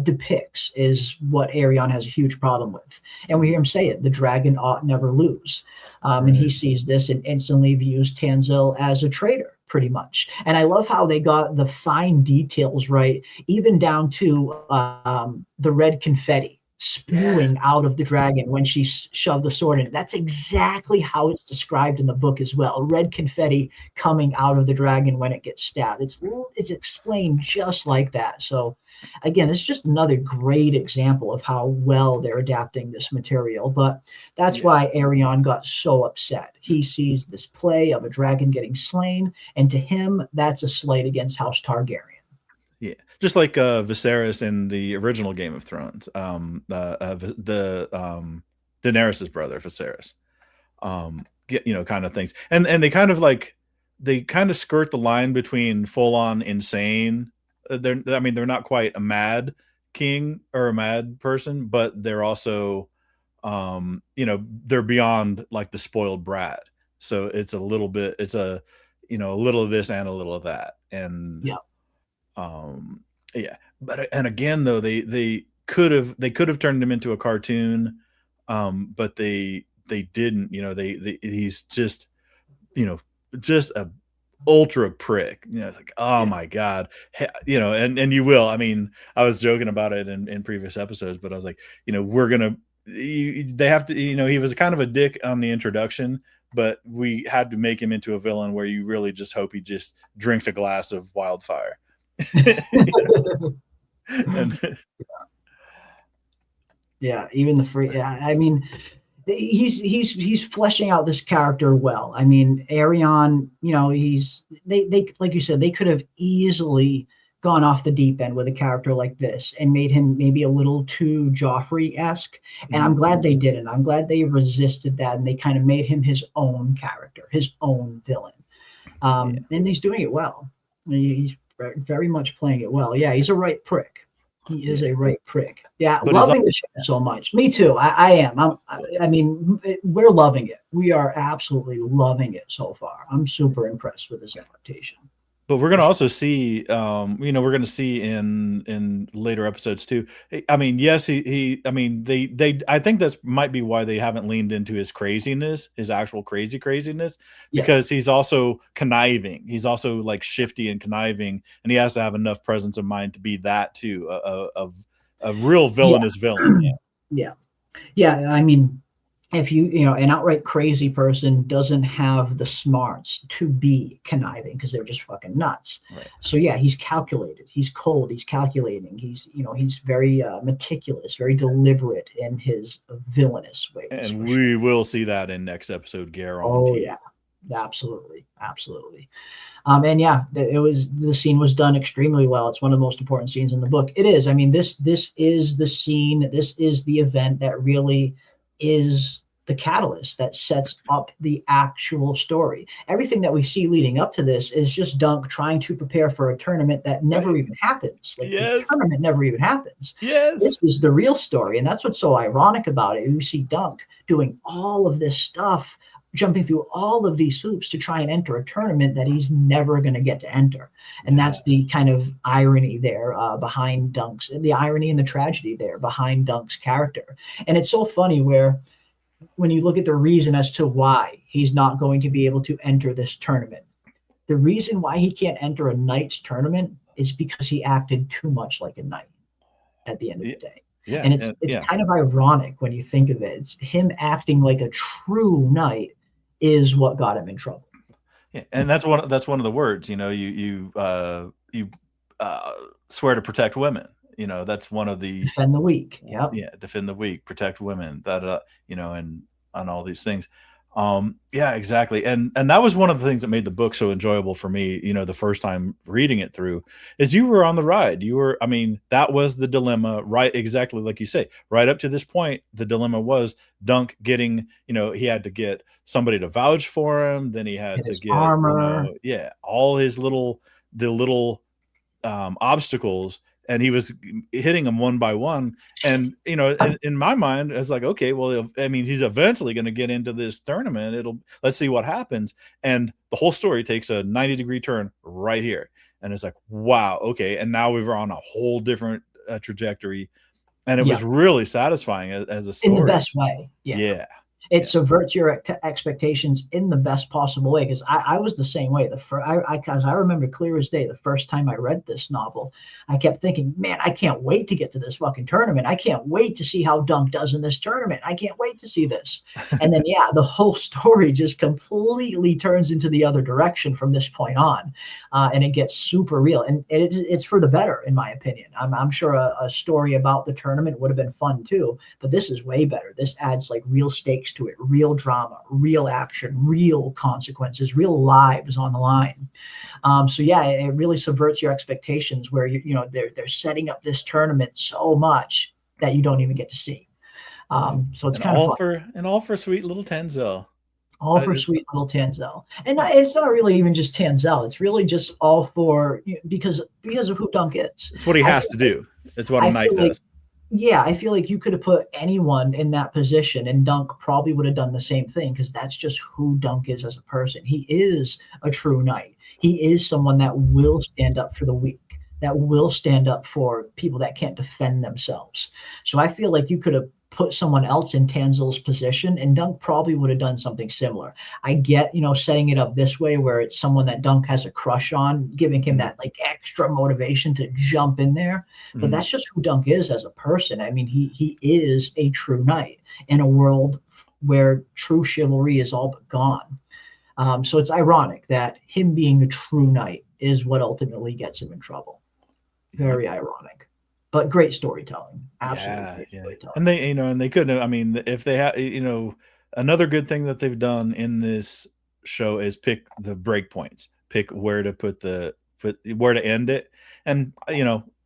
depicts, is what Arion has a huge problem with. And we hear him say it: the dragon ought never lose. And he sees this and instantly views Tanzil as a traitor, pretty much. And I love how they got the fine details right, even down to the red confetti spewing out of the dragon when she shoved the sword in. That's exactly how it's described in the book as well. Red confetti coming out of the dragon when it gets stabbed. It's explained just like that. So again, it's just another great example of how well they're adapting this material. But that's why Arion got so upset. He sees this play of a dragon getting slain, and to him, that's a slight against House Targaryen. Yeah, just like Viserys in the original Game of Thrones, Daenerys' brother Viserys, kind of things, and they kind of skirt the line between full on insane. They're not quite a mad king or a mad person, but they're also, they're beyond like the spoiled brat. So it's a little bit, a little of this and a little of that, and but again though, they could have turned him into a cartoon, but they didn't. He's just a ultra prick, like, oh my god, and you will. I mean, I was joking about it in previous episodes, but I was like, they have to, he was kind of a dick on the introduction, but we had to make him into a villain where you really just hope he just drinks a glass of wildfire. Even the free. I mean, he's fleshing out this character well. I mean, Arion, they like you said, they could have easily gone off the deep end with a character like this and made him maybe a little too Joffrey-esque. And I'm glad they didn't. I'm glad they resisted that, and they kind of made him his own character, his own villain. And he's doing it well. He's very much playing it well. Yeah, he's a right prick. He is a right prick. Yeah, but loving the show so much. Me too. I am. I mean, we're loving it. We are absolutely loving it so far. I'm super impressed with this adaptation. But we're going to also see, we're going to see in later episodes too. I mean, yes, I think that's might be why they haven't leaned into his craziness, his actual craziness, because he's also conniving. He's also like shifty and conniving, and he has to have enough presence of mind to be that too, a real villainous villain. Yeah. I mean, if an outright crazy person doesn't have the smarts to be conniving because they're just fucking nuts. Right. So yeah, he's calculated, he's cold, he's calculating, he's very meticulous, very deliberate in his villainous ways. And we will see that in next episode, guarantee. Oh yeah, absolutely. And yeah, the scene was done extremely well. It's one of the most important scenes in the book. It is. I mean, this is the scene. This is the event that really is the catalyst that sets up the actual story. Everything that we see leading up to this is just Dunk trying to prepare for a tournament that never even happens. Like the tournament never even happens. This is the real story, and that's what's so ironic about it. You see Dunk doing all of this stuff, jumping through all of these hoops to try and enter a tournament that he's never going to get to enter. And that's the kind of irony there behind the irony and the tragedy there behind Dunk's character. And it's so funny where when you look at the reason as to why he's not going to be able to enter this tournament, the reason why he can't enter a knight's tournament is because he acted too much like a knight at the end of the day. Yeah, and it's kind of ironic when you think of it. It's him acting like a true knight is what got him in trouble. Yeah, and that's one of the words. You swear to protect women. That's one of the defend the weak. Yeah, defend the weak, protect women. That and on all these things. Yeah, exactly. And that was one of the things that made the book so enjoyable for me, the first time reading it through, is you were on the ride. That was the dilemma, right? Exactly like you say. Right up to this point, the dilemma was Dunk getting, he had to get somebody to vouch for him, then he had to get armor. All his little obstacles. And he was hitting them one by one. And, in my mind, I was like, okay, well, he's eventually going to get into this tournament. Let's see what happens. And the whole story takes a 90-degree turn right here. And it's like, wow, okay. And now we're on a whole different trajectory. And it was really satisfying as a story. In the best way. Yeah. It subverts your expectations in the best possible way. Because I was the same way. Because I remember clear as day the first time I read this novel, I kept thinking, man, I can't wait to get to this fucking tournament. I can't wait to see how Dunk does in this tournament. I can't wait to see this. And then, the whole story just completely turns into the other direction from this point on. And it gets super real. And it's for the better, in my opinion. I'm sure a story about the tournament would have been fun too. But this is way better. This adds like real stakes to it, real drama, real action, real consequences, real lives on the line. It really subverts your expectations where they're setting up this tournament so much that you don't even get to see. So it's kind of fun. All for sweet little Tanzel. All for sweet little Tanzel. And it's not really even just Tanzel. It's really just all for because of who Dunk is. It's what he has to do. It's what a knight does. Yeah, I feel like you could have put anyone in that position and Dunk probably would have done the same thing because that's just who Dunk is as a person. He is a true knight. He is someone that will stand up for the weak, that will stand up for people that can't defend themselves. So I feel like you could have put someone else in Tanzel's position and Dunk probably would have done something similar. I get, setting it up this way where it's someone that Dunk has a crush on, giving him that like extra motivation to jump in there. But that's just who Dunk is as a person. He is a true knight in a world where true chivalry is all but gone. So it's ironic that him being a true knight is what ultimately gets him in trouble. Very ironic. But great storytelling. Absolutely. Yeah. And they couldn't, if they had, another good thing that they've done in this show is pick the break points, pick where to where to end it. And,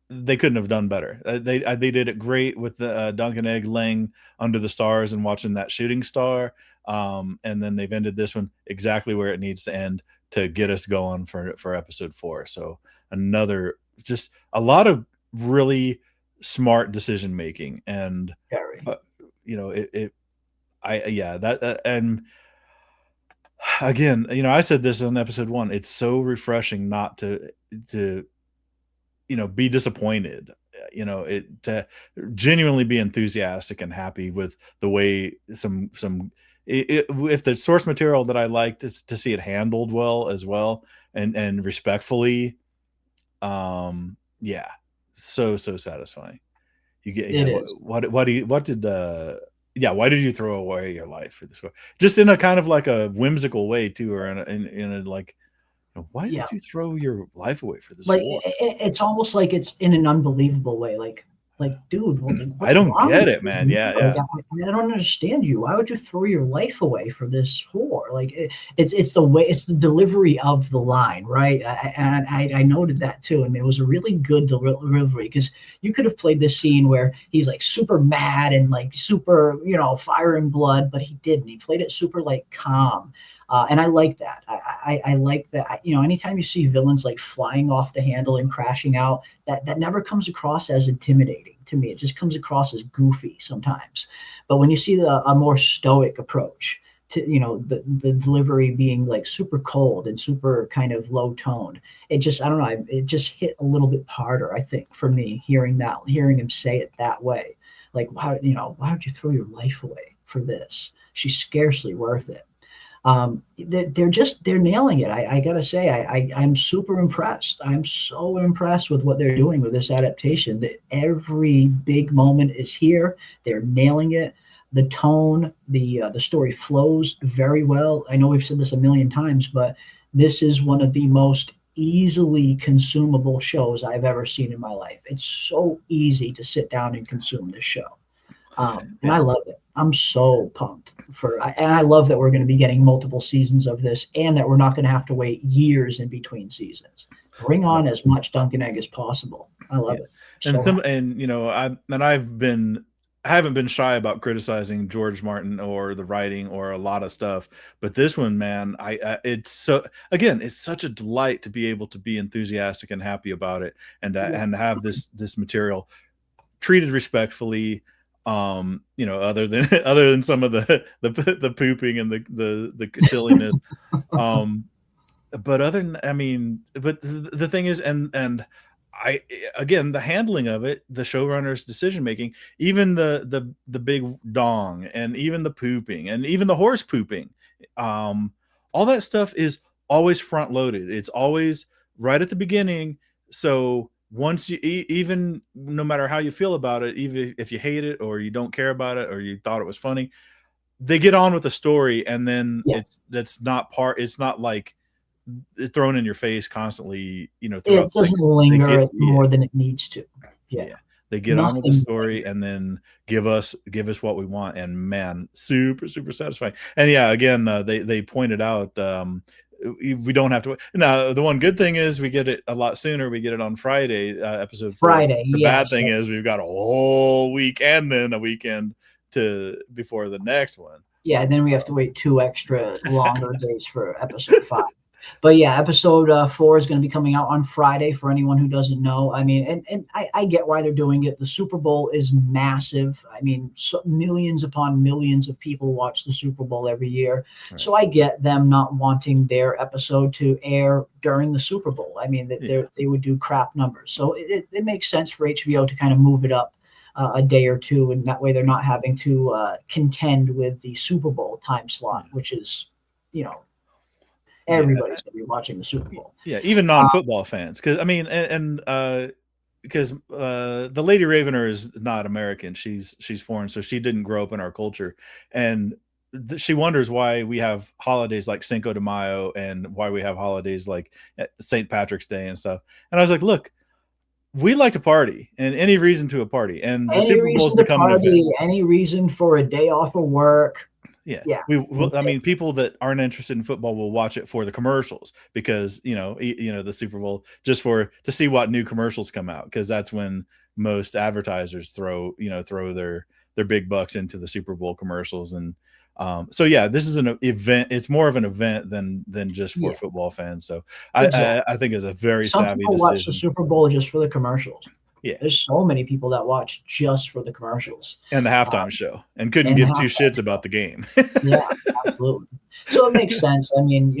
they couldn't have done better. They did it great with the Dunk and Egg laying under the stars and watching that shooting star. And then they've ended this one exactly where it needs to end to get us going for episode 4. So just a lot of really smart decision making, and and again, I said this on episode 1. It's so refreshing not to be disappointed. To genuinely be enthusiastic and happy with the way if the source material that I like to see it handled well as well and respectfully. So satisfying. You get why did you throw away your life for this? Just in a kind of like a whimsical way too, or in a like, why did you throw your life away for this? Like war? it's almost like it's in an unbelievable way. Like Like, dude, what's I don't wrong get with it, you? man. Yeah, Like, yeah. I don't understand you. Why would you throw your life away for this whore? Like, it's the way, it's the delivery of the line, right? And I noted that too, and it was a really good delivery, because you could have played this scene where he's like super mad and like super, fire and blood, but he didn't. He played it super like calm. And I like that. I like that. Anytime you see villains like flying off the handle and crashing out, that never comes across as intimidating to me. It just comes across as goofy sometimes. But when you see a more stoic approach to, the delivery being like super cold and super kind of low toned, it just, I don't know, it just hit a little bit harder, I think, for me, hearing him say it that way. Like, why would you throw your life away for this? She's scarcely worth it. They're nailing it. I gotta say, I'm super impressed. I'm so impressed with what they're doing with this adaptation. That every big moment is here. They're nailing it. The tone, the story flows very well. I know we've said this a million times, but this is one of the most easily consumable shows I've ever seen in my life. It's so easy to sit down and consume this show. And I love it. I'm so pumped and I love that we're going to be getting multiple seasons of this, and that we're not going to have to wait years in between seasons. Bring on as much Dunkin' Egg as possible. I love it. I haven't been shy about criticizing George Martin or the writing or a lot of stuff, but this one, man, it's such a delight to be able to be enthusiastic and happy about it, and have this material treated respectfully. Other than some of the pooping and the silliness. But the thing is, and the handling of it, the showrunner's decision making, even the big dong, and even the pooping, and even the horse pooping, all that stuff is always front loaded. It's always right at the beginning. So once you, even no matter how you feel about it, even if you hate it or you don't care about it or you thought it was funny, they get on with the story, and then it's not like thrown in your face constantly, it doesn't linger more than it needs to. They get on with the story and then give us what we want, and man, super super satisfying. And again, they pointed out, we don't have to wait. Now, the one good thing is we get it a lot sooner. We get it on Friday, episode 4. The bad thing is we've got a whole week and then a weekend before the next one. Yeah, and then we have to wait 2 extra longer days for episode 5. But episode 4 is going to be coming out on Friday for anyone who doesn't know. I mean, and I get why they're doing it. The Super Bowl is massive. I mean, millions upon millions of people watch the Super Bowl every year. Right. So I get them not wanting their episode to air during the Super Bowl. I mean, they would do crap numbers. So it makes sense for HBO to kind of move it up a day or two, and that way they're not having to contend with the Super Bowl time slot, which is, everybody's going to be watching the Super Bowl. Yeah, even non-football fans. Because, because the Lady Ravener is not American. She's foreign, so she didn't grow up in our culture. And she wonders why we have holidays like Cinco de Mayo and why we have holidays like St. Patrick's Day and stuff. And I was like, look, we like to party, and any reason to a party. And the Super Bowl's become an event. Any reason for a day off of work. Yeah. People that aren't interested in football will watch it for the commercials, because the Super Bowl, just to see what new commercials come out, because that's when most advertisers throw their big bucks into the Super Bowl commercials. And this is an event. It's more of an event than just for football fans. So I think it's a very savvy decision. Watch the Super Bowl just for the commercials. Yeah, there's so many people that watch just for the commercials and the halftime show, and couldn't give 2 shits about the game. Yeah, absolutely. So it makes sense. I mean,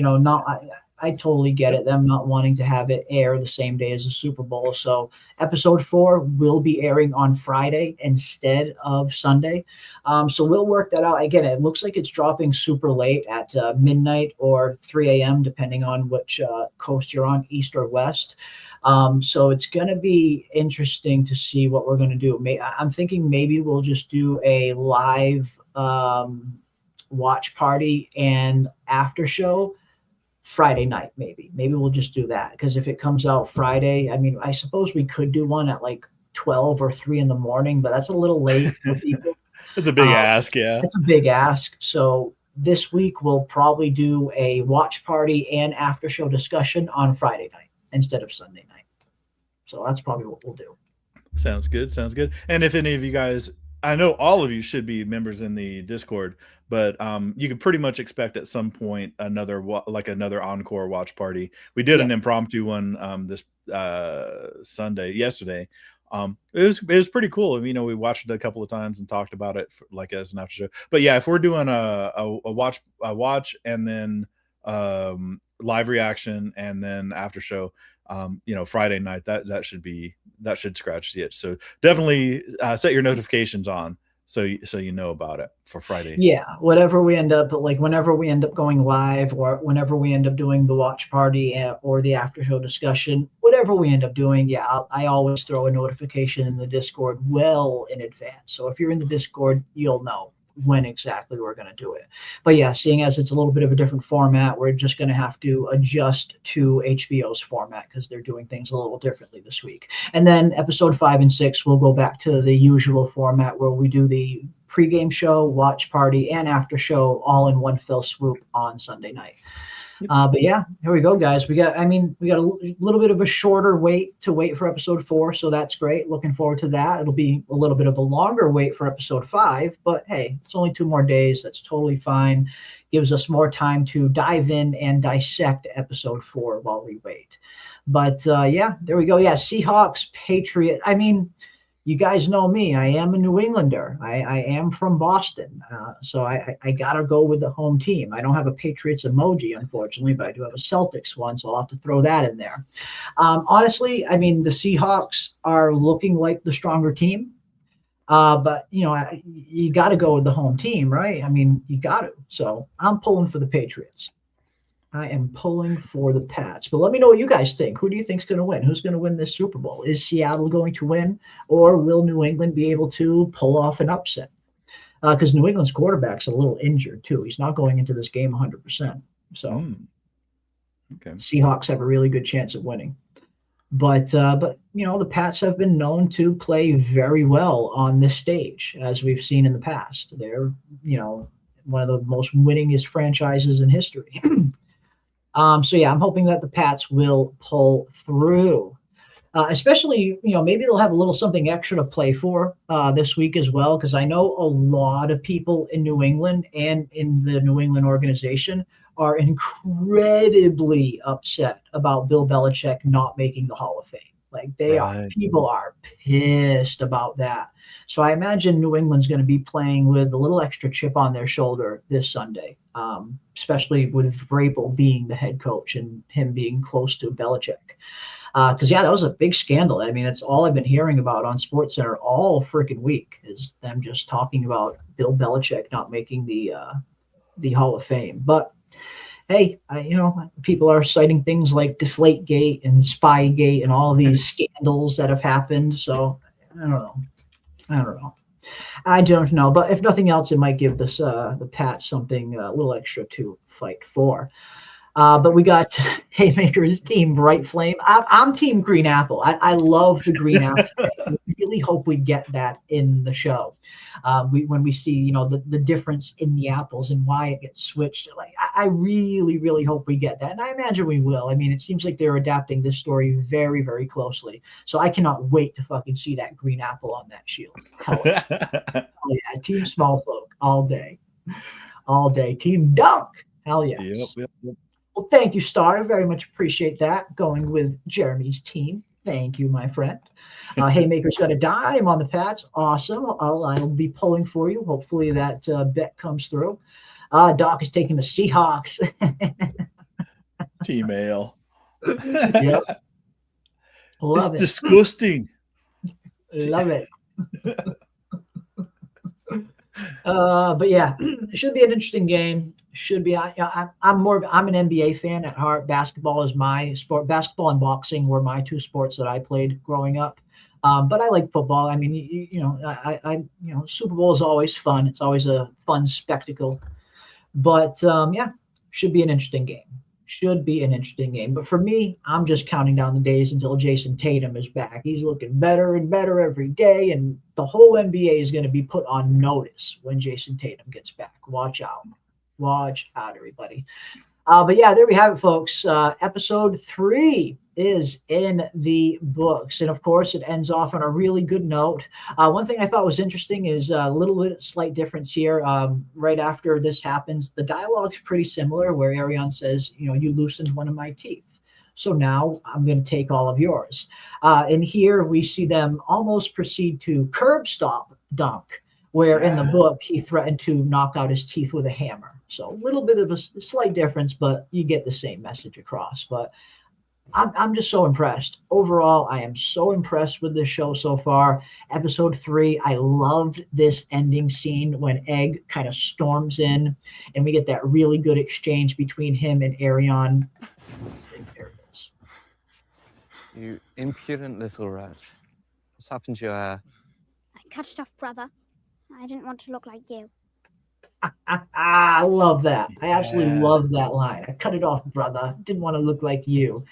I totally get it. Them not wanting to have it air the same day as the Super Bowl. So episode 4 will be airing on Friday instead of Sunday. So we'll work that out. Again, it looks like it's dropping super late at midnight or 3 a.m., depending on which coast you're on, east or west. So it's going to be interesting to see what we're going to do. I'm thinking maybe we'll just do a live watch party and after show Friday night. Maybe we'll just do that, because if it comes out Friday, I mean, I suppose we could do one at like 12 or 3 in the morning, but that's a little late for people. It's a big ask, yeah. It's a big ask. So this week we'll probably do a watch party and after show discussion on Friday night instead of Sunday night. So that's probably what we'll do. Sounds good. And if any of you guys, I know all of you should be members in the Discord, but you can pretty much expect at some point another encore watch party. We did an impromptu one this yesterday. It was pretty cool. We watched it a couple of times and talked about it as an after show. But yeah, if we're doing a watch and then live reaction and then after show, Friday night, that should scratch the itch. So definitely set your notifications on so you know about it for Friday. Yeah, whatever we end up whenever we end up going live or whenever we end up doing the watch party or the after show discussion, whatever we end up doing, I always throw a notification in the Discord well in advance. So if you're in the Discord, you'll know when exactly we're going to do it. But yeah, seeing as it's a little bit of a different format, we're just going to have to adjust to HBO's format because they're doing things a little differently this week. And then episode 5 and 6 will go back to the usual format where we do the pregame show, watch party, and after show all in one fell swoop on Sunday night. But yeah, here we go, guys. We got a little bit of a shorter wait for episode 4, so that's great. Looking forward to that. It'll be a little bit of a longer wait for episode 5, but hey, it's only 2 more days. That's totally fine. Gives us more time to dive in and dissect episode 4 while we wait. But yeah, there we go. Yeah, Seahawks, Patriot. You guys know me. I am a New Englander. I am from Boston. So I got to go with the home team. I don't have a Patriots emoji, unfortunately, but I do have a Celtics one, so I'll have to throw that in there. Honestly, the Seahawks are looking like the stronger team. But, you got to go with the home team, right? You got to. So I'm pulling for the Patriots. I am pulling for the Pats. But let me know what you guys think. Who do you think is going to win? Who's going to win this Super Bowl? Is Seattle going to win, or will New England be able to pull off an upset? Because New England's quarterback's a little injured, too. He's not going into this game 100%. So okay. Seahawks have a really good chance of winning. But the Pats have been known to play very well on this stage, as we've seen in the past. They're, one of the most winningest franchises in history. So yeah, I'm hoping that the Pats will pull through, especially, maybe they'll have a little something extra to play for this week as well. Cause I know a lot of people in New England and in the New England organization are incredibly upset about Bill Belichick not making the Hall of Fame. People are pissed about that. So I imagine New England's going to be playing with a little extra chip on their shoulder this Sunday, especially with Vrabel being the head coach and him being close to Belichick. Because, that was a big scandal. That's all I've been hearing about on SportsCenter all freaking week is them just talking about Bill Belichick not making the Hall of Fame. But hey, people are citing things like Deflategate and Spygate and all of these scandals that have happened. So I don't know. But if nothing else, it might give the Pats something a little extra to fight for. But we got Haymaker's team, Bright Flame. I'm Team Green Apple. I love the Green Apple. I really hope we get that in the show. When we see, the difference in the apples and why it gets switched. I really, really hope we get that. And I imagine we will. It seems like they're adapting this story very, very closely. So I cannot wait to fucking see that green apple on that shield. Hell yeah. Hell yeah. Team Small Folk all day. All day. Team Dunk. Hell yeah. Yep. Well, thank you, Star. I very much appreciate that. Going with Jeremy's team. Thank you, my friend. Haymaker's got a dime on the Pats. Awesome. I'll be pulling for you. Hopefully that bet comes through. Doc is taking the Seahawks. Team Ale. Yep. Love it. Disgusting. Love it. But yeah, it should be an interesting game. Should be. I'm an NBA fan at heart. Basketball is my sport. Basketball and boxing were my 2 sports that I played growing up. But I like football. Super Bowl is always fun. It's always a fun spectacle. But yeah, should be an interesting game. Should be an interesting game. But for me, I'm just counting down the days until Jason Tatum is back. He's looking better and better every day, and the whole NBA is going to be put on notice when Jason Tatum gets back. Watch out. Watch out, everybody. But yeah, there we have it, folks. Episode 3 is in the books. And of course, it ends off on a really good note. One thing I thought was interesting is a little bit slight difference here. Right after this happens, the dialogue's pretty similar, where Arion says, you loosened one of my teeth. So now I'm going to take all of yours. And here we see them almost proceed to curb stomp Dunk, where in the book he threatened to knock out his teeth with a hammer. So a little bit of a slight difference, but you get the same message across. But I'm just so impressed. Overall, I am so impressed with this show so far. Episode 3, I loved this ending scene when Egg kind of storms in, and we get that really good exchange between him and Arion. There it is. You impudent little wretch. What's happened to your hair? I cut it off, brother. I didn't want to look like you. I love that. I absolutely love that line. I cut it off, brother. Didn't want to look like you.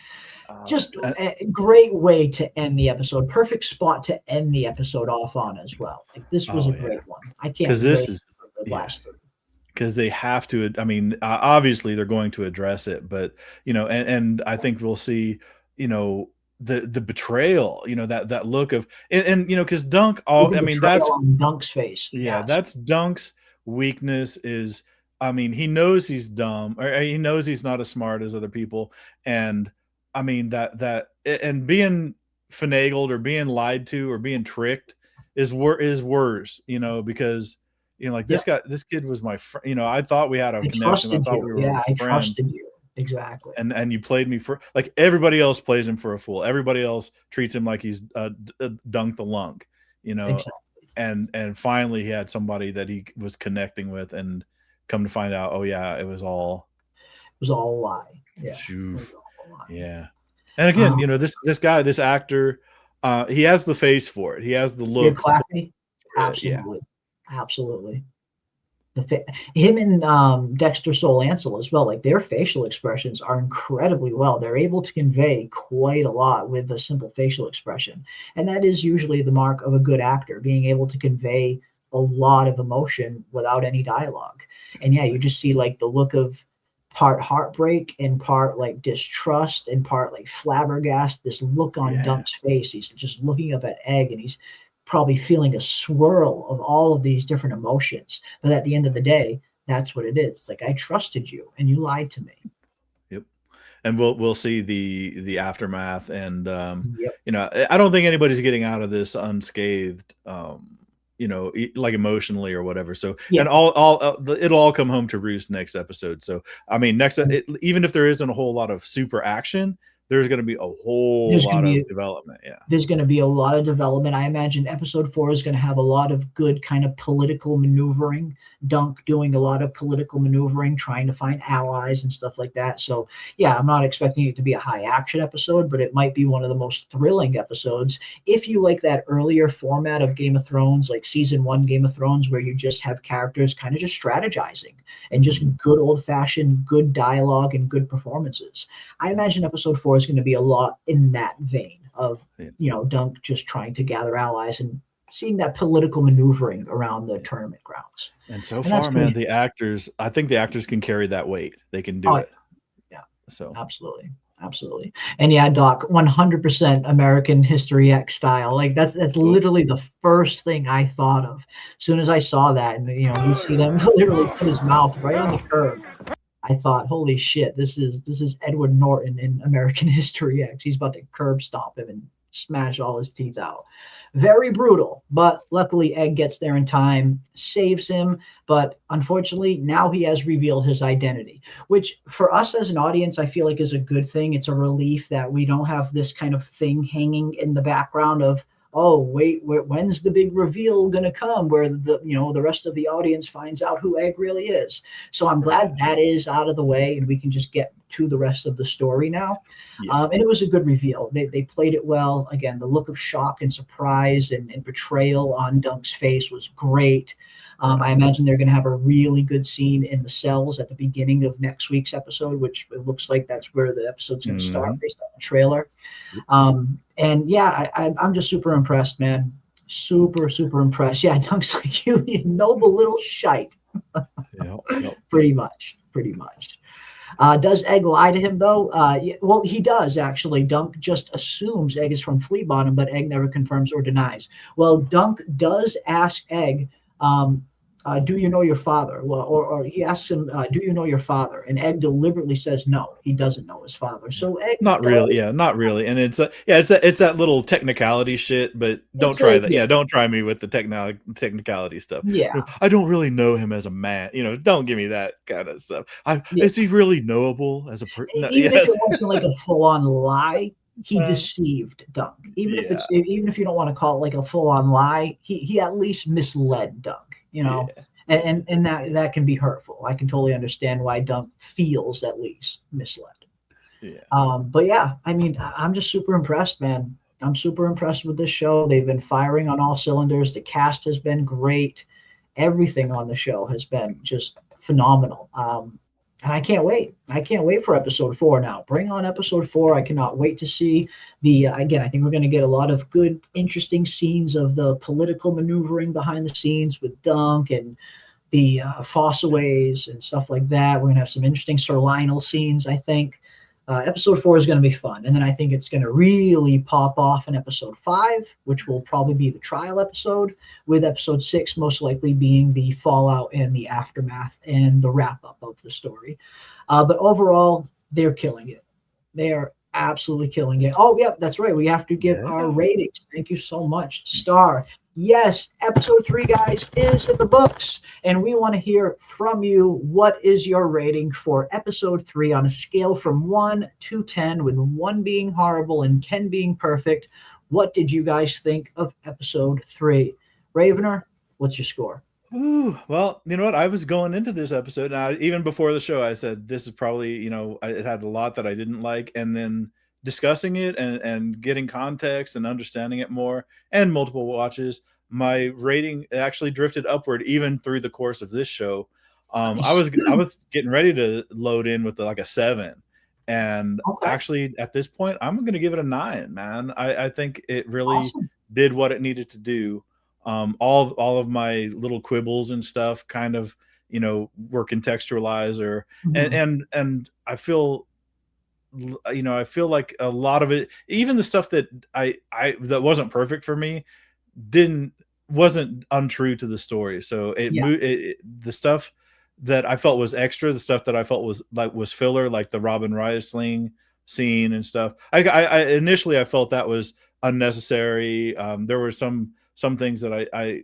Just a great way to end the episode. Perfect spot to end the episode off on as well. Like, this was a great one. I can't wait for the last 3. Because they have to. I mean, obviously they're going to address it, but and I think we'll see. The betrayal. That look of and because Dunk. That's on Dunk's face. Yeah, that's Dunk's weakness. Is he knows he's dumb, or he knows he's not as smart as other people, and that being finagled or being lied to or being tricked is worse, because this kid was my friend. I thought we had a connection. I thought we were I trusted you. Exactly. And you played me for, like, everybody else plays him for a fool. Everybody else treats him like he's Dunk the Lunk, exactly. And finally he had somebody that he was connecting with, and come to find out, it was all a lie. Yeah. Yeah. And again, this guy, this actor, he has the face for it. He has the look. Absolutely. Absolutely. Him and Dexter Soul Ansel as well, like, their facial expressions are incredibly well. They're able to convey quite a lot with a simple facial expression. And that is usually the mark of a good actor, being able to convey a lot of emotion without any dialogue. And you just see, like, the look of part heartbreak and part, like, distrust and part, like, flabbergasted. This look on Dunk's face. He's just looking up at Egg, and he's probably feeling a swirl of all of these different emotions. But at the end of the day, that's what it is. It's like, I trusted you and you lied to me. Yep. And we'll see the aftermath. And I don't think anybody's getting out of this unscathed, like, emotionally or whatever. So and it'll all come home to roost next episode. So even if there isn't a whole lot of super action, there's going to be a whole lot of development. Yeah. There's going to be a lot of development. I imagine episode 4 is going to have a lot of good kind of political maneuvering. Dunk doing a lot of political maneuvering, trying to find allies and stuff like that. So, I'm not expecting it to be a high action episode, but it might be one of the most thrilling episodes. If you like that earlier format of Game of Thrones, like season 1 Game of Thrones, where you just have characters kind of just strategizing and just good old fashioned good dialogue and good performances. I imagine episode 4 is going to be a lot in that vein of, Dunk just trying to gather allies and seeing that political maneuvering around the tournament grounds. And so far, man, I think the actors can carry that weight. They can do it. Yeah. So absolutely. And Doc, 100% American History X style. Like, that's literally the first thing I thought of. As soon as I saw that, and you see them literally put his mouth right on the curb, I thought, holy shit, this is Edward Norton in American History X. He's about to curb stomp him and smash all his teeth out. Very brutal, but luckily Egg gets there in time, saves him. But unfortunately, now he has revealed his identity, which for us as an audience, I feel like is a good thing. It's a relief that we don't have this kind of thing hanging in the background of, oh, wait, when's the big reveal going to come, where the rest of the audience finds out who Egg really is. So I'm glad that is out of the way, and we can just get to the rest of the story now. And it was a good reveal. They played it well. Again, the look of shock and surprise and betrayal on Dunk's face was great. I imagine they're going to have a really good scene in the cells at the beginning of next week's episode, which it looks like that's where the episode's going to start based on the trailer. And yeah, I'm just super impressed, man. Super, super impressed. Yeah, Dunk's like, you noble little shite. Pretty much. Does Egg lie to him, though? Well, he does, actually. Dunk just assumes Egg is from Flea Bottom, but Egg never confirms or denies. Well, Dunk does ask Egg, do you know your father? Well, or he asks him, do you know your father? And Egg deliberately says no, he doesn't know his father. So Egg not really. And it's it's that little technicality shit, but don't try that. Yeah, don't try me with the technicality stuff. Yeah, I don't really know him as a man. Don't give me that kind of stuff. Is he really knowable as a person? No, even if it wasn't like a full-on lie, he deceived Dunk. Even if you don't want to call it like a full-on lie, he at least misled Dunk. And that can be hurtful. I can totally understand why Dunk feels at least misled. But yeah, I mean, I'm just super impressed, man. I'm super impressed with this show. They've been firing on all cylinders. The cast has been great. Everything on the show has been just phenomenal. And I can't wait. I can't wait for episode 4 now. Bring on episode 4. I cannot wait to see again, I think we're going to get a lot of good, interesting scenes of the political maneuvering behind the scenes with Dunk and the Fossaways and stuff like that. We're going to have some interesting Sir Lionel scenes, I think. Episode 4 is going to be fun. And then I think it's going to really pop off in episode 5, which will probably be the trial episode, with episode 6 most likely being the fallout and the aftermath and the wrap-up of the story. But overall, they're killing it. They are absolutely killing it. Oh, yep, that's right. We have to give our ratings. Thank you so much, Star. Yes, episode 3, guys, is in the books, and we want to hear from you. What is your rating for episode 3 on a scale from 1 to 10, with 1 being horrible and 10 being perfect? What did you guys think of episode 3? Ravener, what's your score? Ooh, well, you know what? I was going into this episode, even before the show, I said this is probably, it had a lot that I didn't like, and then discussing it and getting context and understanding it more and multiple watches, my rating actually drifted upward even through the course of this show. I was getting ready to load in with like a 7, and actually at this point I'm going to give it a 9, man. I think it really did what it needed to do. All of my little quibbles and stuff kind of were contextualized, and I feel I feel like a lot of it, even the stuff that I that wasn't perfect for me, wasn't untrue to the story. So the stuff that I felt was extra, the stuff that I felt was filler, like the Robin Riesling scene and stuff. I initially I felt that was unnecessary. There were some things that I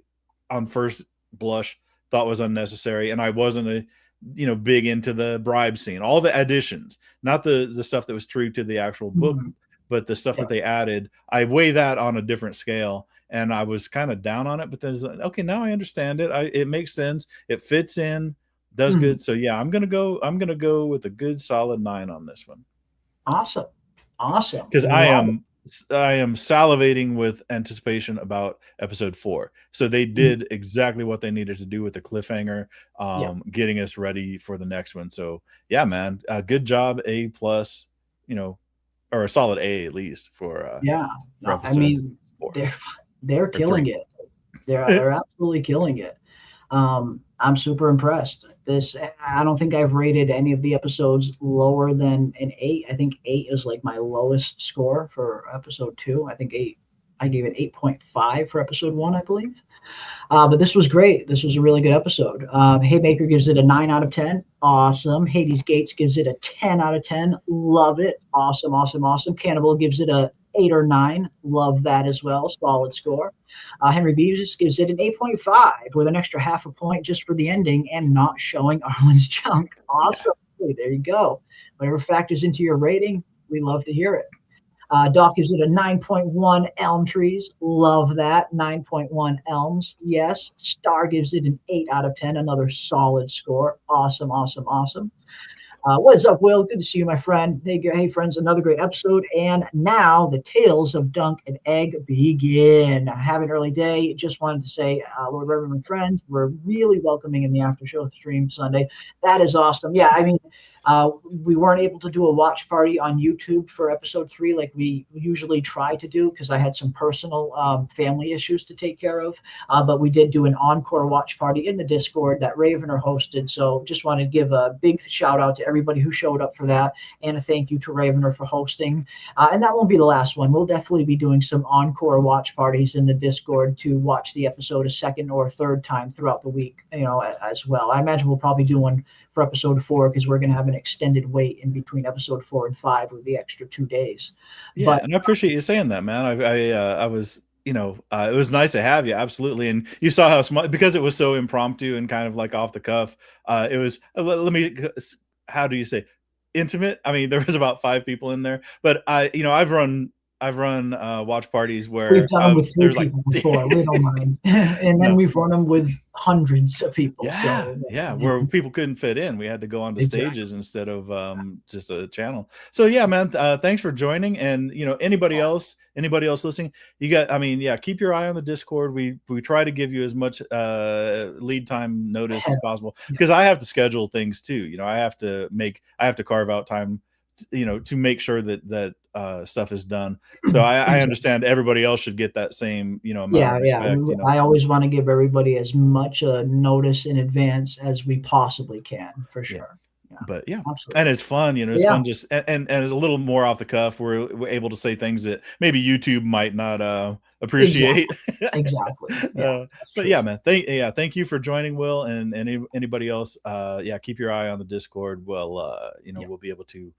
on first blush thought was unnecessary, and I wasn't big into the bribe scene, all the additions, not the stuff that was true to the actual book, but the stuff that they added. I weigh that on a different scale, and I was kind of down on it, but then it's like, okay, now I understand it. It makes sense. It fits in, does good. So yeah, I'm gonna go with a good solid 9 on this one. Awesome. Because I am salivating with anticipation about episode 4. So they did exactly what they needed to do with the cliffhanger, getting us ready for the next one. So yeah, man, good job, A+, or a solid A at least for I mean, 4. They're killing it. They're absolutely killing it. I'm super impressed. I don't think I've rated any of the episodes lower than an 8. I think 8 is like my lowest score for episode 2. I think 8. I gave it 8.5 for episode 1, I believe. But this was great. This was a really good episode. Haymaker gives it a 9 out of 10. Awesome. Hades Gates gives it a 10 out of 10. Love it. Awesome. Cannibal gives it a 8 or 9. Love that as well. Solid score. Henry Beavis gives it an 8.5 with an extra half a point just for the ending and not showing Arlen's junk. Awesome. Hey, there you go. Whatever factors into your rating, we love to hear it. Doc gives it a 9.1 elm trees. Love that. 9.1 elms. Yes. Star gives it an 8 out of 10. Another solid score. Awesome. What's up, Will? Good to see you, my friend. Hey, friends, another great episode. And now the tales of Dunk and Egg begin. Have an early day. Just wanted to say, Lord Reverend and friends, we're really welcoming in the after show stream Sunday. That is awesome. Yeah, I mean, we weren't able to do a watch party on YouTube for episode 3 like we usually try to do because I had some personal family issues to take care of. But we did do an encore watch party in the Discord that Ravener hosted. So just wanted to give a big shout out to everybody who showed up for that, and a thank you to Ravener for hosting. And that won't be the last one. We'll definitely be doing some encore watch parties in the Discord to watch the episode a second or third time throughout the week, as well. I imagine we'll probably do one for episode 4 because we're going to have an extended wait in between episode 4 and 5 with the extra 2 days. Yeah, and I appreciate you saying that, man. I was, it was nice to have you, absolutely. And you saw how small, because it was so impromptu and kind of like off the cuff. It was, how do you say, intimate? I mean, there was about 5 people in there, but I've run watch parties where we've done them with 3 people before. We don't mind, and then we've run them with hundreds of people. Yeah, where people couldn't fit in, we had to go onto stages instead of just a channel. So yeah, man, thanks for joining. And anybody else listening, keep your eye on the Discord. We try to give you as much lead time notice as possible, because I have to schedule things too. I have to carve out time to make sure that stuff is done. So I understand everybody else should get that same amount of respect. I always want to give everybody as much notice in advance as we possibly can, for sure. But absolutely. And it's fun, it's fun, just and it's a little more off the cuff. We're able to say things that maybe YouTube might not appreciate. Exactly. But yeah, man, thank you for joining, Will, and anybody else. Keep your eye on the Discord. We'll we'll be able to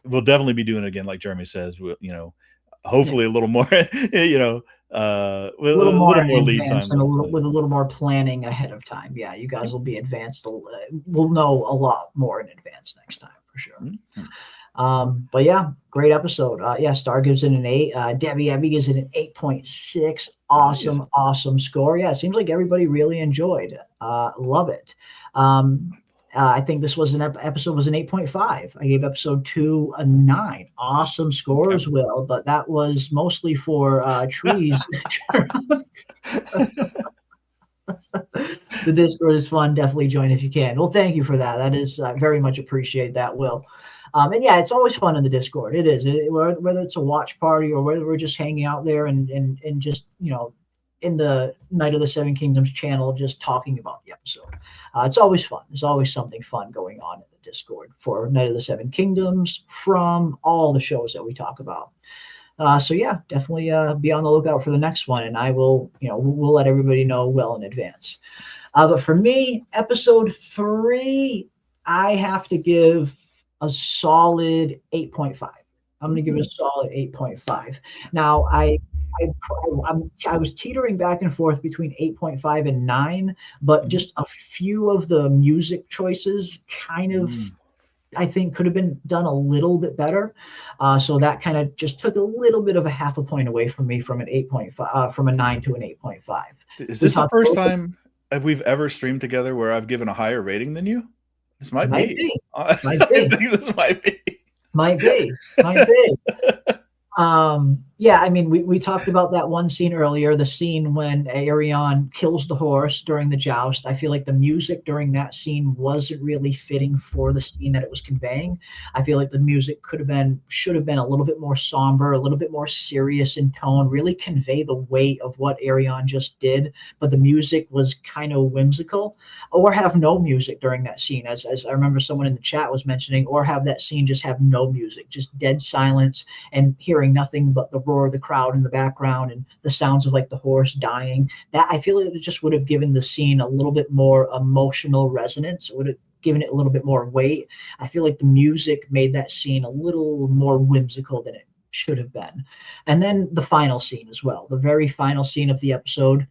we'll definitely be doing it again, like Jeremy says. We'll, hopefully a little more, with a little more lead time, and with a little more planning ahead of time. Yeah, you guys will be advanced. We'll know a lot more in advance next time, for sure. But yeah, great episode. Star gives it an 8. Debbie Abby gives it an 8.6. Awesome score. Yeah, it seems like everybody really enjoyed. Love it. I think this was episode was an 8.5. I gave episode 2 a 9. Awesome scores, Will, but that was mostly for trees. The Discord is fun. Definitely join if you can. Well, thank you for that. That is very much appreciate that, Will. And yeah, it's always fun in the Discord. It is. Whether it's a watch party or whether we're just hanging out there and just, in the Night of the Seven Kingdoms channel, just talking about the episode. It's always fun. There's always something fun going on in the Discord for Night of the Seven Kingdoms from all the shows that we talk about. So yeah, definitely be on the lookout for the next one, and I will, we'll let everybody know well in advance. But for me, episode 3, I have to give a solid 8.5. I'm going to give it a solid 8.5. Now, I was teetering back and forth between 8.5 and 9, but just a few of the music choices kind of, I think, could have been done a little bit better. So that kind of just took a little bit of a half a point away from me from an 8.5, from a 9 to an 8.5. Is this the first time we've ever streamed together where I've given a higher rating than you? This might be. I think this might be. Might be. I mean, we talked about that one scene earlier, the scene when Aerion kills the horse during the joust. I feel like the music during that scene wasn't really fitting for the scene that it was conveying. I feel like the music should have been a little bit more somber, a little bit more serious in tone, really convey the weight of what Aerion just did. But the music was kind of whimsical, or have no music during that scene. As I remember someone in the chat was mentioning, or have that scene just have no music, just dead silence and hearing nothing but the roar of the crowd in the background and the sounds of like the horse dying. That I feel like it just would have given the scene a little bit more emotional resonance. It would have given it a little bit more weight. I feel like the music made that scene a little more whimsical than it should have been. And then the final scene as well, the very final scene of the episode,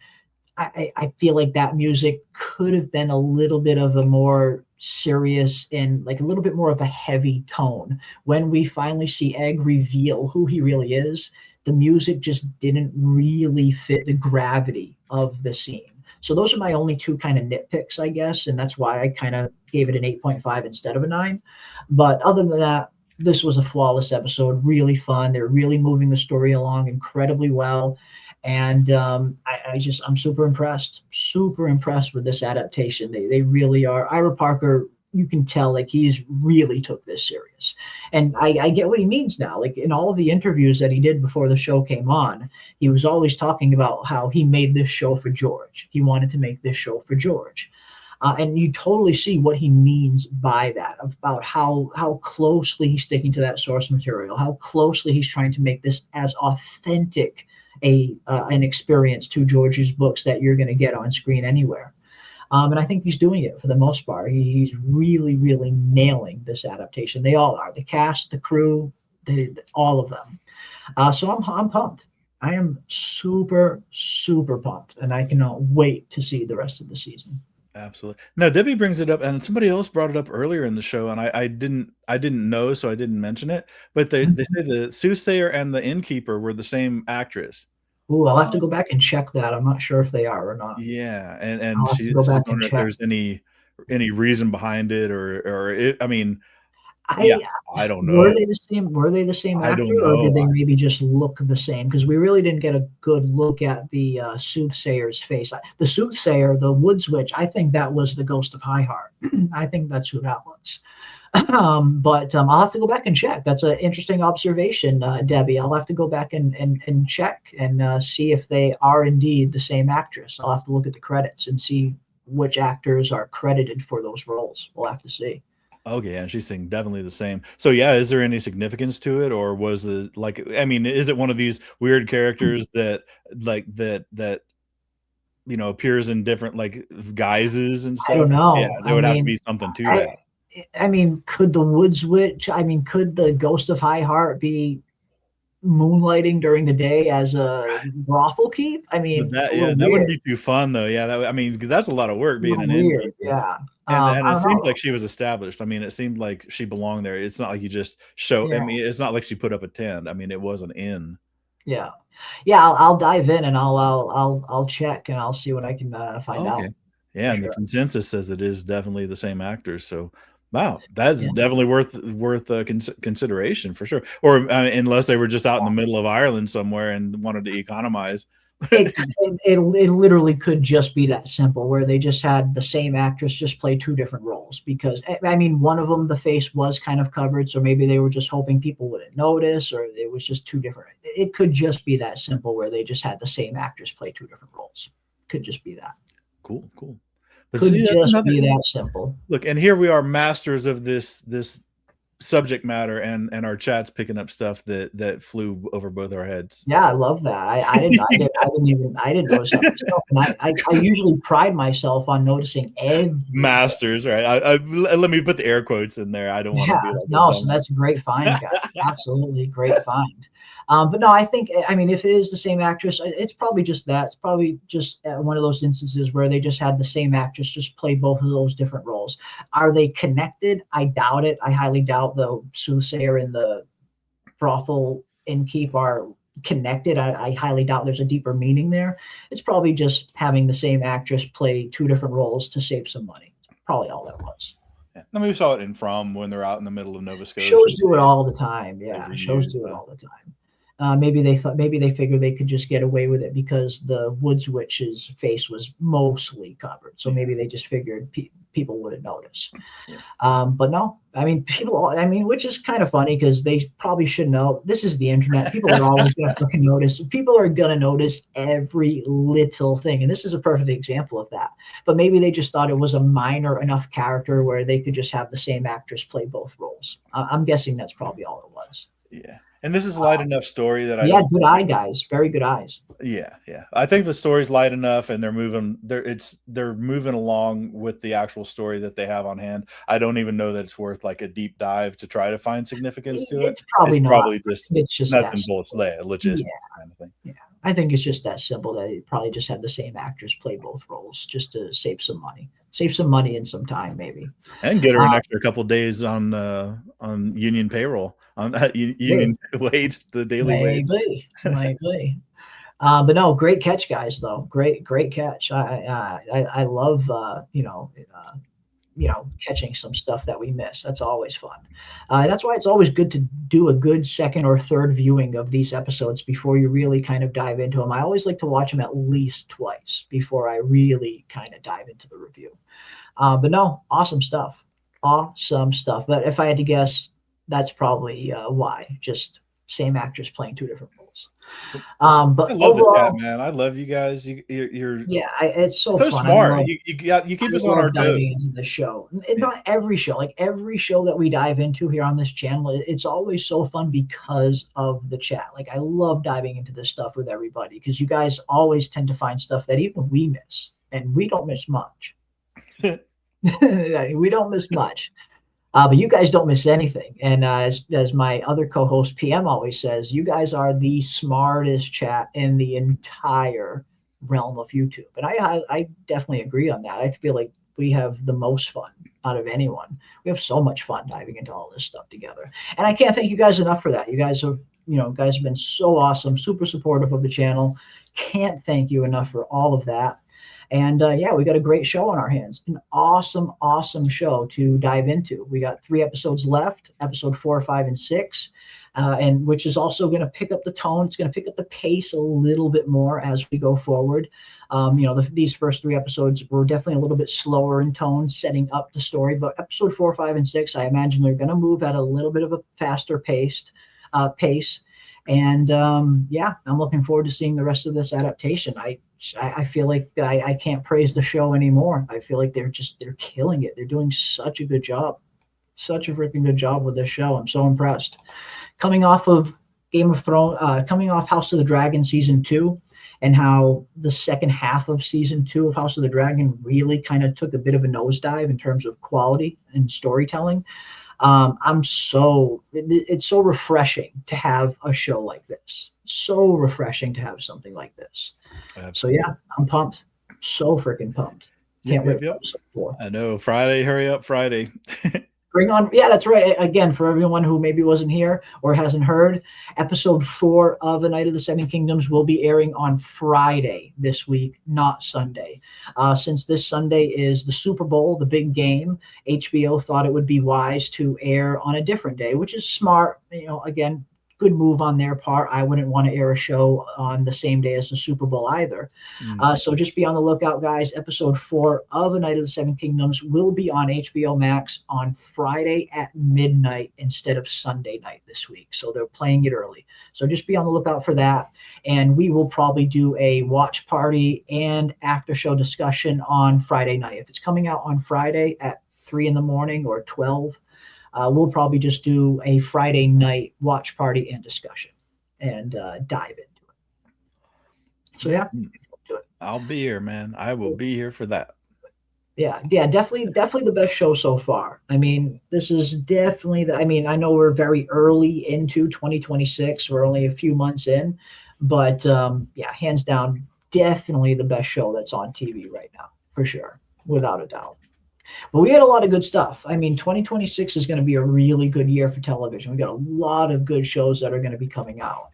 I feel like that music could have been a little bit of a more serious and like a little bit more of a heavy tone. When we finally see Egg reveal who he really is, the music just didn't really fit the gravity of the scene. So those are my only 2 kind of nitpicks, I guess. And that's why I kind of gave it an 8.5 instead of a 9. But other than that, this was a flawless episode, really fun. They're really moving the story along incredibly well. And I'm super impressed with this adaptation. They really are. Ira Parker, you can tell like he's really took this serious. And I get what he means now. Like in all of the interviews that he did before the show came on, he was always talking about how he made this show for George. He wanted to make this show for George. And you totally see what he means by that, about how closely he's sticking to that source material, how closely he's trying to make this as authentic an experience to George's books that you're going to get on screen anywhere. And I think he's doing it for the most part. He's really, really nailing this adaptation. They all are. The cast, the crew, all of them. So I'm pumped. I am super, super pumped, and I cannot wait to see the rest of the season. Absolutely. No, Debbie brings it up, and somebody else brought it up earlier in the show, and I didn't know, so I didn't mention it. But they say the soothsayer and the innkeeper were the same actress. Ooh, I'll have to go back and check that. I'm not sure if they are or not. Yeah, and she's wondering if there's any reason behind it, or it, I mean, I don't know. Were they the same? Were they the same actor, or did they maybe just look the same? Because we really didn't get a good look at the soothsayer's face. The soothsayer, the wood switch, I think that was the ghost of High Heart. I think that's who that was. But I'll have to go back and check. That's an interesting observation, Debbie. I'll have to go back and check and see if they are indeed the same actress. I'll have to look at the credits and see which actors are credited for those roles. We'll have to see. Okay, and she's saying definitely the same. So yeah, is there any significance to it, or was it like? I mean, is it one of these weird characters that appears in different like guises and stuff? I don't know. Yeah, there would have to be something to that. I mean, could the Woods Witch? I mean, could the Ghost of High Heart be moonlighting during the day as a brothel keep? I mean, that wouldn't be too fun though. Yeah, I mean, that's a lot of work being an innkeeper. Yeah. And it seems like she was established. I mean, it seemed like she belonged there. It's not like you just show. Yeah. I mean, it's not like she put up a tent. I mean, it was an inn. Yeah, I'll dive in and I'll check and I'll see what I can find out. Yeah, and the consensus says it is definitely the same actors. So, wow, that's definitely worth consideration for sure. Or unless they were just out in the middle of Ireland somewhere and wanted to economize. It literally could just be that simple, where they just had the same actress just play two different roles. Because I mean, one of them, the face was kind of covered, so maybe they were just hoping people wouldn't notice, or it was just two different. It could just be that simple, where they just had the same actress play two different roles. Could just be that. Cool. But could just be that simple. Look, and here we are, masters of this subject matter, and our chat's picking up stuff that flew over both our heads. Yeah, I love that. I didn't notice that myself, and I usually pride myself on noticing every masters, right? Let me put the air quotes in there. I don't want to be like so that's a great find, guys. Absolutely great find. But no, I think, I mean, if it is the same actress, it's probably just that. It's probably just one of those instances where they just had the same actress just play both of those different roles. Are they connected? I doubt it. I highly doubt the soothsayer and the brothel innkeep are connected. I highly doubt there's a deeper meaning there. It's probably just having the same actress play two different roles to save some money. Probably all that was. Yeah. I mean, we saw it in From when they're out in the middle of Nova Scotia. Shows do it all the time. Yeah, shows do it all the time. Maybe they figured they could just get away with it because the Woods Witch's face was mostly covered. So maybe they just figured people wouldn't notice. Yeah. But no, I mean, which is kind of funny because they probably should know. This is the internet. People are always going to fucking notice. People are going to notice every little thing. And this is a perfect example of that. But maybe they just thought it was a minor enough character where they could just have the same actress play both roles. I'm guessing that's probably all it was. Yeah. And this is a light enough story that good eye, guys. Very good eyes. Yeah. I think the story's light enough, and they're moving along with the actual story that they have on hand. I don't even know that it's worth like a deep dive to try to find significance to it. It's probably just nuts and bolts, logistic kind of thing. Yeah, I think it's just that simple. That it probably just had the same actors play both roles just to save some money. Save some money and some time, maybe, and get her an extra couple days on union payroll, on union wage, the daily wage. Maybe. But no, great catch, guys. Though great catch. I love catching some stuff that we missed. That's always fun. That's why it's always good to do a good second or third viewing of these episodes before you really kind of dive into them. I always like to watch them at least twice before I really kind of dive into the review. But no, awesome stuff. Awesome stuff. But if I had to guess, that's probably why. Just same actress playing two different roles. But I love overall, the chat, man. I love you guys. You're it's so fun. smart. You keep us on our toes. Diving into the show. And not every show, like every show that we dive into here on this channel, it's always so fun because of the chat. Like I love diving into this stuff with everybody because you guys always tend to find stuff that even we miss, and we don't miss much. We don't miss much. But you guys don't miss anything. And as my other co-host PM always says, you guys are the smartest chat in the entire realm of YouTube. And I definitely agree on that. I feel like we have the most fun out of anyone. We have so much fun diving into all this stuff together. And I can't thank you guys enough for that. You guys have been so awesome, super supportive of the channel. Can't thank you enough for all of that. And we got a great show on our hands. An awesome, awesome show to dive into. We got 3 episodes left, episode 4, 5, and 6, and which is also going to pick up the tone. It's going to pick up the pace a little bit more as we go forward. These first 3 episodes were definitely a little bit slower in tone, setting up the story. But episode 4, 5, and 6, I imagine they're going to move at a little bit of a faster pace. And I'm looking forward to seeing the rest of this adaptation. I feel like I can't praise the show anymore. I feel like they're killing it. They're doing such a good job, such a freaking good job with this show. I'm so impressed. Coming off of Game of Thrones, coming off House of the Dragon season 2, and how the second half of season 2 of House of the Dragon really kind of took a bit of a nosedive in terms of quality and storytelling. It's so refreshing to have a show like this. So refreshing to have something like this. Absolutely. So I'm pumped. So freaking pumped. Can't wait for episode 4. I know. Friday, hurry up, Friday. Bring on. Yeah, that's right. Again, for everyone who maybe wasn't here or hasn't heard, episode 4 of The Night of the Seven Kingdoms will be airing on Friday this week, not Sunday. Since this Sunday is the Super Bowl, the big game, HBO thought it would be wise to air on a different day, which is smart. Again, good move on their part. I wouldn't want to air a show on the same day as the Super Bowl either. So just be on the lookout, guys. Episode 4 of A Night of the Seven Kingdoms will be on HBO Max on Friday at midnight instead of Sunday night this week. So they're playing it early. So just be on the lookout for that. And we will probably do a watch party and after show discussion on Friday night. If it's coming out on Friday at 3 in the morning or 12, we'll probably just do a Friday night watch party and discussion and dive into it. So do it. I'll be here, man. I will be here for that. Yeah, definitely the best show so far. I mean, this is definitely I know we're very early into 2026. We're only a few months in, but hands down, definitely the best show that's on TV right now, for sure, without a doubt. But we had a lot of good stuff. I mean, 2026 is going to be a really good year for television. We got a lot of good shows that are going to be coming out.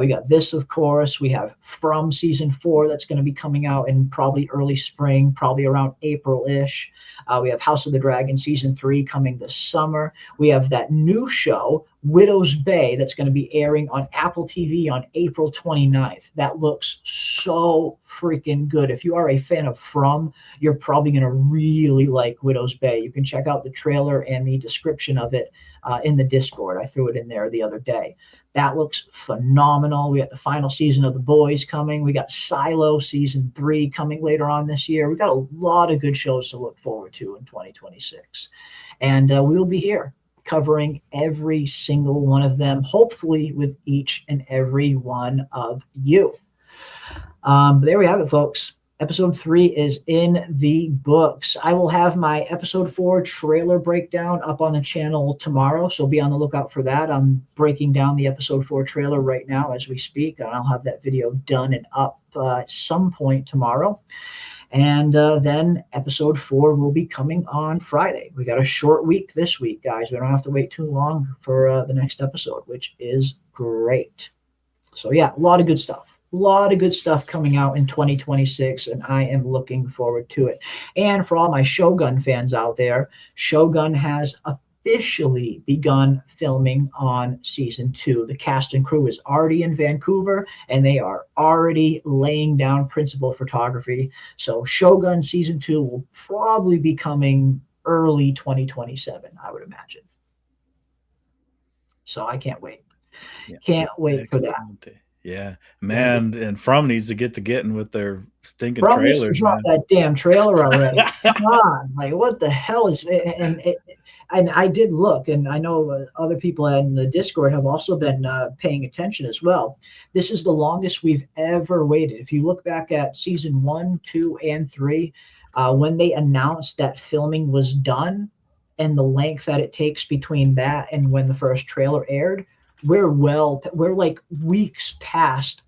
We got this, of course. We have From season 4 that's going to be coming out in probably early spring, probably around April-ish. We have House of the Dragon season 3 coming this summer. We have that new show, Widow's Bay, that's going to be airing on Apple TV on April 29th. That looks so freaking good. If you are a fan of From, you're probably going to really like Widow's Bay. You can check out the trailer and the description of it in the Discord. I threw it in there the other day. That looks phenomenal. We got the final season of The Boys coming. We got Silo season 3 coming later on this year. We got a lot of good shows to look forward to in 2026. And we will be here covering every single one of them, hopefully with each and every one of you. But there we have it, folks. Episode 3 is in the books. I will have my episode 4 trailer breakdown up on the channel tomorrow, so be on the lookout for that. I'm breaking down the episode 4 trailer right now as we speak, and I'll have that video done and up at some point tomorrow. And then episode 4 will be coming on Friday. We got a short week this week, guys. We don't have to wait too long for the next episode, which is great. So, yeah, a lot of good stuff. A lot of good stuff coming out in 2026, and I am looking forward to it. And for all my Shogun fans out there, Shogun has officially begun filming on season 2. The cast and crew is already in Vancouver, and they are already laying down principal photography. So Shogun season 2 will probably be coming early 2027, I would imagine. So I can't wait. Can't wait for that. Yeah, man, and From needs to get to getting with their stinking From needs to trailers, drop man. that damn trailer already. Come on, like what the hell is? And I did look, and I know other people in the Discord have also been paying attention as well. This is the longest we've ever waited. If you look back at season 1, 2, and 3, when they announced that filming was done, and the length that it takes between that and when the first trailer aired, we're like weeks past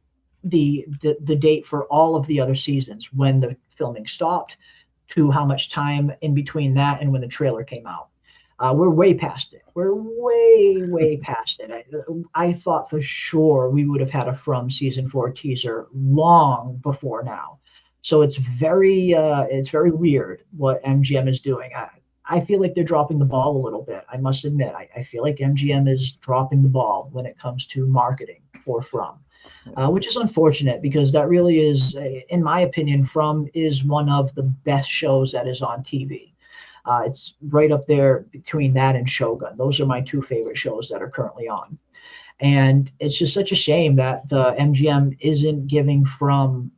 the date for all of the other seasons when the filming stopped to how much time in between that and when the trailer came out. We're way past it. We're way past it. I thought for sure we would have had a From season 4 teaser long before now. So it's very weird what MGM is doing. I feel like they're dropping the ball a little bit. I must admit, I feel like MGM is dropping the ball when it comes to marketing for From, which is unfortunate because that really is, in my opinion, From is one of the best shows that is on TV. It's right up there between that and Shogun. Those are my two favorite shows that are currently on. And it's just such a shame that the MGM isn't giving From,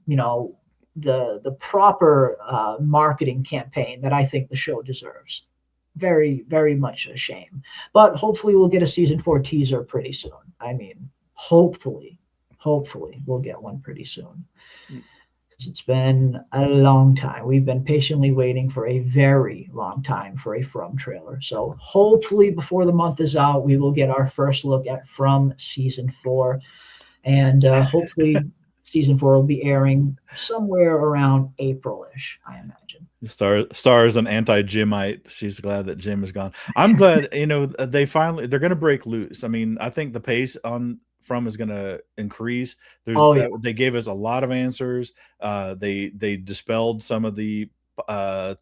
the proper marketing campaign that I think the show deserves. Very, very much a shame. But hopefully we'll get a season 4 teaser pretty soon. I mean, hopefully we'll get one pretty soon. It's been a long time. We've been patiently waiting for a very long time for a From trailer. So hopefully before the month is out, we will get our first look at From season 4. And hopefully season 4 will be airing somewhere around April-ish, I imagine. Stars an anti-Jimite. She's glad that Jim is gone. I'm glad, they're going to break loose. I mean, I think the pace on From is going to increase. They gave us a lot of answers. They dispelled some of the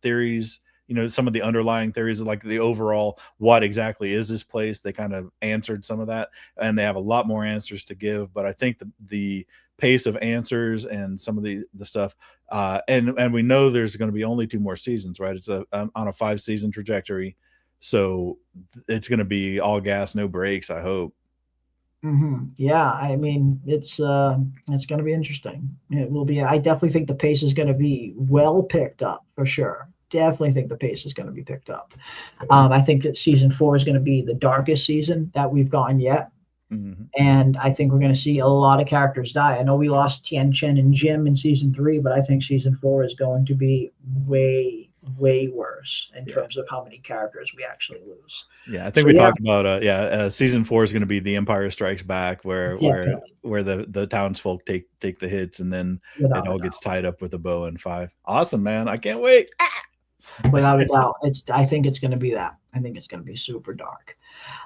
theories, some of the underlying theories, like the overall, what exactly is this place? They kind of answered some of that, and they have a lot more answers to give. But I think the pace of answers and some of the stuff, and we know there's going to be only 2 more seasons, right? It's on a 5-season trajectory, so it's going to be all gas, no brakes, I hope. Yeah, I mean, it's going to be interesting. It will be. I definitely think the pace is going to be well picked up for sure. Definitely think the pace is going to be picked up. I think that season 4 is going to be the darkest season that we've gotten yet. And I think we're going to see a lot of characters die. I know we lost Tien Chen and Jim in season 3, but I think season 4 is going to be way worse in terms of how many characters we actually lose. Yeah, I think we talked about season 4 is going to be The Empire Strikes Back, where the townsfolk take the hits, and then it all gets tied up with a bow in 5. Awesome, man! I can't wait. Without a doubt, I think it's going to be that. I think it's going to be super dark.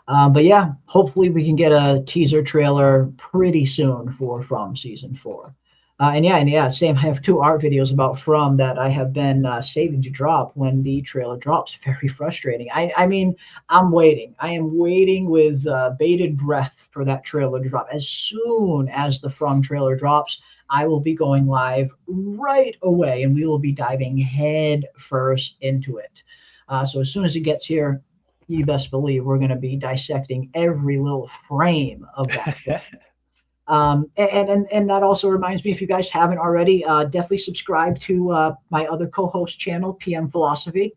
But yeah, hopefully we can get a teaser trailer pretty soon for From season 4. And same. I have 2 art videos about From that I have been saving to drop when the trailer drops. Very frustrating. I mean, I'm waiting. I am waiting with bated breath for that trailer to drop. As soon as the From trailer drops, I will be going live right away, and we will be diving head first into it. So as soon as it gets here, you best believe we're going to be dissecting every little frame of that. And that also reminds me, if you guys haven't already, definitely subscribe to my other co-host channel, PM Philosophy.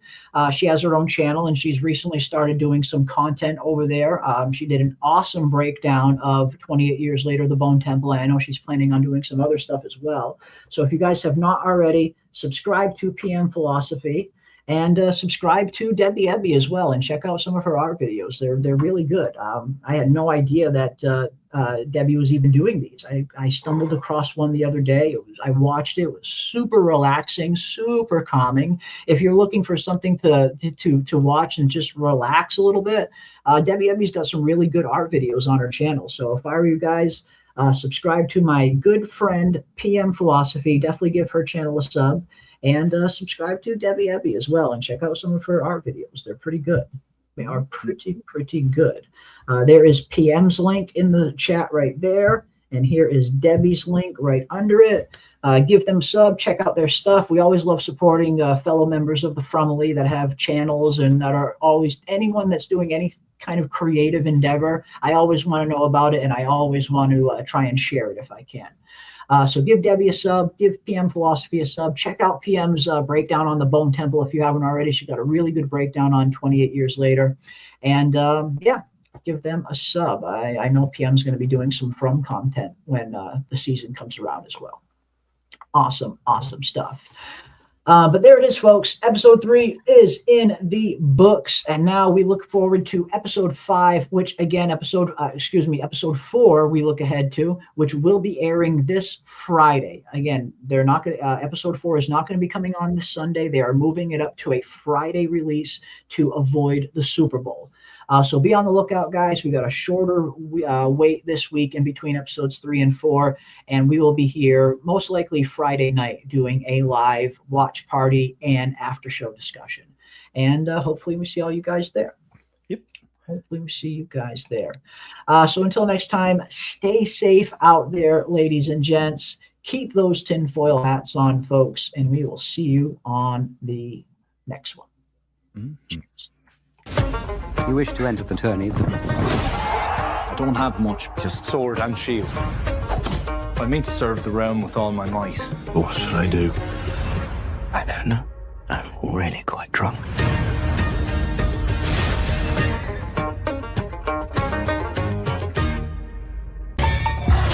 She has her own channel, and she's recently started doing some content over there. She did an awesome breakdown of 28 Years Later, The Bone Temple, and I know she's planning on doing some other stuff as well. So if you guys have not already, subscribe to PM Philosophy. And subscribe to Debbie Ebby as well, and check out some of her art videos. They're really good. I had no idea that Debbie was even doing these. I stumbled across one the other day. I watched it. It was super relaxing, super calming. If you're looking for something to watch and just relax a little bit, Debbie Ebby's got some really good art videos on her channel. So if I were you guys, Subscribe to my good friend PM Philosophy. Definitely give her channel a sub. And subscribe to Debbie Ebby as well. And check out some of her art videos. They're pretty good. They are pretty good. There is PM's link in the chat right there. And here is Debbie's link right under it. Give them a sub. Check out their stuff. We always love supporting fellow members of the Frumily that have channels and that are always, anyone that's doing any kind of creative endeavor, I always want to know about it, and I always want to try and share it if I can. So give Debbie a sub, give PM Philosophy a sub. Check out PM's breakdown on the Bone Temple if you haven't already. She got a really good breakdown on 28 Years Later. And yeah, give them a sub. I know PM's going to be doing some From content when the season comes around as well. Awesome stuff. But there it is, folks. Episode 3 is in the books, and now we look forward to episode 5, which again, episode 4, we look ahead to, which will be airing this Friday. Again, they're not going. Episode 4 is not going to be coming on this Sunday. They are moving it up to a Friday release to avoid the Super Bowl. So be on the lookout, guys. We got a shorter wait this week in between episodes 3 and 4, and we will be here most likely Friday night doing a live watch party and after show discussion. And hopefully we see all you guys there. Yep. Hopefully we see you guys there. So until next time, stay safe out there, ladies and gents. Keep those tinfoil hats on, folks, and we will see you on the next one. Cheers. You wish to enter the tourney? I don't have much, just sword and shield. I mean to serve the realm with all my might. What should I do? I don't know. I'm really quite drunk.